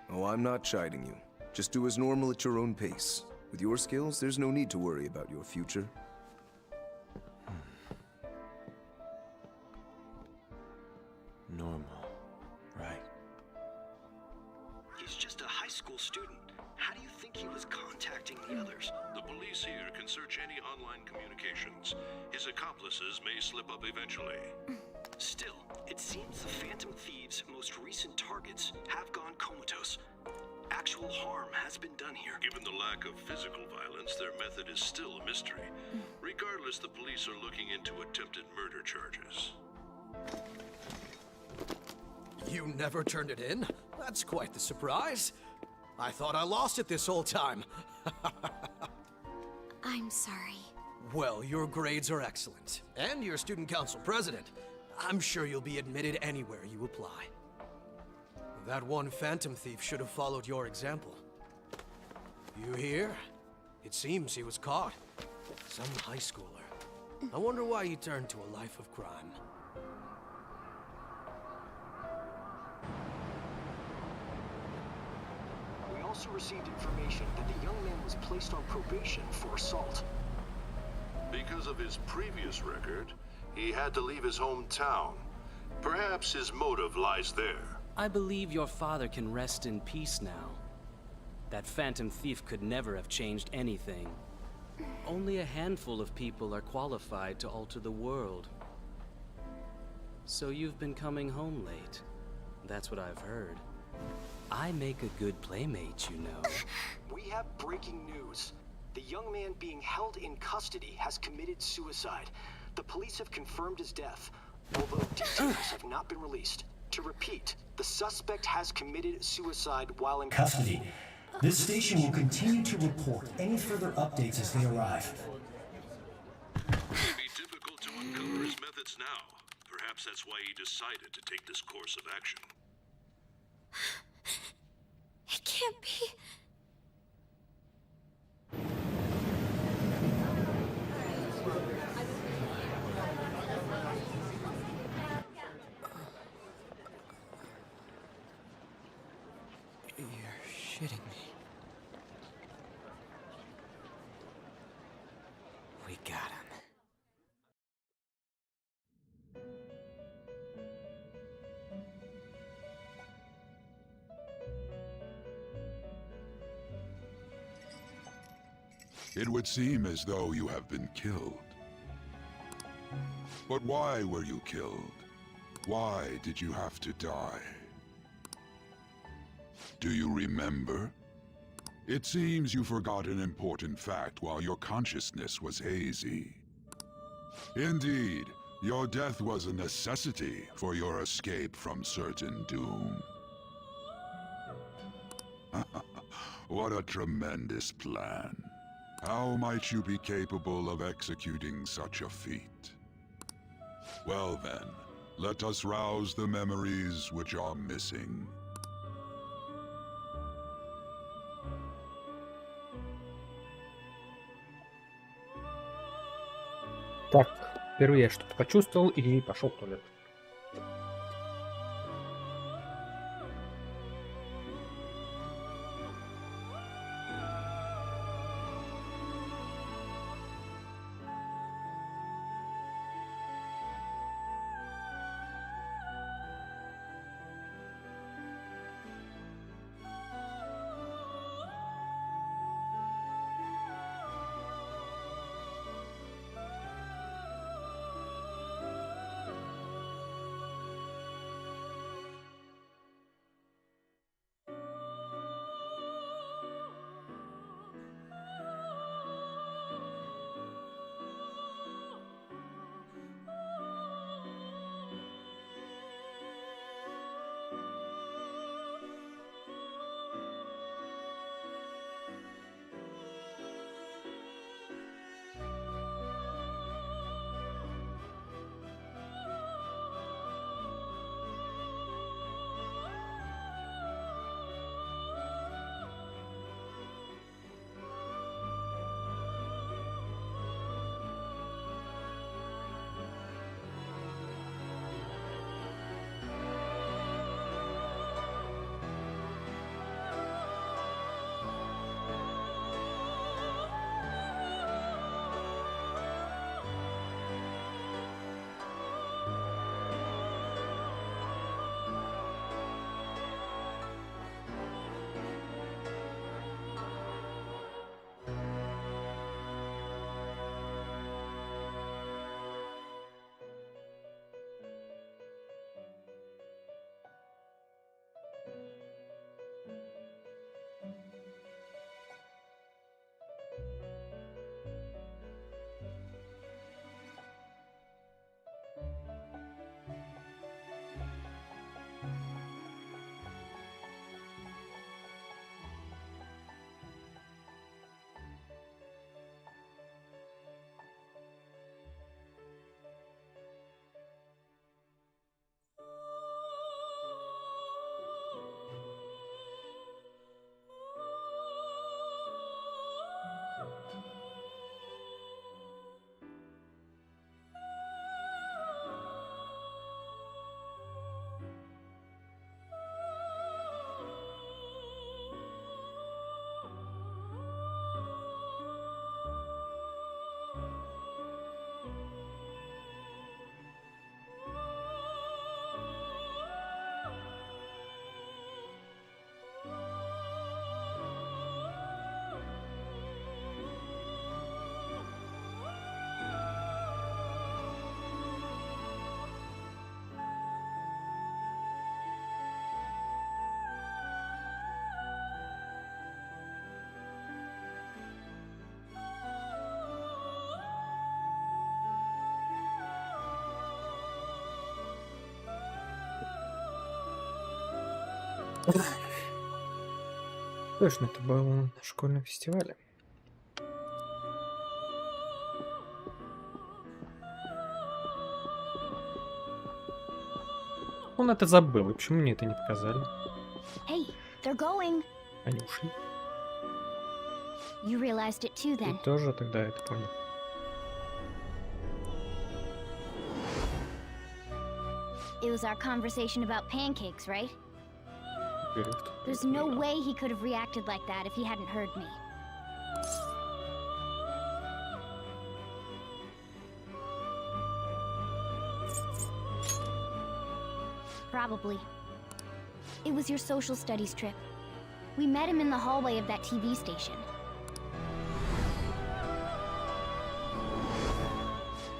Oh, I'm not chiding you. Just do as normal at your own pace. With your skills, there's no need to worry about your future. Normal. Right. He's just a high school student. How do you think he was contacting the others? The police here can search any online communications. His accomplices may slip up eventually. Still, it seems the Phantom Thieves' most recent targets have gone comatose. Actual harm has been done here. Given the lack of physical violence, their method is still a mystery. Regardless, the police are looking into attempted murder charges. You never turned it in? That's quite the surprise. I thought I lost it this whole time. I'm sorry. Well, your grades are excellent. And you're student council president. I'm sure you'll be admitted anywhere you apply. That one phantom thief should have followed your example. You hear? It seems he was caught. Some high schooler. I wonder why he turned to a life of crime. We also received information that the young man was placed on probation for assault. Because of his previous record, he had to leave his hometown. Perhaps his motive lies there. I believe your father can rest in peace now. That phantom thief could never have changed anything. Only a handful of people are qualified to alter the world. So you've been coming home late. That's what I've heard. I make a good playmate, you know. We have breaking news. The young man being held in custody has committed suicide. The police have confirmed his death, although details have not been released. To repeat, the suspect has committed suicide while in Custody. This station will continue to report any further updates as they arrive. It would be difficult to uncover his methods now. Perhaps that's why he decided to take this course of action. It can't be. You're shitting me. We got him. It would seem as though you have been killed. But why were you killed? Why did you have to die? Do you remember? It seems you forgot an important fact while your consciousness was hazy. Indeed, your death was a necessity for your escape from certain doom. What a tremendous plan. How might you be capable of executing such a feat? Well then, let us rouse the memories which are missing. Так, впервые я что-то почувствовал и пошел в туалет. Точно, это было на школьном фестивале. Он это забыл, и почему мне это не показали? Hey, they're going. Они ушли. You realized it too Ты then. тоже тогда это понял. It was our conversation about pancakes, right? Теперь кто-то There's no way he could have reacted like that if he hadn't heard me. Probably. It was your social studies trip. We met him in the hallway of that TV station.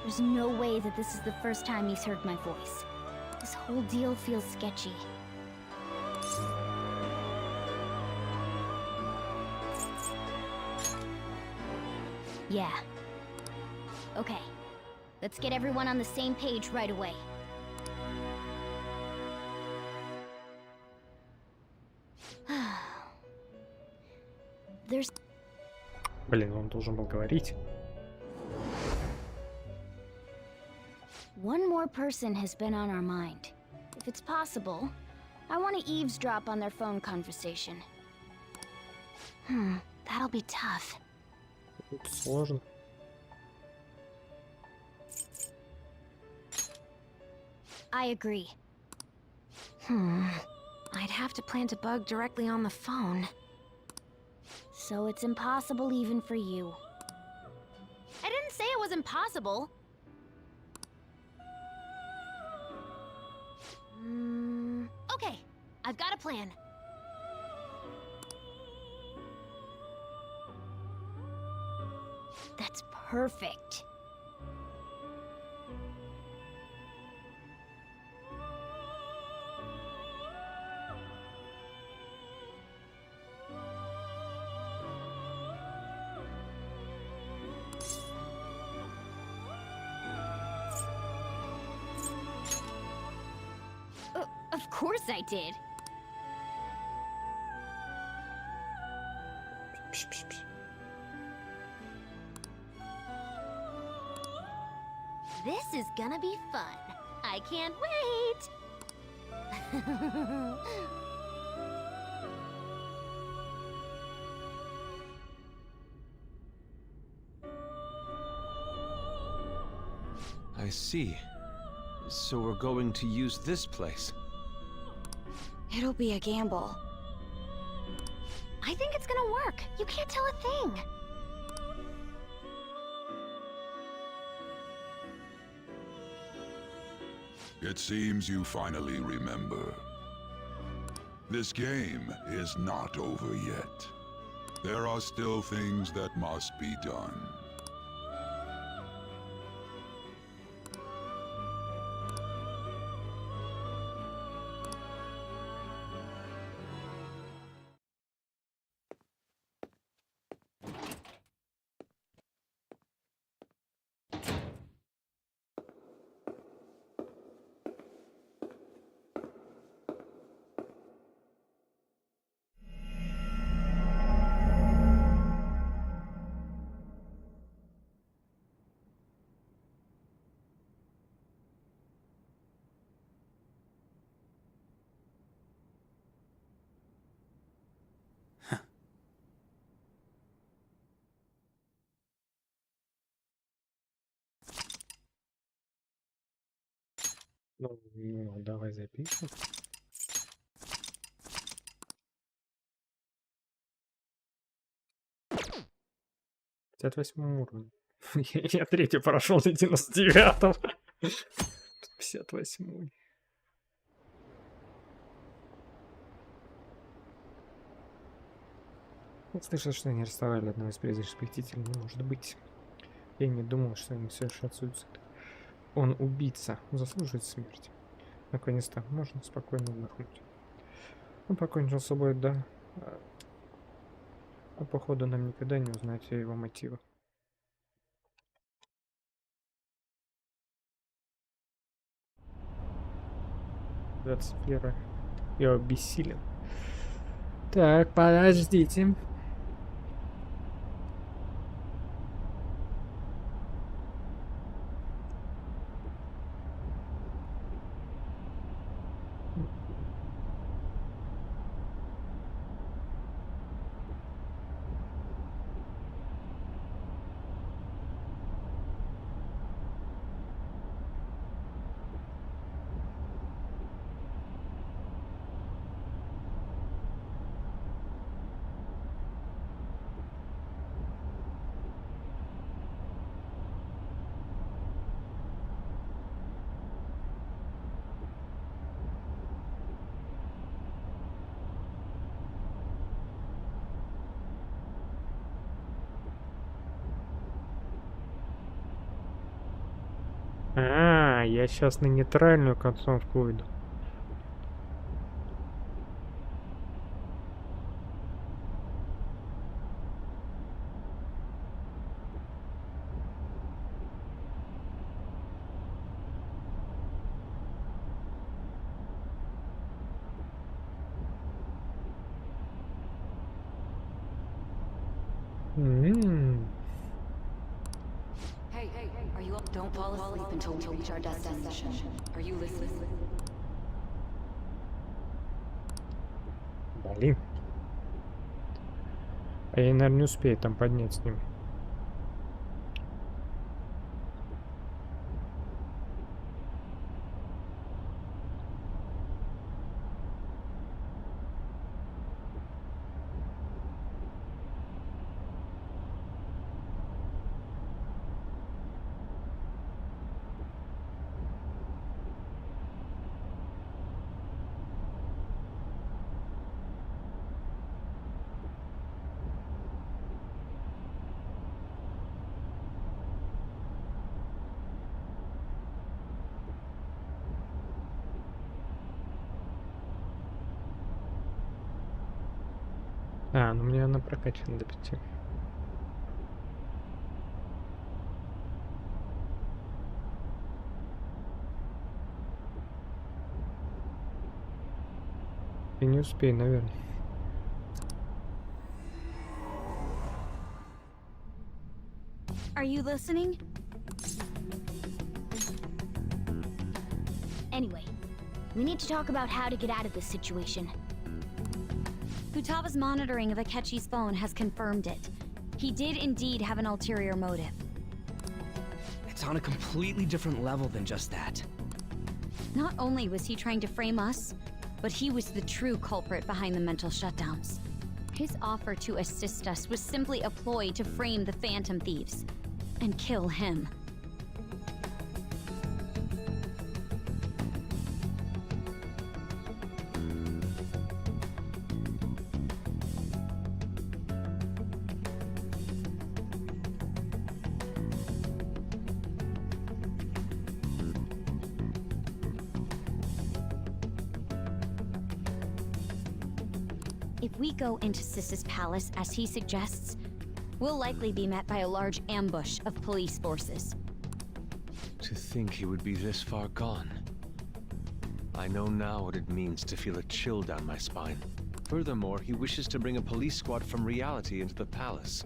There's no way that this is the first time he's heard my voice. This whole deal feels sketchy. Yeah. Okay. Let's get everyone on the same page right away. There's... Блин, он должен был говорить. One more person has been on our mind. If it's possible, I want to eavesdrop on their phone conversation. That'll be tough. Это сложно. I agree. I'd have to plant a bug directly on the phone. So it's impossible even for you. I didn't say it was impossible. Okay, I've got a plan. That's perfect. Of course I did. This is gonna be fun. I can't wait. I see. So we're going to use this place. It'll be a gamble. I think it's gonna work. You can't tell a thing. It seems you finally remember. This game is not over yet. There are still things that must be done. Ну, давай запишем. Пятьдесят 58 уровень. Я третий прошел на 99-м. 58-й. Слышал, что они арестовали одного из призрачных похитителей. Не может быть. Я не думал, что они совершат суицид. Он убийца. Он заслуживает смерти. Наконец-то можно спокойно вздохнуть. Он покончил с собой, да. А походу нам никогда не узнать о его мотивах. Я бессилен. Так, подождите. А, я сейчас на нейтральную концовку выйду. Hey, are you up? Don't fall asleep until we reach our destination. Are you listening? Блин. А я, наверное, не успею там поднять с ним. А, ну мне она прокачана до 5. И не успею, наверное. Are you listening? Anyway, we need to talk about how to get out of this situation. Futaga's monitoring of Akechi's phone has confirmed it. He did indeed have an ulterior motive. It's on a completely different level than just that. Not only was he trying to frame us, but he was the true culprit behind the mental shutdowns. His offer to assist us was simply a ploy to frame the Phantom Thieves and kill him. If we go into Sis's palace as he suggests, we'll likely be met by a large ambush of police forces. To think he would be this far gone. I know now what it means to feel a chill down my spine. Furthermore, he wishes to bring a police squad from reality into the palace.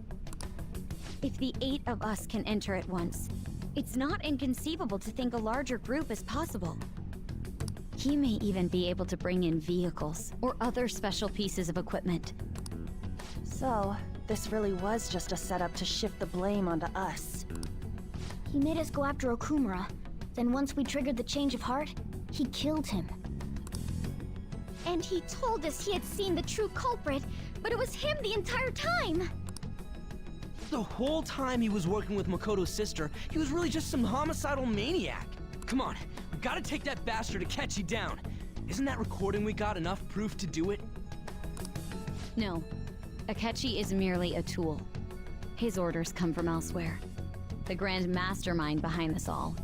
If the 8 of us can enter at once, it's not inconceivable to think a larger group is possible. He may even be able to bring in vehicles or other special pieces of equipment. So, this really was just a setup to shift the blame onto us. He made us go after Okumura. Then once we triggered the change of heart, he killed him. And he told us he had seen the true culprit, but it was him the entire time! The whole time he was working with Makoto's sister, he was really just some homicidal maniac. Come on, we gotta take that bastard Akechi down. Isn't that recording we got enough proof to do it? No. Akechi is merely a tool. His orders come from elsewhere. The grand mastermind behind this all.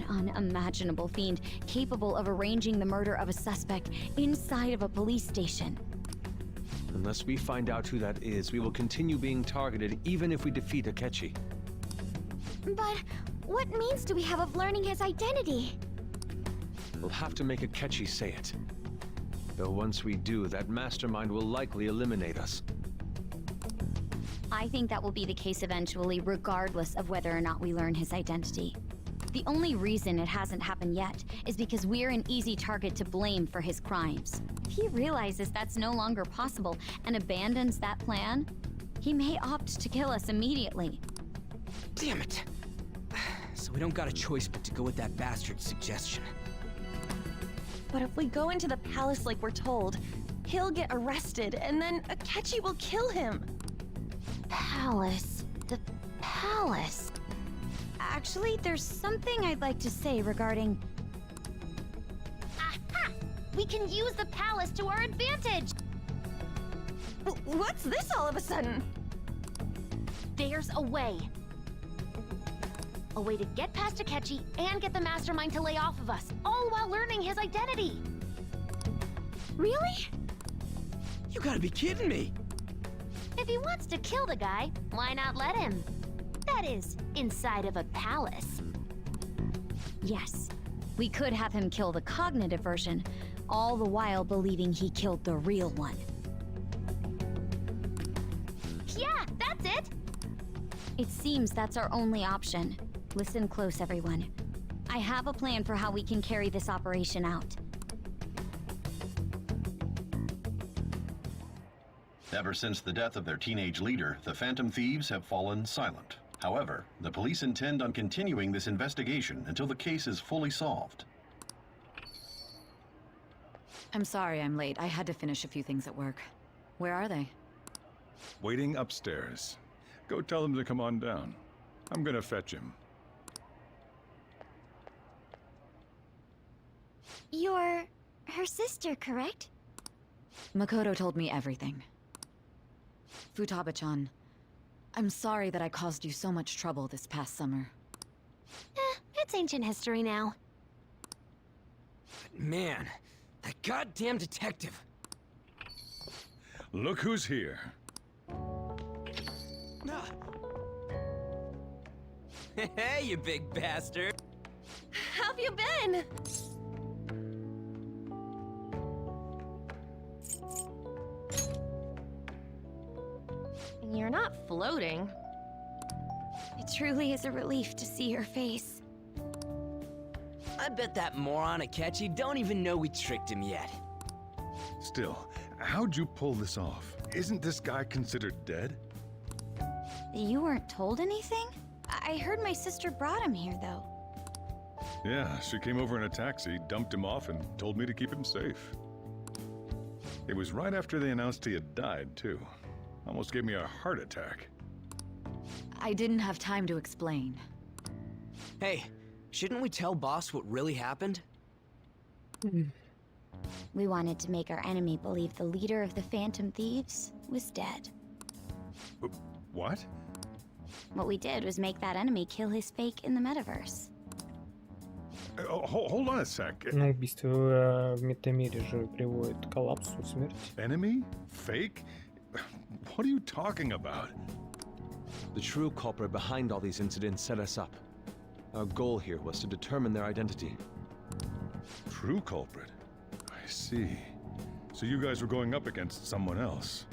An unimaginable fiend capable of arranging the murder of a suspect inside of a police station. Unless we find out who that is, we will continue being targeted even if we defeat Akechi. But what means do we have of learning his identity? We'll have to make Akechi say it. Though once we do, that mastermind will likely eliminate us. I think that will be the case eventually, regardless of whether or not we learn his identity. The only reason it hasn't happened yet is because we're an easy target to blame for his crimes. If he realizes that's no longer possible and abandons that plan, he may opt to kill us immediately. Damn it! So we don't got a choice but to go with that bastard's suggestion. But if we go into the palace like we're told, he'll get arrested, and then Akechi will kill him. Palace. The palace. Actually, there's something I'd like to say regarding... Aha! We can use the palace to our advantage! What's this all of a sudden? There's a way. A way to get past Akechi and get the mastermind to lay off of us, all while learning his identity. Really? You gotta be kidding me! If he wants to kill the guy, why not let him? That is, inside of a palace. Yes, we could have him kill the cognitive version, all the while believing he killed the real one. Yeah, that's it! It seems that's our only option. Listen close, everyone. I have a plan for how we can carry this operation out. Ever since the death of their teenage leader, the Phantom Thieves have fallen silent. However, the police intend on continuing this investigation until the case is fully solved. I'm sorry I'm late. I had to finish a few things at work. Where are they? Waiting upstairs. Go tell them to come on down. I'm gonna fetch him. You're her sister, correct? Makoto told me everything. Futaba-chan, I'm sorry that I caused you so much trouble this past summer. It's ancient history now. Man, that goddamn detective. Look who's here. Hey, you big bastard. How have you been? You're not floating. It truly is a relief to see your face. I bet that moron Akechi don't even know we tricked him yet. Still, how'd you pull this off? Isn't this guy considered dead? You weren't told anything? I heard my sister brought him here, though. Yeah, she came over in a taxi, dumped him off, and told me to keep him safe. It was right after they announced he had died, too. Almost gave me a heart attack. I didn't have time to explain. Hey, shouldn't we tell boss what really happened? We wanted to make our enemy believe the leader of the Phantom Thieves was dead. What? What we did was make that enemy kill his fake in the metaverse. Hold on a sec. Ну, убийство в метамире же приводит к коллапсу, смерти. Enemy? Fake? What are you talking about? The true culprit behind all these incidents set us up. Our goal here was to determine their identity. True culprit? I see. So you guys were going up against someone else.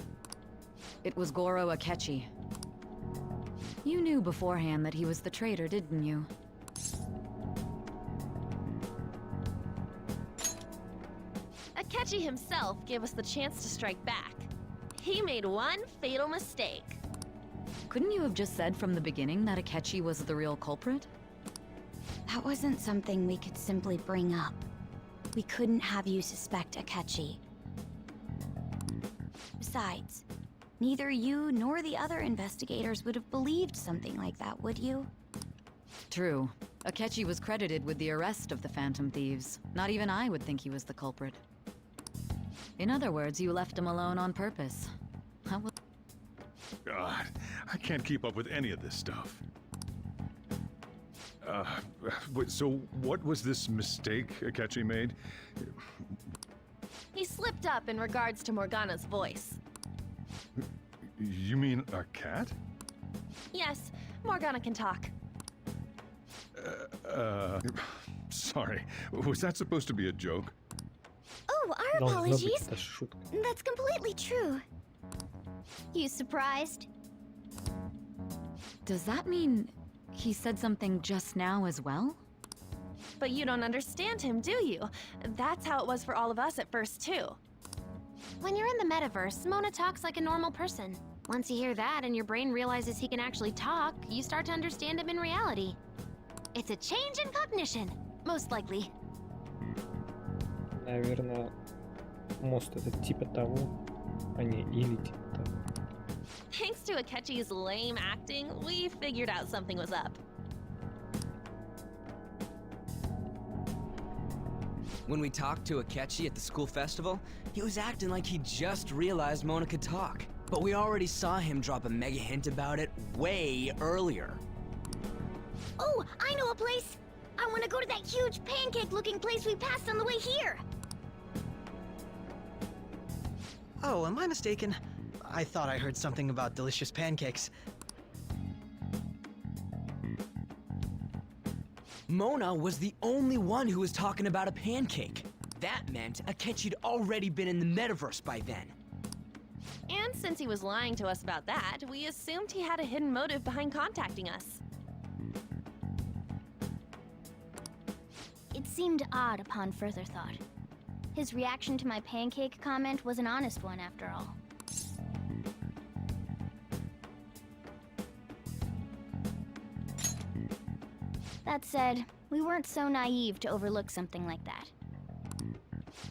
It was Goro Akechi. You knew beforehand that he was the traitor, didn't you? Akechi himself gave us the chance to strike back. He made one fatal mistake. Couldn't you have just said from the beginning that Akechi was the real culprit? That wasn't something we could simply bring up. We couldn't have you suspect Akechi. Besides, neither you nor the other investigators would have believed something like that, would you? True. Akechi was credited with the arrest of the Phantom Thieves. Not even I would think he was the culprit. In other words, you left him alone on purpose. God, I can't keep up with any of this stuff. So what was this mistake Akechi made? He slipped up in regards to Morgana's voice. You mean a cat? Yes, Morgana can talk. Sorry. Was that supposed to be a joke? Oh, are Должна быть apologies. это шутка. That's completely true. You surprised? Does that mean he said something just now as well? But you don't understand him, do you? That's how it was for all of us at first, too. When you're in the metaverse, Mona talks like a normal person. Once you hear that and your brain realizes he can actually talk, you start to understand him in reality. It's a change in cognition, most likely. Наверное, мост это типа того, а не или типа того. Thanks to Akechi's lame acting, we figured out something was up. When we talked to Akechi at the school festival, he was acting like he just realized Mona could talk. But we already saw him drop a mega hint about it way earlier. Oh, I know a place! I want to go to that huge pancake-looking place we passed on the way here! Oh, am I mistaken? I thought I heard something about delicious pancakes. Mona was the only one who was talking about a pancake. That meant Akechi'd already been in the metaverse by then. And since he was lying to us about that, we assumed he had a hidden motive behind contacting us. It seemed odd upon further thought. His reaction to my pancake comment was an honest one, after all. That said, we weren't so naive to overlook something like that.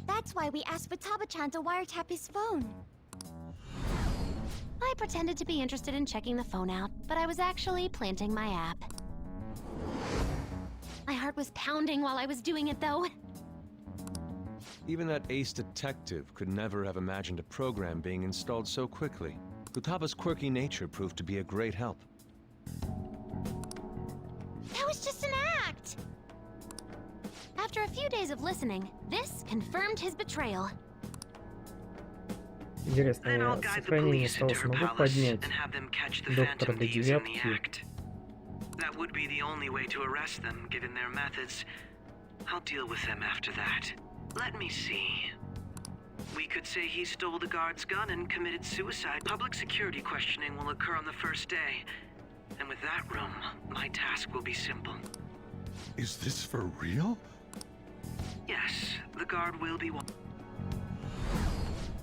That's why we asked Futaba-chan to wiretap his phone. I pretended to be interested in checking the phone out, but I was actually planting my app. My heart was pounding while I was doing it, though. Even that ace detective could never have imagined a program being installed so quickly. Futaba's quirky nature proved to be a great help. That was just an act! After a few days of listening, this confirmed his betrayal. Интересно, Then I'll я guide the сохранение police into осталось her могу palace поднять and have them catch the доктора Phantom до Thieves in the девятки? act. That would be the only way to arrest them, given their methods. I'll deal with them after that. Let me see. We could say he stole the guard's gun and committed suicide. Public security questioning will occur on the first day. And with that room, my task will be simple. Is this for real? Yes, the guard will be one.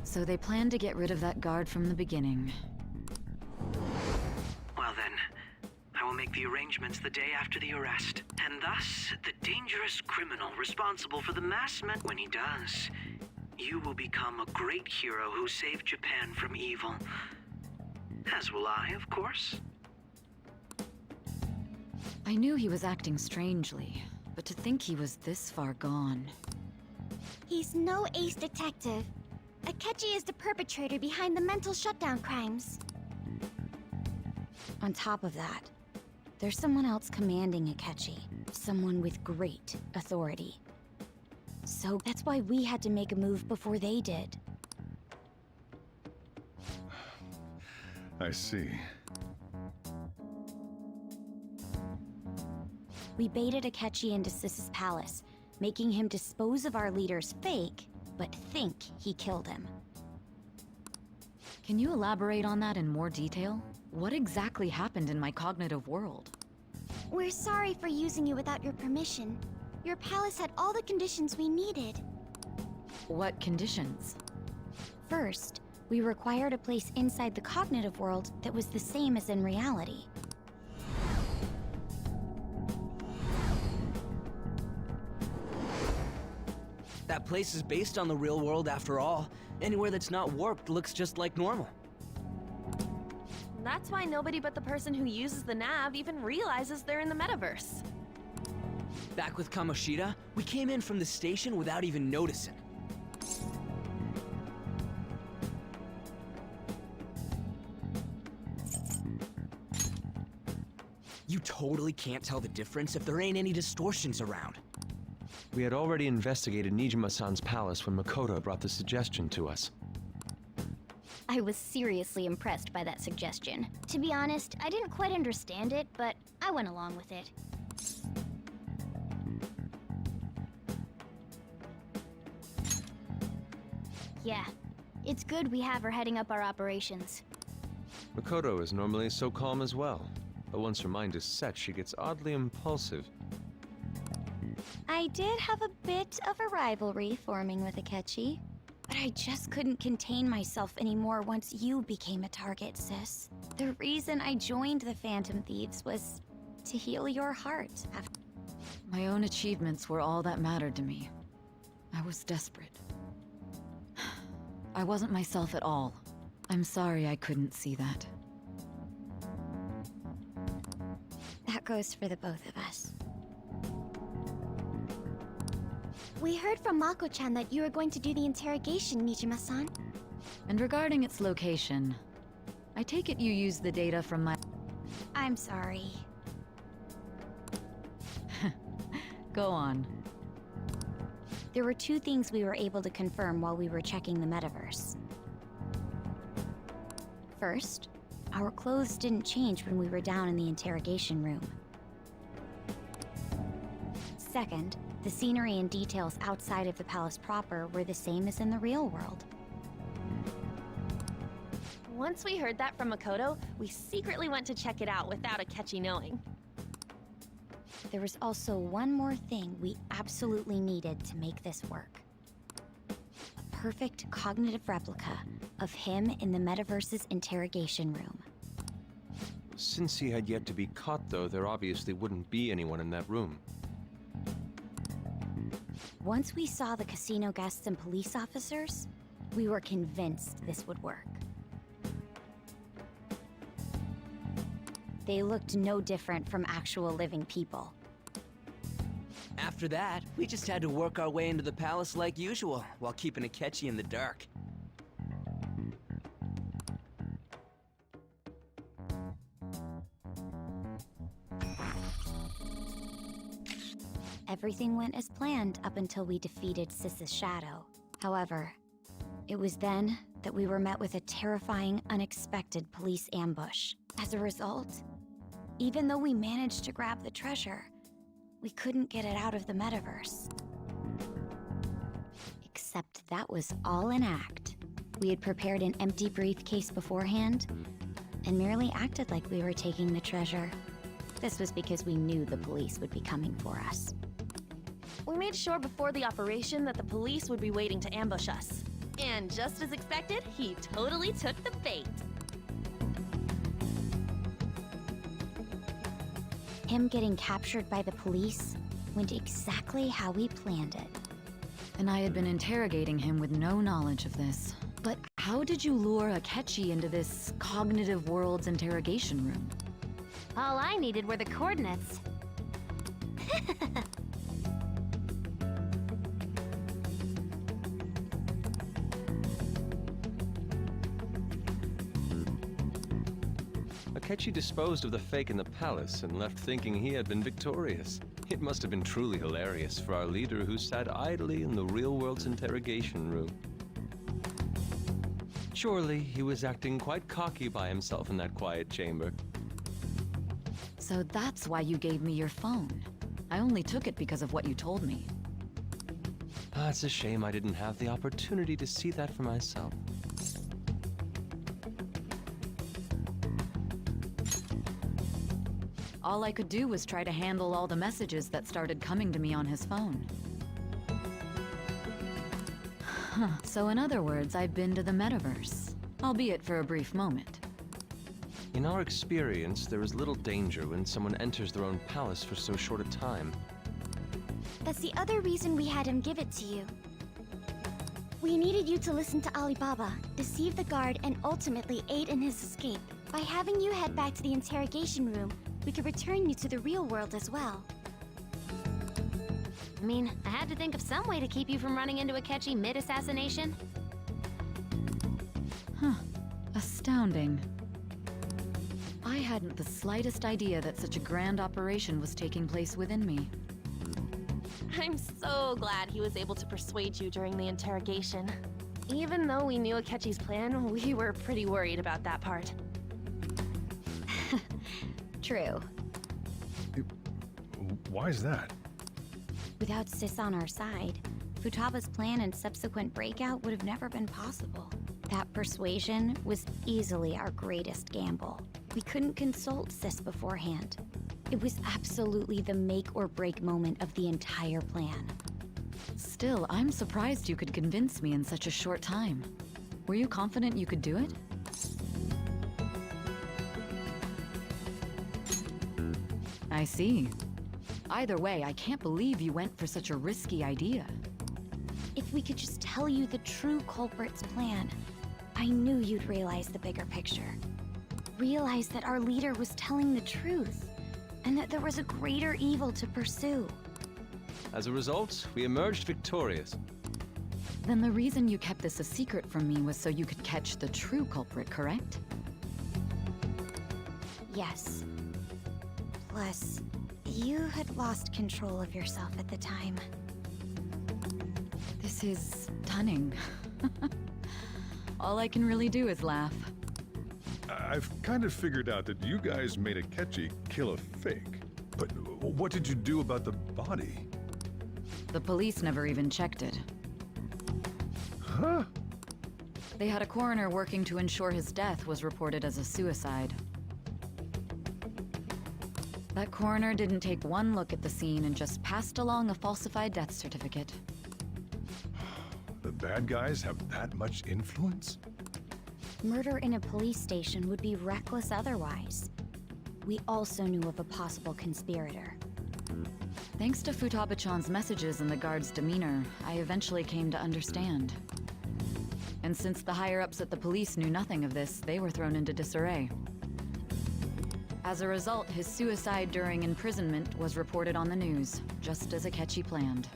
So they planned to get rid of that guard from the beginning. Well then, I will make the arrangements the day after the arrest. And thus, the dangerous criminal responsible for the mass men. When he does, you will become a great hero who saved Japan from evil. As will I, of course. I knew he was acting strangely, but to think he was this far gone. He's no ace detective. Akechi is the perpetrator behind the mental shutdown crimes. On top of that, there's someone else commanding Akechi. Someone with great authority. So that's why we had to make a move before they did. I see. We baited Akechi into Sis's palace, making him dispose of our leader's fake, but think he killed him. Can you elaborate on that in more detail? What exactly happened in my cognitive world? We're sorry for using you without your permission. Your palace had all the conditions we needed. What conditions? First, we required a place inside the cognitive world that was the same as in reality. That place is based on the real world after all. Anywhere that's not warped looks just like normal. That's why nobody but the person who uses the nav even realizes they're in the metaverse. Back with Kamoshida, we came in from the station without even noticing. You totally can't tell the difference if there ain't any distortions around. We had already investigated Nijima-san's palace when Makoto brought the suggestion to us. I was seriously impressed by that suggestion. To be honest, I didn't quite understand it, but I went along with it. Yeah. It's good we have her heading up our operations. Makoto is normally so calm as well, but once her mind is set, she gets oddly impulsive. I did have a bit of a rivalry forming with Akechi, but I just couldn't contain myself anymore once you became a target, sis. The reason I joined the Phantom Thieves was to heal your heart after. My own achievements were all that mattered to me. I was desperate. I wasn't myself at all. I'm sorry I couldn't see that. That goes for the both of us. We heard from Mako-chan that you were going to do the interrogation, Nijima-san. And regarding its location, I take it you used the data from my... I'm sorry. Go on. There were two things we were able to confirm while we were checking the metaverse. First, our clothes didn't change when we were down in the interrogation room. Second, the scenery and details outside of the palace proper were the same as in the real world. Once we heard that from Makoto, we secretly went to check it out without Akechi knowing. There was also one more thing we absolutely needed to make this work. A perfect cognitive replica of him in the metaverse's interrogation room. Since he had yet to be caught, though, there obviously wouldn't be anyone in that room. Once we saw the casino guests and police officers, we were convinced this would work. They looked no different from actual living people. After that, we just had to work our way into the palace like usual, while keeping Akechi in the dark. Everything went as planned up until we defeated Sis's shadow. However, it was then that we were met with a terrifying, unexpected police ambush. As a result, even though we managed to grab the treasure, we couldn't get it out of the metaverse. Except that was all an act. We had prepared an empty briefcase beforehand, and merely acted like we were taking the treasure. This was because we knew the police would be coming for us. We made sure before the operation that the police would be waiting to ambush us. And just as expected, he totally took the bait. Him getting captured by the police went exactly how we planned it. And I had been interrogating him with no knowledge of this. But how did you lure Akechi into this cognitive world's interrogation room? All I needed were the coordinates. Akechi disposed of the fake in the palace and left thinking he had been victorious. It must have been truly hilarious for our leader who sat idly in the real world's interrogation room. Surely he was acting quite cocky by himself in that quiet chamber. So that's why you gave me your phone. I only took it because of what you told me. It's a shame I didn't have the opportunity to see that for myself. All I could do was try to handle all the messages that started coming to me on his phone. So in other words, I've been to the metaverse, albeit for a brief moment. In our experience, there is little danger when someone enters their own palace for so short a time. That's the other reason we had him give it to you. We needed you to listen to Alibaba, deceive the guard, and ultimately aid in his escape. By having you head back to the interrogation room, we could return you to the real world as well. I mean, I had to think of some way to keep you from running into Akechi mid-assassination. Astounding. I hadn't the slightest idea that such a grand operation was taking place within me. I'm so glad he was able to persuade you during the interrogation. Even though we knew Akechi's plan, we were pretty worried about that part. True. Why is that? Without Sis on our side, Futaba's plan and subsequent breakout would have never been possible. That persuasion was easily our greatest gamble. We couldn't consult Sis beforehand. It was absolutely the make or break moment of the entire plan. Still, I'm surprised you could convince me in such a short time. Were you confident you could do it? I see. Either way, I can't believe you went for such a risky idea. If we could just tell you the true culprit's plan, I knew you'd realize the bigger picture. Realize that our leader was telling the truth, and that there was a greater evil to pursue. As a result, we emerged victorious. Then the reason you kept this a secret from me was so you could catch the true culprit, correct? Yes. Plus, you had lost control of yourself at the time. This is stunning. All I can really do is laugh. I've kind of figured out that you guys made Akechi kill a fake. But what did you do about the body? The police never even checked it. Huh? They had a coroner working to ensure his death was reported as a suicide. That coroner didn't take one look at the scene and just passed along a falsified death certificate. The bad guys have that much influence? Murder in a police station would be reckless otherwise. We also knew of a possible conspirator. Thanks to Futaba-chan's messages and the guard's demeanor, I eventually came to understand. And since the higher-ups at the police knew nothing of this, they were thrown into disarray. As a result, his suicide during imprisonment was reported on the news, just as Akechi planned.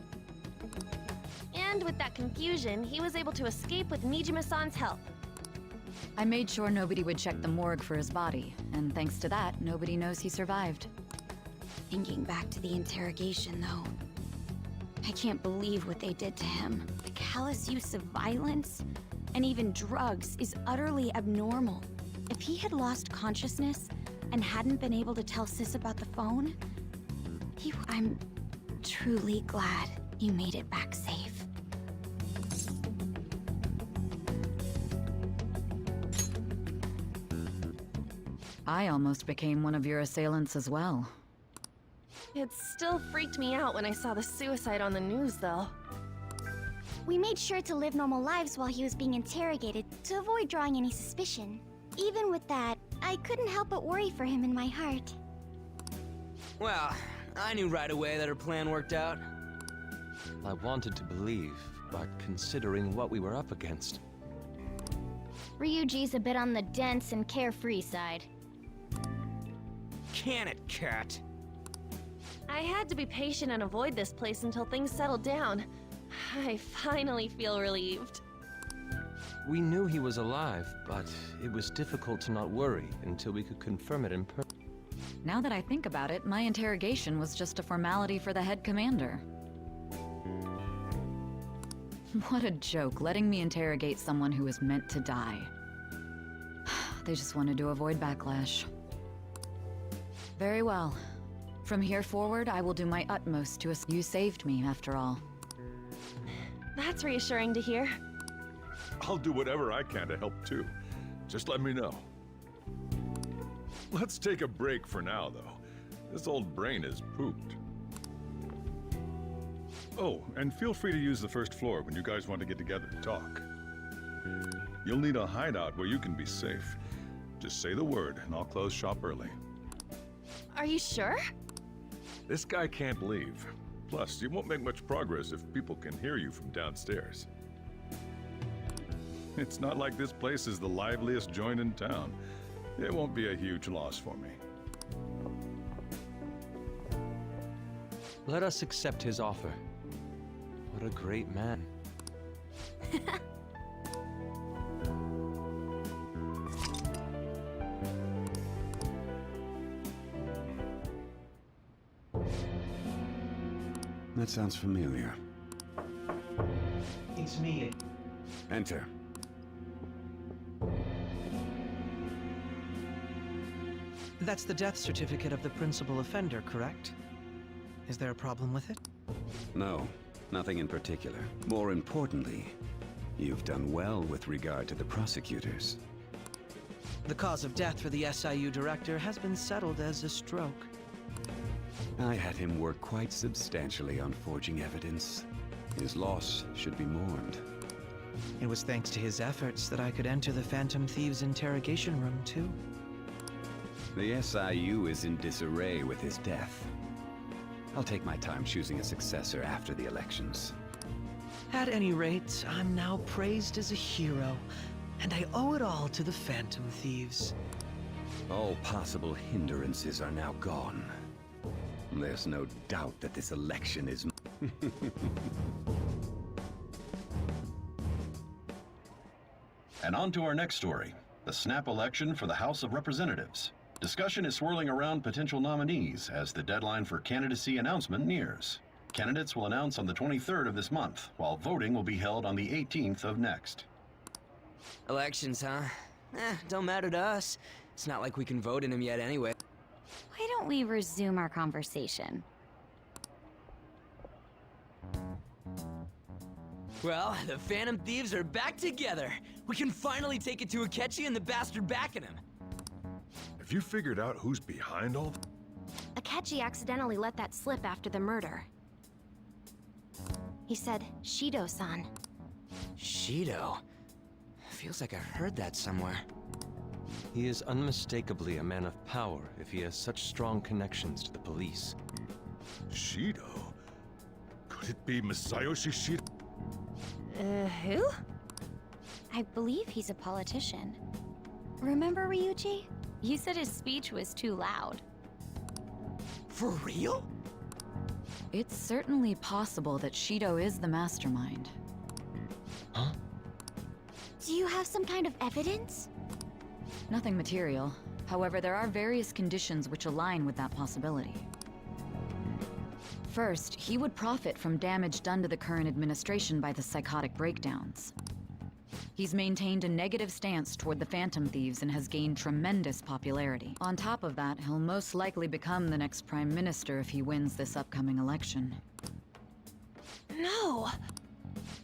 And with that confusion, he was able to escape with Nijima-san's help. I made sure nobody would check the morgue for his body, and thanks to that, nobody knows he survived. Thinking back to the interrogation, though, I can't believe what they did to him. The callous use of violence, and even drugs, is utterly abnormal. If he had lost consciousness and hadn't been able to tell Sis about the phone, I'm truly glad you made it back safe. I almost became one of your assailants as well. It still freaked me out when I saw the suicide on the news, though. We made sure to live normal lives while he was being interrogated to avoid drawing any suspicion. Even with that, I couldn't help but worry for him in my heart. Well, I knew right away that her plan worked out. I wanted to believe, but considering what we were up against. Ryuji's a bit on the dense and carefree side. Can it, Cat? I had to be patient and avoid this place until things settled down. I finally feel relieved. We knew he was alive, but it was difficult to not worry until we could confirm it in person. Now that I think about it, my interrogation was just a formality for the head commander. What a joke, letting me interrogate someone who was meant to die. They just wanted to avoid backlash. Very well. From here forward, I will do my utmost to assist. You saved me, after all. That's reassuring to hear. I'll do whatever I can to help too. Just let me know. Let's take a break for now, though. This old brain is pooped. Oh, and feel free to use the first floor when you guys want to get together and talk. You'll need a hideout where you can be safe. Just say the word, and I'll close shop early. Are you sure? This guy can't leave. Plus, you won't make much progress if people can hear you from downstairs. It's not like this place is the liveliest joint in town. It won't be a huge loss for me. Let us accept his offer. What a great man. That sounds familiar. It's me. Enter. That's the death certificate of the principal offender, correct? Is there a problem with it? No. Nothing in particular. More importantly, you've done well with regard to the prosecutors. The cause of death for the SIU director has been settled as a stroke. I had him work quite substantially on forging evidence. His loss should be mourned. It was thanks to his efforts that I could enter the Phantom Thieves' interrogation room, too. The SIU is in disarray with his death. I'll take my time choosing a successor after the elections. At any rate, I'm now praised as a hero, and I owe it all to the Phantom Thieves. All possible hindrances are now gone. There's no doubt that this election is... And on to our next story, the snap election for the House of Representatives. Discussion is swirling around potential nominees as the deadline for candidacy announcement nears. Candidates will announce on the 23rd of this month, while voting will be held on the 18th of next. Elections, huh? Don't matter to us. It's not like we can vote in them yet anyway. Why don't we resume our conversation? Well, the Phantom Thieves are back together. We can finally take it to Akechi and the bastard backing him. Have you figured out who's behind all this? Akechi accidentally let that slip after the murder. He said, Shido-san. Shido? Feels like I heard that somewhere. He is unmistakably a man of power if he has such strong connections to the police. Shido? Could it be Masayoshi Shido? Who? I believe he's a politician. Remember, Ryuji? You said his speech was too loud. For real? It's certainly possible that Shido is the mastermind. Huh? Do you have some kind of evidence? Nothing material. However, there are various conditions which align with that possibility. First, he would profit from damage done to the current administration by the psychotic breakdowns. He's maintained a negative stance toward the Phantom Thieves and has gained tremendous popularity. On top of that, he'll most likely become the next Prime Minister if he wins this upcoming election. No!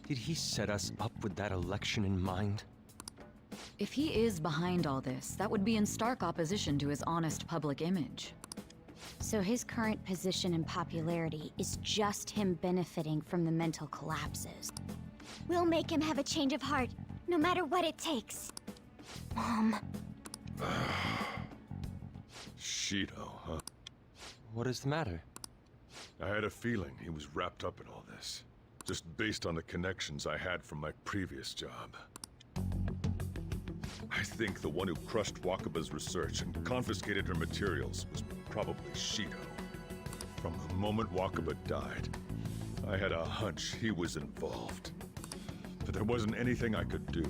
Did he set us up with that election in mind? If he is behind all this, that would be in stark opposition to his honest public image. So his current position and popularity is just him benefiting from the mental collapses. We'll make him have a change of heart, no matter what it takes. Mom. Shido, huh? What is the matter? I had a feeling he was wrapped up in all this, just based on the connections I had from my previous job. I think the one who crushed Wakaba's research and confiscated her materials was probably Shido. From the moment Wakaba died, I had a hunch he was involved. But there wasn't anything I could do,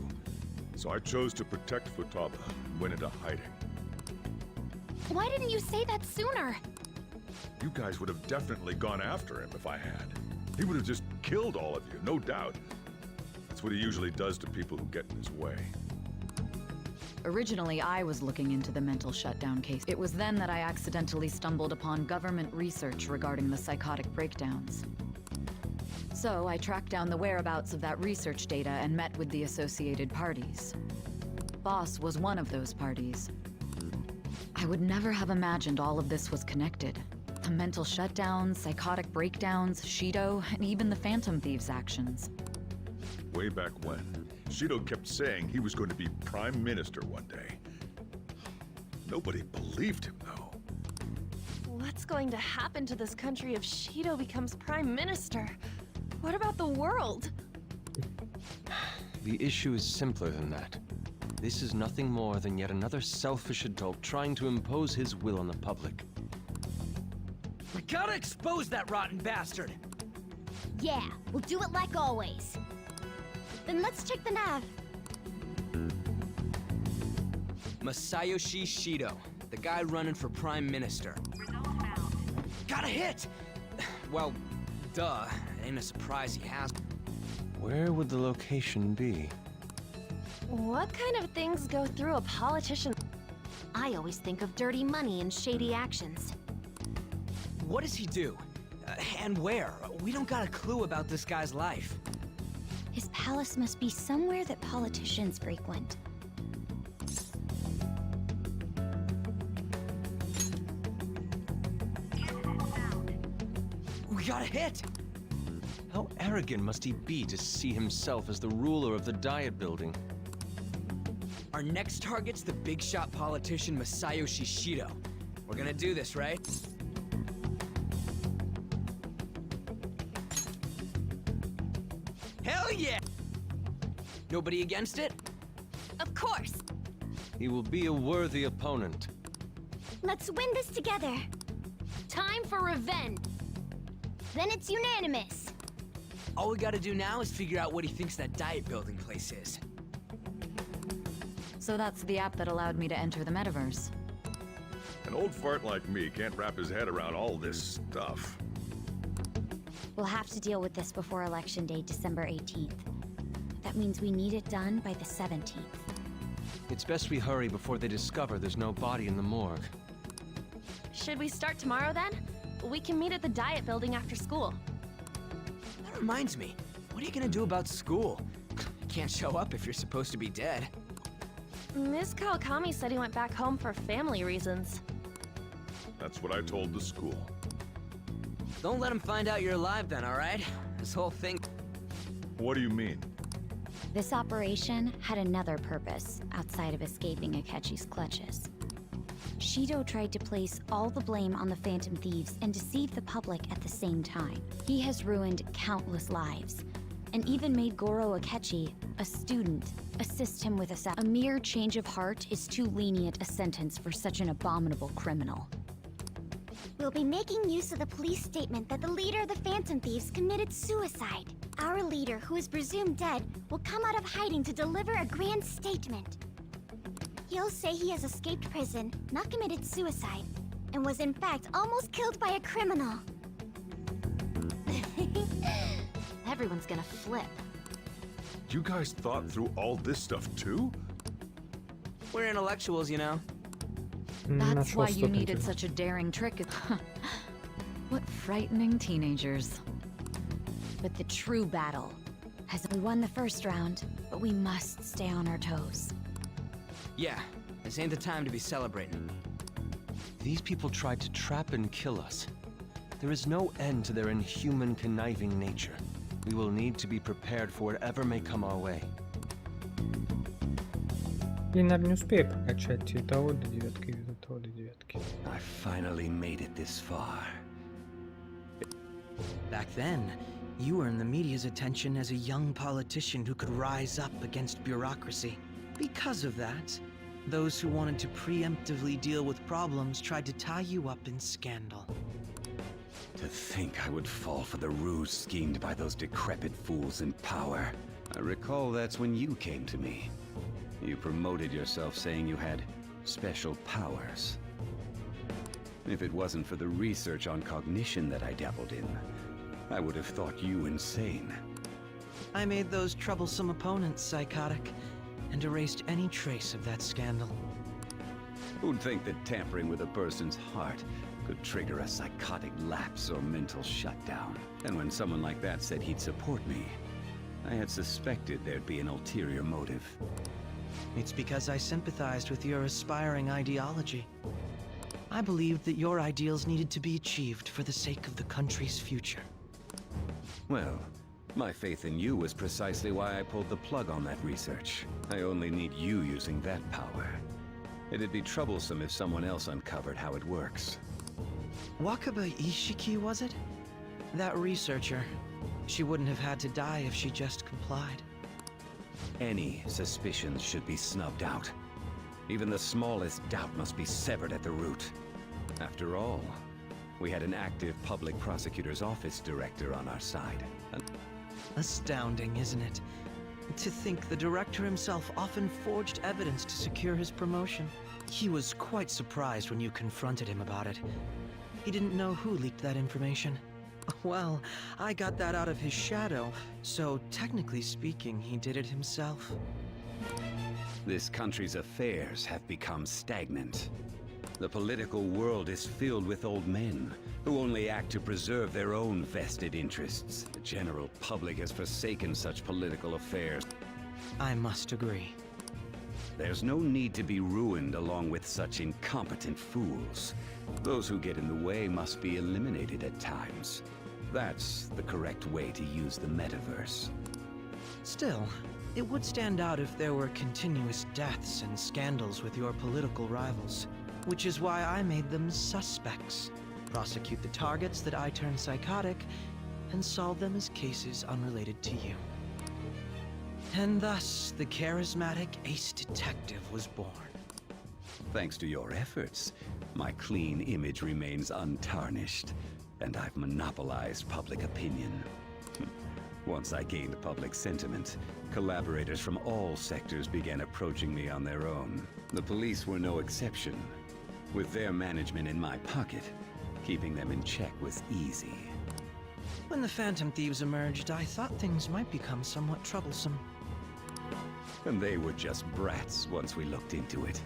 so I chose to protect Futaba and went into hiding. Why didn't you say that sooner? You guys would have definitely gone after him if I had. He would have just killed all of you, no doubt. That's what he usually does to people who get in his way. Originally, I was looking into the mental shutdown case. It was then that I accidentally stumbled upon government research regarding the psychotic breakdowns. So I tracked down the whereabouts of that research data and met with the associated parties. Boss was one of those parties. I would never have imagined all of this was connected. The mental shutdowns, psychotic breakdowns, Shido, and even the Phantom Thieves' actions. Way back when, Shido kept saying he was going to be Prime Minister one day. Nobody believed him, though. What's going to happen to this country if Shido becomes Prime Minister? What about the world? The issue is simpler than that. This is nothing more than yet another selfish adult trying to impose his will on the public. We gotta expose that rotten bastard! Yeah, we'll do it like always. Then let's check the nav. Masayoshi Shido, the guy running for Prime Minister. Got a hit! Well, duh. It ain't a surprise he has. Where would the location be? What kind of things go through a politician? I always think of dirty money and shady actions. What does he do? And where? We don't got a clue about this guy's life. His palace must be somewhere that politicians frequent. We got a hit! How arrogant must he be to see himself as the ruler of the Diet Building? Our next target's the big shot politician Masayoshi Shido. We're gonna do this, right? Hell yeah! Nobody against it? Of course. He will be a worthy opponent. Let's win this together. Time for revenge. Then it's unanimous. All we gotta do now is figure out what he thinks that diet building place is. So that's the app that allowed me to enter the metaverse. An old fart like me can't wrap his head around all this stuff. We'll have to deal with this before Election Day, December 18th. That means we need it done by the 17th. It's best we hurry before they discover there's no body in the morgue. Should we start tomorrow then? We can meet at the diet building after school. That reminds me, what are you gonna do about school? Can't show up if you're supposed to be dead. Ms. Kawakami said he went back home for family reasons. That's what I told the school. Don't let him find out you're alive then, alright? This whole thing... What do you mean? This operation had another purpose outside of escaping Akechi's clutches. Shido tried to place all the blame on the Phantom Thieves and deceive the public at the same time. He has ruined countless lives, and even made Goro Akechi, a student, assist him with a mere change of heart is too lenient a sentence for such an abominable criminal. We'll be making use of the police statement that the leader of the Phantom Thieves committed suicide. Our leader, who is presumed dead, will come out of hiding to deliver a grand statement. He'll say he has escaped prison, not committed suicide, and was in fact almost killed by a criminal. Everyone's gonna flip. You guys thought through all this stuff too? We're intellectuals, you know. That's why you needed such a daring trick. What frightening teenagers. But the true battle has... We won the first round, but we must stay on our toes. Yeah, this ain't the time to be celebrating. These people tried to trap and kill us. There is no end to their inhuman, conniving nature. We will need to be prepared for whatever may come our way. Я, наверное, не успею прокачать того до 9 и того до 9. I finally made it this far. Back then, you earned the media's attention as a young politician who could rise up against bureaucracy. Because of that, those who wanted to preemptively deal with problems tried to tie you up in scandal. To think I would fall for the ruse schemed by those decrepit fools in power. I recall that's when you came to me. You promoted yourself saying you had special powers. If it wasn't for the research on cognition that I dabbled in, I would have thought you insane. I made those troublesome opponents psychotic, and erased any trace of that scandal. Who'd think that tampering with a person's heart could trigger a psychotic lapse or mental shutdown? And when someone like that said he'd support me, I had suspected there'd be an ulterior motive. It's because I sympathized with your aspiring ideology. I believed that your ideals needed to be achieved for the sake of the country's future. Well, my faith in you was precisely why I pulled the plug on that research. I only need you using that power. It'd be troublesome if someone else uncovered how it works. Wakaba Ishiki, was it? That researcher. She wouldn't have had to die if she just complied. Any suspicions should be snubbed out. Even the smallest doubt must be severed at the root. After all, we had an active public prosecutor's office director on our side. Astounding, isn't it? To think the director himself often forged evidence to secure his promotion. He was quite surprised when you confronted him about it. He didn't know who leaked that information. Well, I got that out of his shadow, so technically speaking, he did it himself. This country's affairs have become stagnant. The political world is filled with old men who only act to preserve their own vested interests. The general public has forsaken such political affairs. I must agree. There's no need to be ruined along with such incompetent fools. Those who get in the way must be eliminated at times. That's the correct way to use the metaverse. Still, it would stand out if there were continuous deaths and scandals with your political rivals, which is why I made them suspects. Prosecute the targets that I turn psychotic, and solve them as cases unrelated to you. And thus, the charismatic ace detective was born. Thanks to your efforts, my clean image remains untarnished, and I've monopolized public opinion. Once I gained public sentiment, collaborators from all sectors began approaching me on their own. The police were no exception. With their management in my pocket, keeping them in check was easy. When the Phantom Thieves emerged, I thought things might become somewhat troublesome. And they were just brats once we looked into it.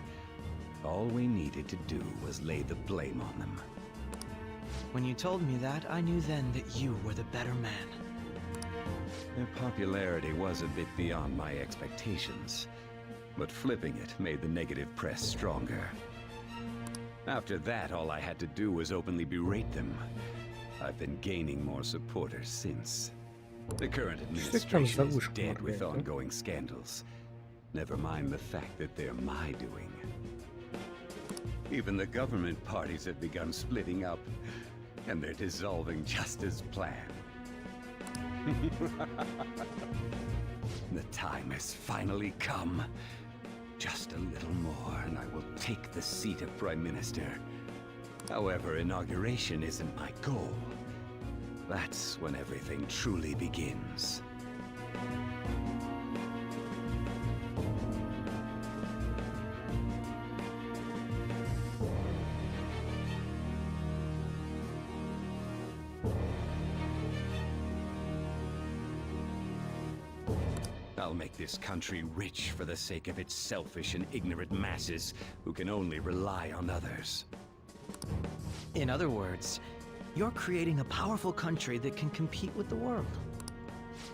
All we needed to do was lay the blame on them. When you told me that, I knew then that you were the better man. Their popularity was a bit beyond my expectations, but flipping it made the negative press stronger. After that, all I had to do was openly berate them. I've been gaining more supporters since. The current administration is dead with ongoing scandals. Never mind the fact that they're my doing. Even the government parties have begun splitting up, and they're dissolving just as planned. The time has finally come. Just a little more, and I will take the seat of Prime Minister. However, inauguration isn't my goal. That's when everything truly begins. I'll make this country rich for the sake of its selfish and ignorant masses who can only rely on others. In other words, you're creating a powerful country that can compete with the world.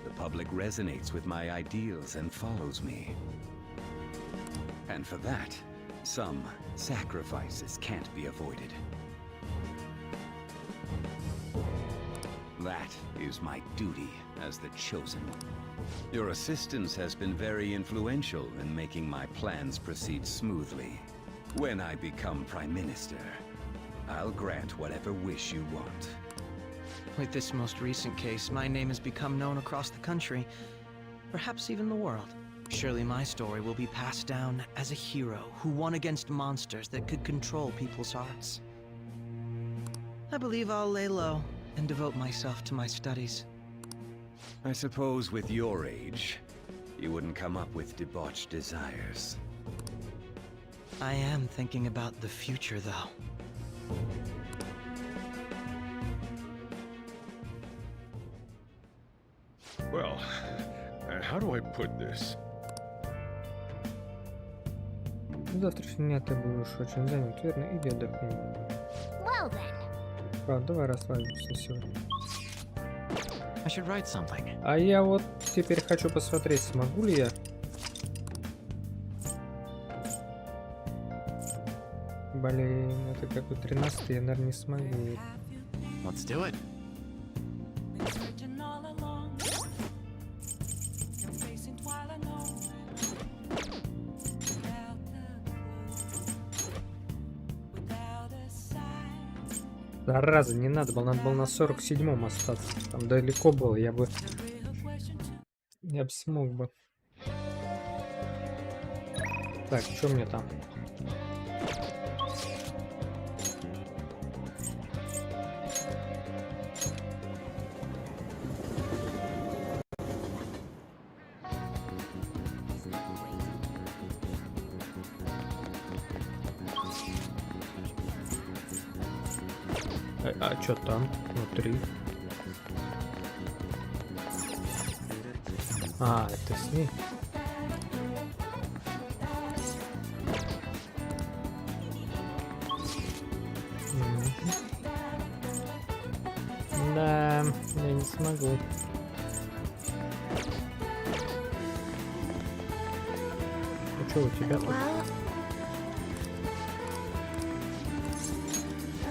The public resonates with my ideals and follows me. And for that, some sacrifices can't be avoided. That is my duty as the chosen one. Your assistance has been very influential in making my plans proceed smoothly. When I become Prime Minister, I'll grant whatever wish you want. With this most recent case, my name has become known across the country, perhaps even the world. Surely my story will be passed down as a hero who won against monsters that could control people's hearts. I believe I'll lay low and devote myself to my studies. I suppose with your age, you wouldn't come up with debauched desires. I am thinking about the future, though. Well, how do I put this? Завтрашнего дня ты будешь очень занят, верно? Иди отдохни. Well then. Правда, давай расслабимся сегодня. I should write something. А я вот теперь хочу посмотреть, смогу ли я. Блин, это какой 13-й, я, наверное, не смогу. Let's do it. Зараза, не надо было на 47-м остаться. Там далеко было, я бы смог бы. Так, что мне там? А что там внутри? А, это с ней. смогу. Ну что у тебя тут? Well,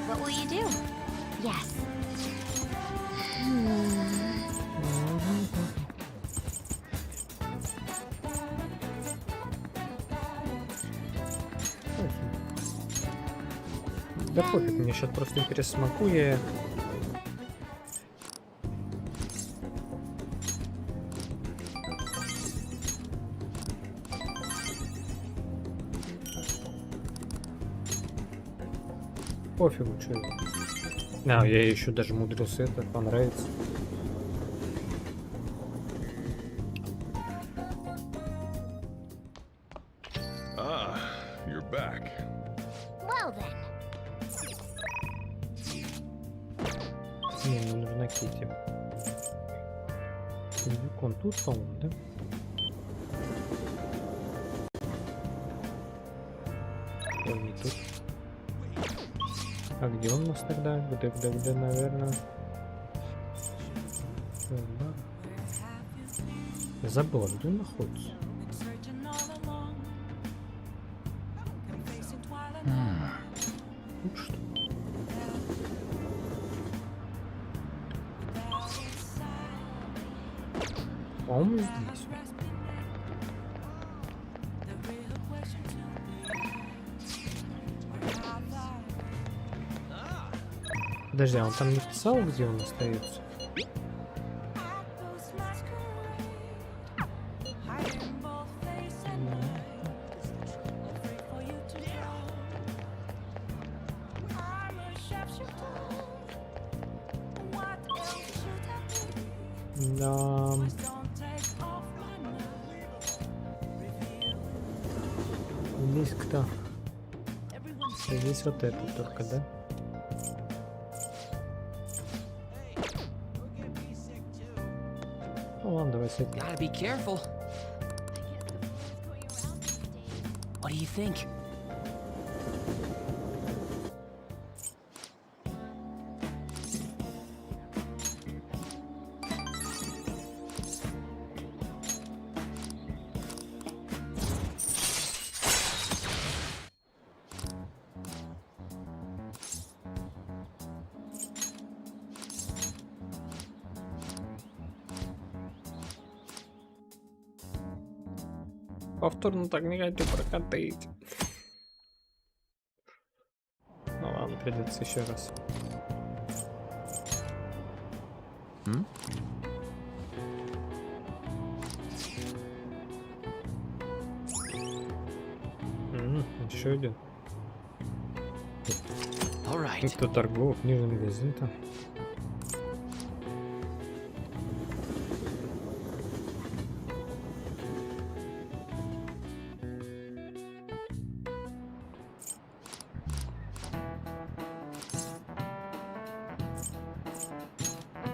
what will you do? Yes. Да пофиг, мне сейчас просто интересно, смогу я... Пофигу, что это. А, я еще даже умудрился это, понравится. Ah, you're back. Well then. Не, мне нужна Кити. Он тут, по-моему, да? Ой, не тут. А где он у нас тогда? Где, наверное? Я забыл, где он находится. Тут что? По-моему, здесь. Подожди, а он там не писал, где он остается? Да. Здесь кто? Здесь вот это только, да? Ну ладно, давай с этим. Gotta be careful. What do you think? Повторно так не хочу прокатить. Ну ладно, придется еще раз. Еще один. Это торговый книжный магазин-то.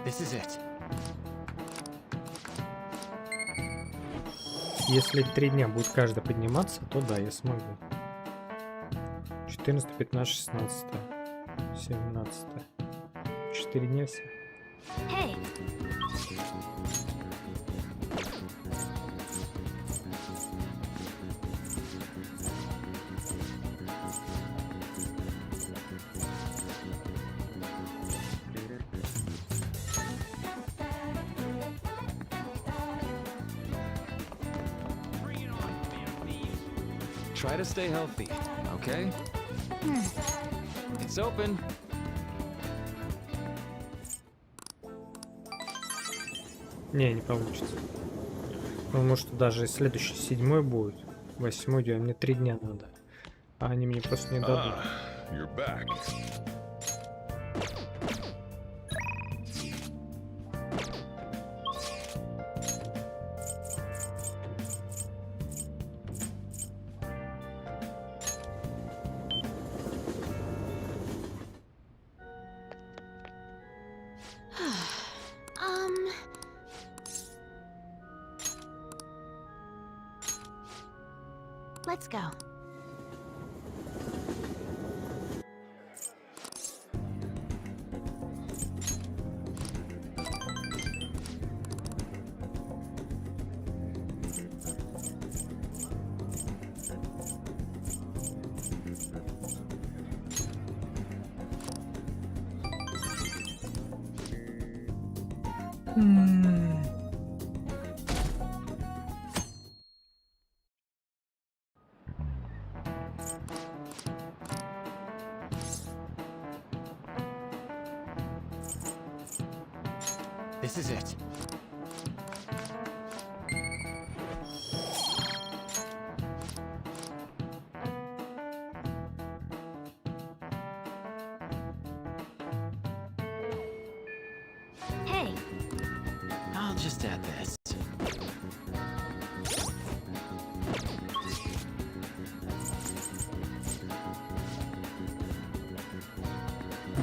This is it. Если 3 дня будет каждый подниматься, то да, я смогу. 14, 15, 16, 17. 4 дня все. Hey. Try to stay healthy, okay? It's open. Не получится. Потому что даже следующий 7 будет, 8 день, мне 3 дня надо. А они мне просто не дадут. You're back. Let's go. This is it. Hey, I'll just add this.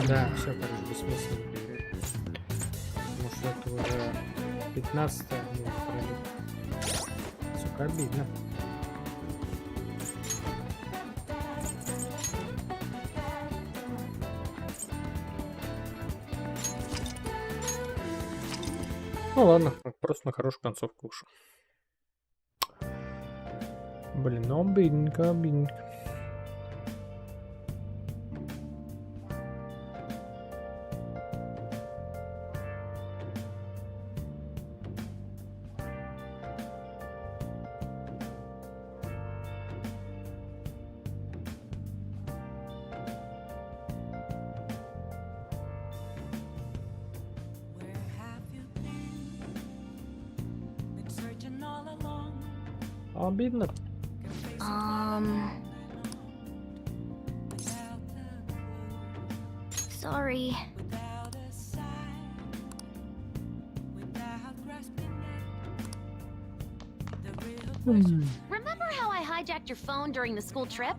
Да, все, короче, бессмысленно говорить. Потому что это уже 15-е. Сука, обидно. Ну ладно, просто на хорошую концовку ушел. Блин, ну обидненько, обидненько. Обидно. Sorry. Remember how I hijacked your phone during the school trip?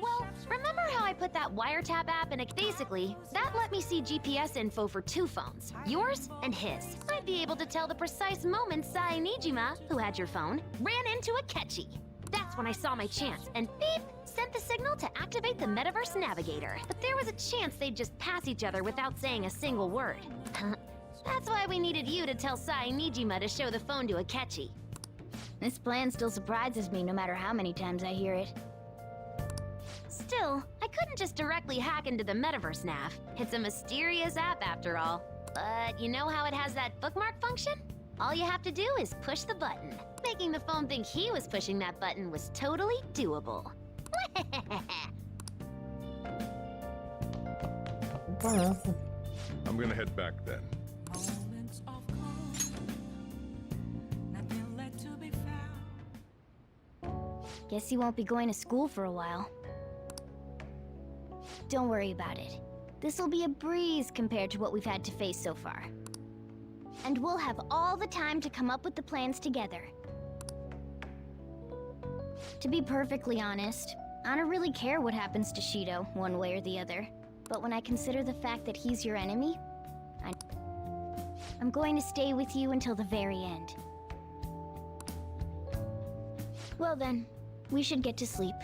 Well, remember how I put that wiretap app in a... Basically, that let me see GPS info for 2 phones, yours and his. I'd be able to tell the precise moment Sai Nijima, who had your phone, ran into a Ketchi. That's when I saw my chance, and beep, sent the signal to activate the Metaverse Navigator. But there was a chance they'd just pass each other without saying a single word. That's why we needed you to tell Sai Nijima to show the phone to Akechi. This plan still surprises me no matter how many times I hear it. Still, I couldn't just directly hack into the Metaverse Nav. It's a mysterious app after all. But you know how it has that bookmark function? All you have to do is push the button. Making the phone think he was pushing that button was totally doable. I'm gonna head back then. Guess you won't be going to school for a while. Don't worry about it. This'll be a breeze compared to what we've had to face so far. And we'll have all the time to come up with the plans together. To be perfectly honest, I don't really care what happens to Shido, one way or the other. But when I consider the fact that he's your enemy, I'm going to stay with you until the very end. Well then, we should get to sleep.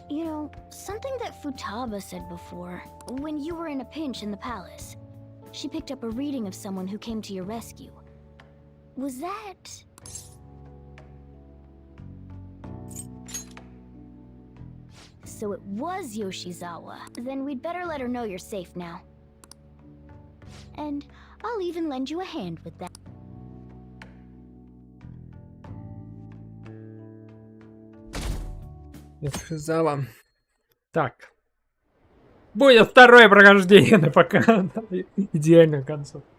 You know, something that Futaba said before, when you were in a pinch in the palace, she picked up a reading of someone who came to your rescue. Was that... So it was Yoshizawa. Then we'd better let her know you're safe now. And I'll even lend you a hand with that. Yoshizawa. Так. Будет второе прохождение на пока. Идеальную концовку.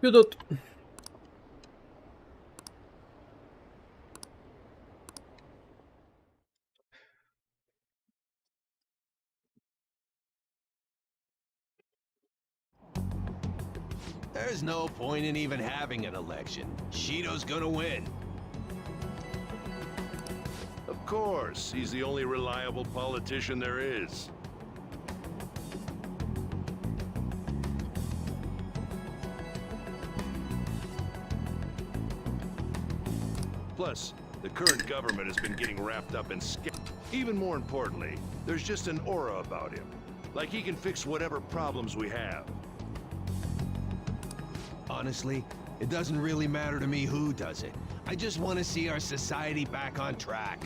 Идут. There's no point in even having an election. Shido's gonna win. Of course, he's the only reliable politician there is. Plus, the current government has been getting wrapped up in Even more importantly, there's just an aura about him. Like he can fix whatever problems we have. Honestly, it doesn't really matter to me who does it. I just want to see our society back on track.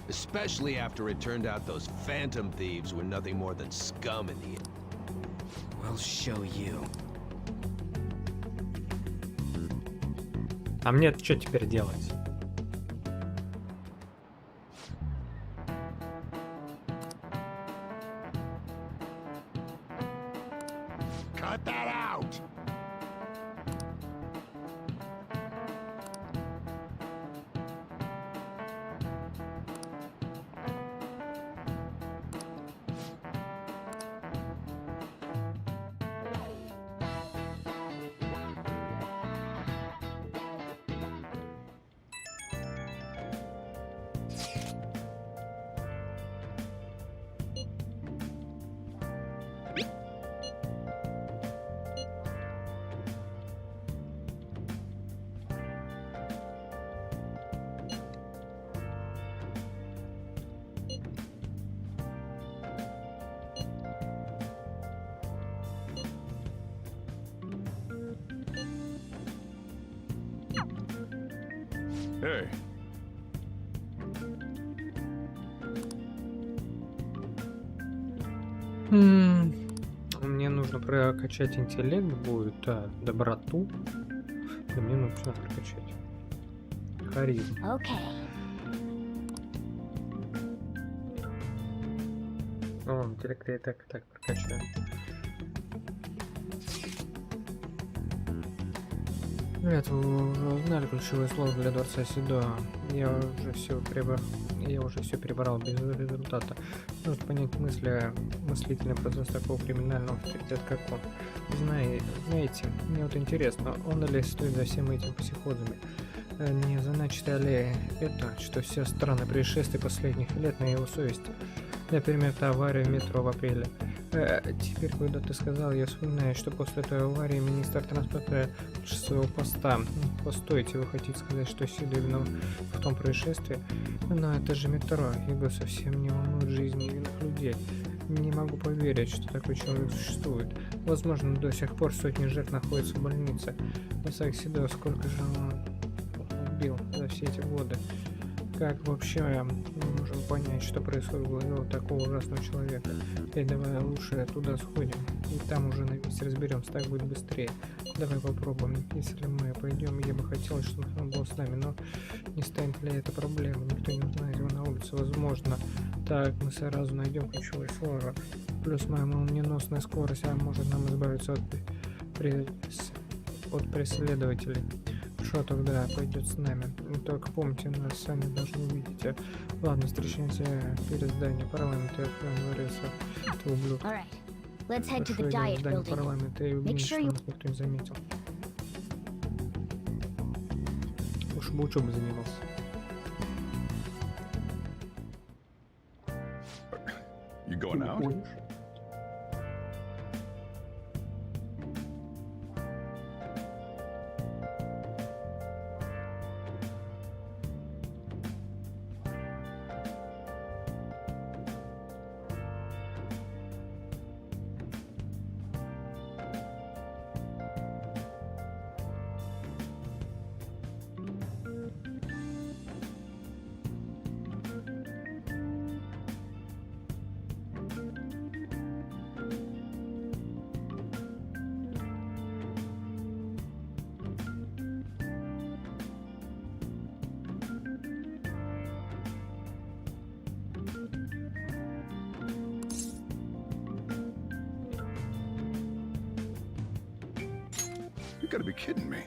Especially after it turned out those phantom thieves were nothing more than scum in the end. We'll show you. А мне что теперь делать? Cut that out! Hey. Мне нужно прокачать интеллект будет, доброту. И мне нужно прокачать харизму. О, интеллект я так прокачаю. Ребят, вы уже узнали ключевое слово для дворца Сидо. Я уже все перебрал без результата. Нужно понять мыслительный процесс такого криминального авторитета, как он. Знаете, мне вот интересно, он ли стоит за всем этим психозами? Не значит ли это, что все странные происшествия последних лет на его совести? Например, та авария в метро в апреле. Теперь, когда ты сказал, я вспоминаю, что после той аварии министр транспорта с своего поста. Постойте, вы хотите сказать, что Сидо виноват в том происшествии? Но это же метро, его совсем не волнует жизнь невинных людей. Не могу поверить, что такой человек существует. Возможно, до сих пор сотни жертв находятся в больнице. Исаак Сидо, сколько же он убил за все эти годы? Как вообще мы можем понять, что происходит в голове у такого ужасного человека? Эй, давай лучше туда сходим, и там уже на месте разберемся, так будет быстрее. Давай попробуем. Если мы пойдем, я бы хотел, чтобы он был с нами, но не станет ли это проблемой? Никто не узнает его на улице, возможно. Так, мы сразу найдем ключевое слово. Плюс моя молниеносная скорость, может нам избавиться от преследователей. Что тогда пойдет с нами? Только помните, нас сами должны увидеть. Ладно, встречаемся перед зданием парламента, я говорился, ты ублюдок. Здание парламента, и убедись, что нас никто не заметил. Уж бы учебой занимался. You going out? You gotta be kidding me.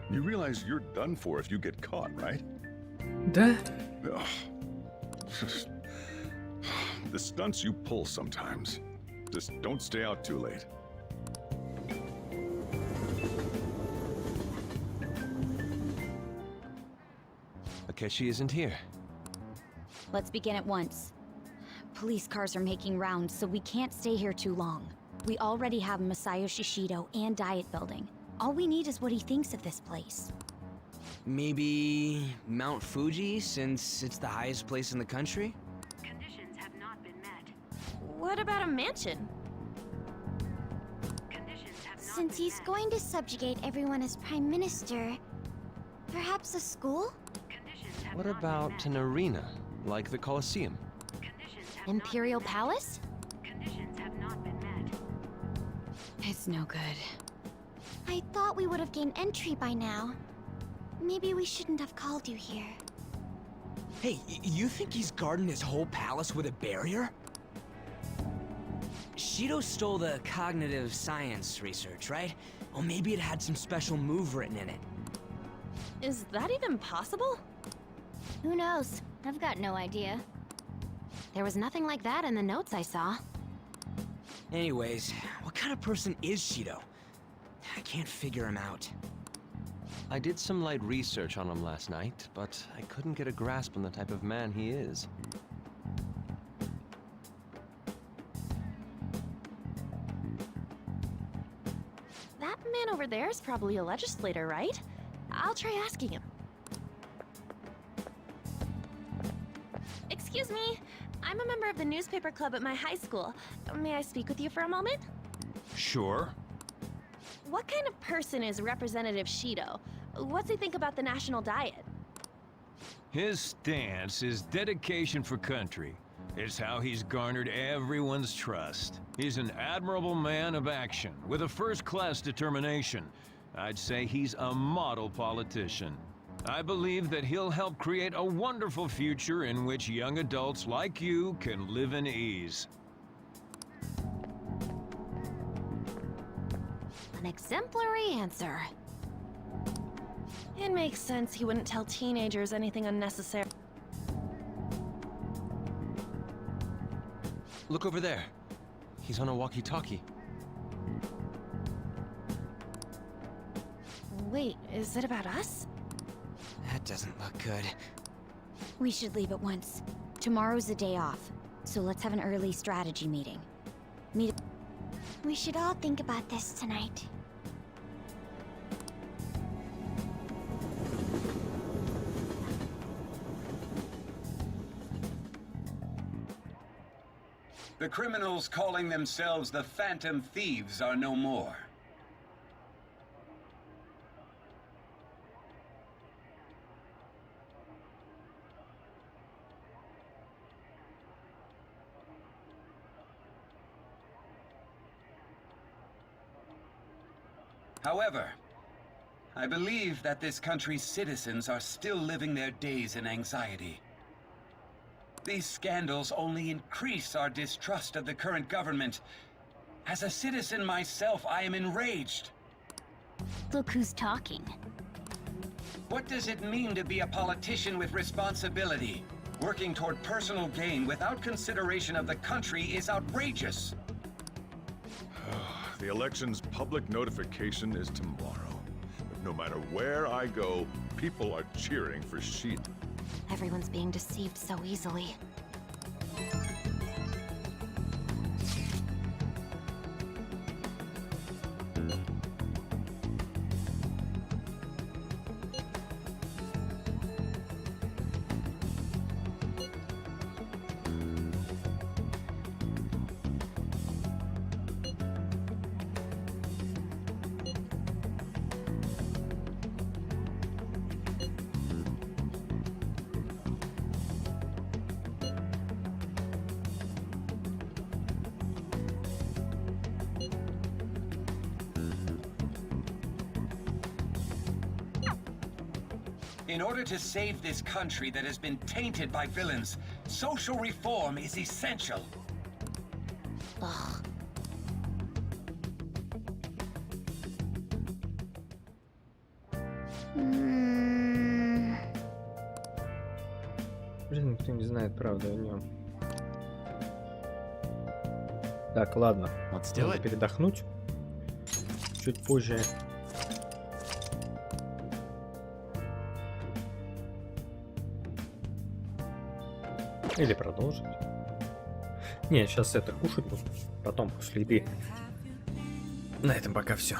You realize you're done for if you get caught, right? Да? Ugh. The stunts you pull sometimes. Just don't stay out too late. Akechi isn't here. Let's begin at once. Police cars are making rounds, so we can't stay here too long. We already have Masayoshi Shido and Diet Building. All we need is what he thinks of this place. Maybe Mount Fuji, since it's the highest place in the country? Conditions have not been met. What about a mansion? Since he's going to subjugate everyone as Prime Minister, perhaps a school? What about an arena, like the Colosseum? Imperial Palace? It's no good. I thought we would have gained entry by now. Maybe we shouldn't have called you here. Hey, you think he's guarding his whole palace with a barrier? Shido stole the cognitive science research, right? Or maybe it had some special move written in it. Is that even possible? Who knows? I've got no idea. There was nothing like that in the notes I saw. Anyways, what kind of person is Shido? I can't figure him out. I did some light research on him last night, but I couldn't get a grasp on the type of man he is. That man over there is probably a legislator, right? I'll try asking him. Excuse me, I'm a member of the newspaper club at my high school. May I speak with you for a moment? Sure. What kind of person is Representative Shido? What's he think about the national diet? His stance is dedication for country. It's how he's garnered everyone's trust. He's an admirable man of action, with a first-class determination. I'd say he's a model politician. I believe that he'll help create a wonderful future in which young adults like you can live in ease. An exemplary answer. It makes sense he wouldn't tell teenagers anything unnecessary. Look over there. He's on a walkie-talkie. Wait, is it about us? That doesn't look good. We should leave at once. Tomorrow's a day off, so let's have an early strategy meeting. We should all think about this tonight. The criminals calling themselves the Phantom Thieves are no more. However, I believe that this country's citizens are still living their days in anxiety. These scandals only increase our distrust of the current government. As a citizen myself, I am enraged. Look who's talking. What does it mean to be a politician with responsibility? Working toward personal gain without consideration of the country is outrageous. The election's public notification is tomorrow. But no matter where I go, people are cheering for Shido. Everyone's being deceived so easily. In order to save this country that has been tainted by villains, social reform is essential. Ugh. Блин, никто не знает правду о нем. Так, ладно. Надо передохнуть. Чуть позже. Или продолжить. Не, сейчас это кушать буду. Потом, после еды. На этом пока все.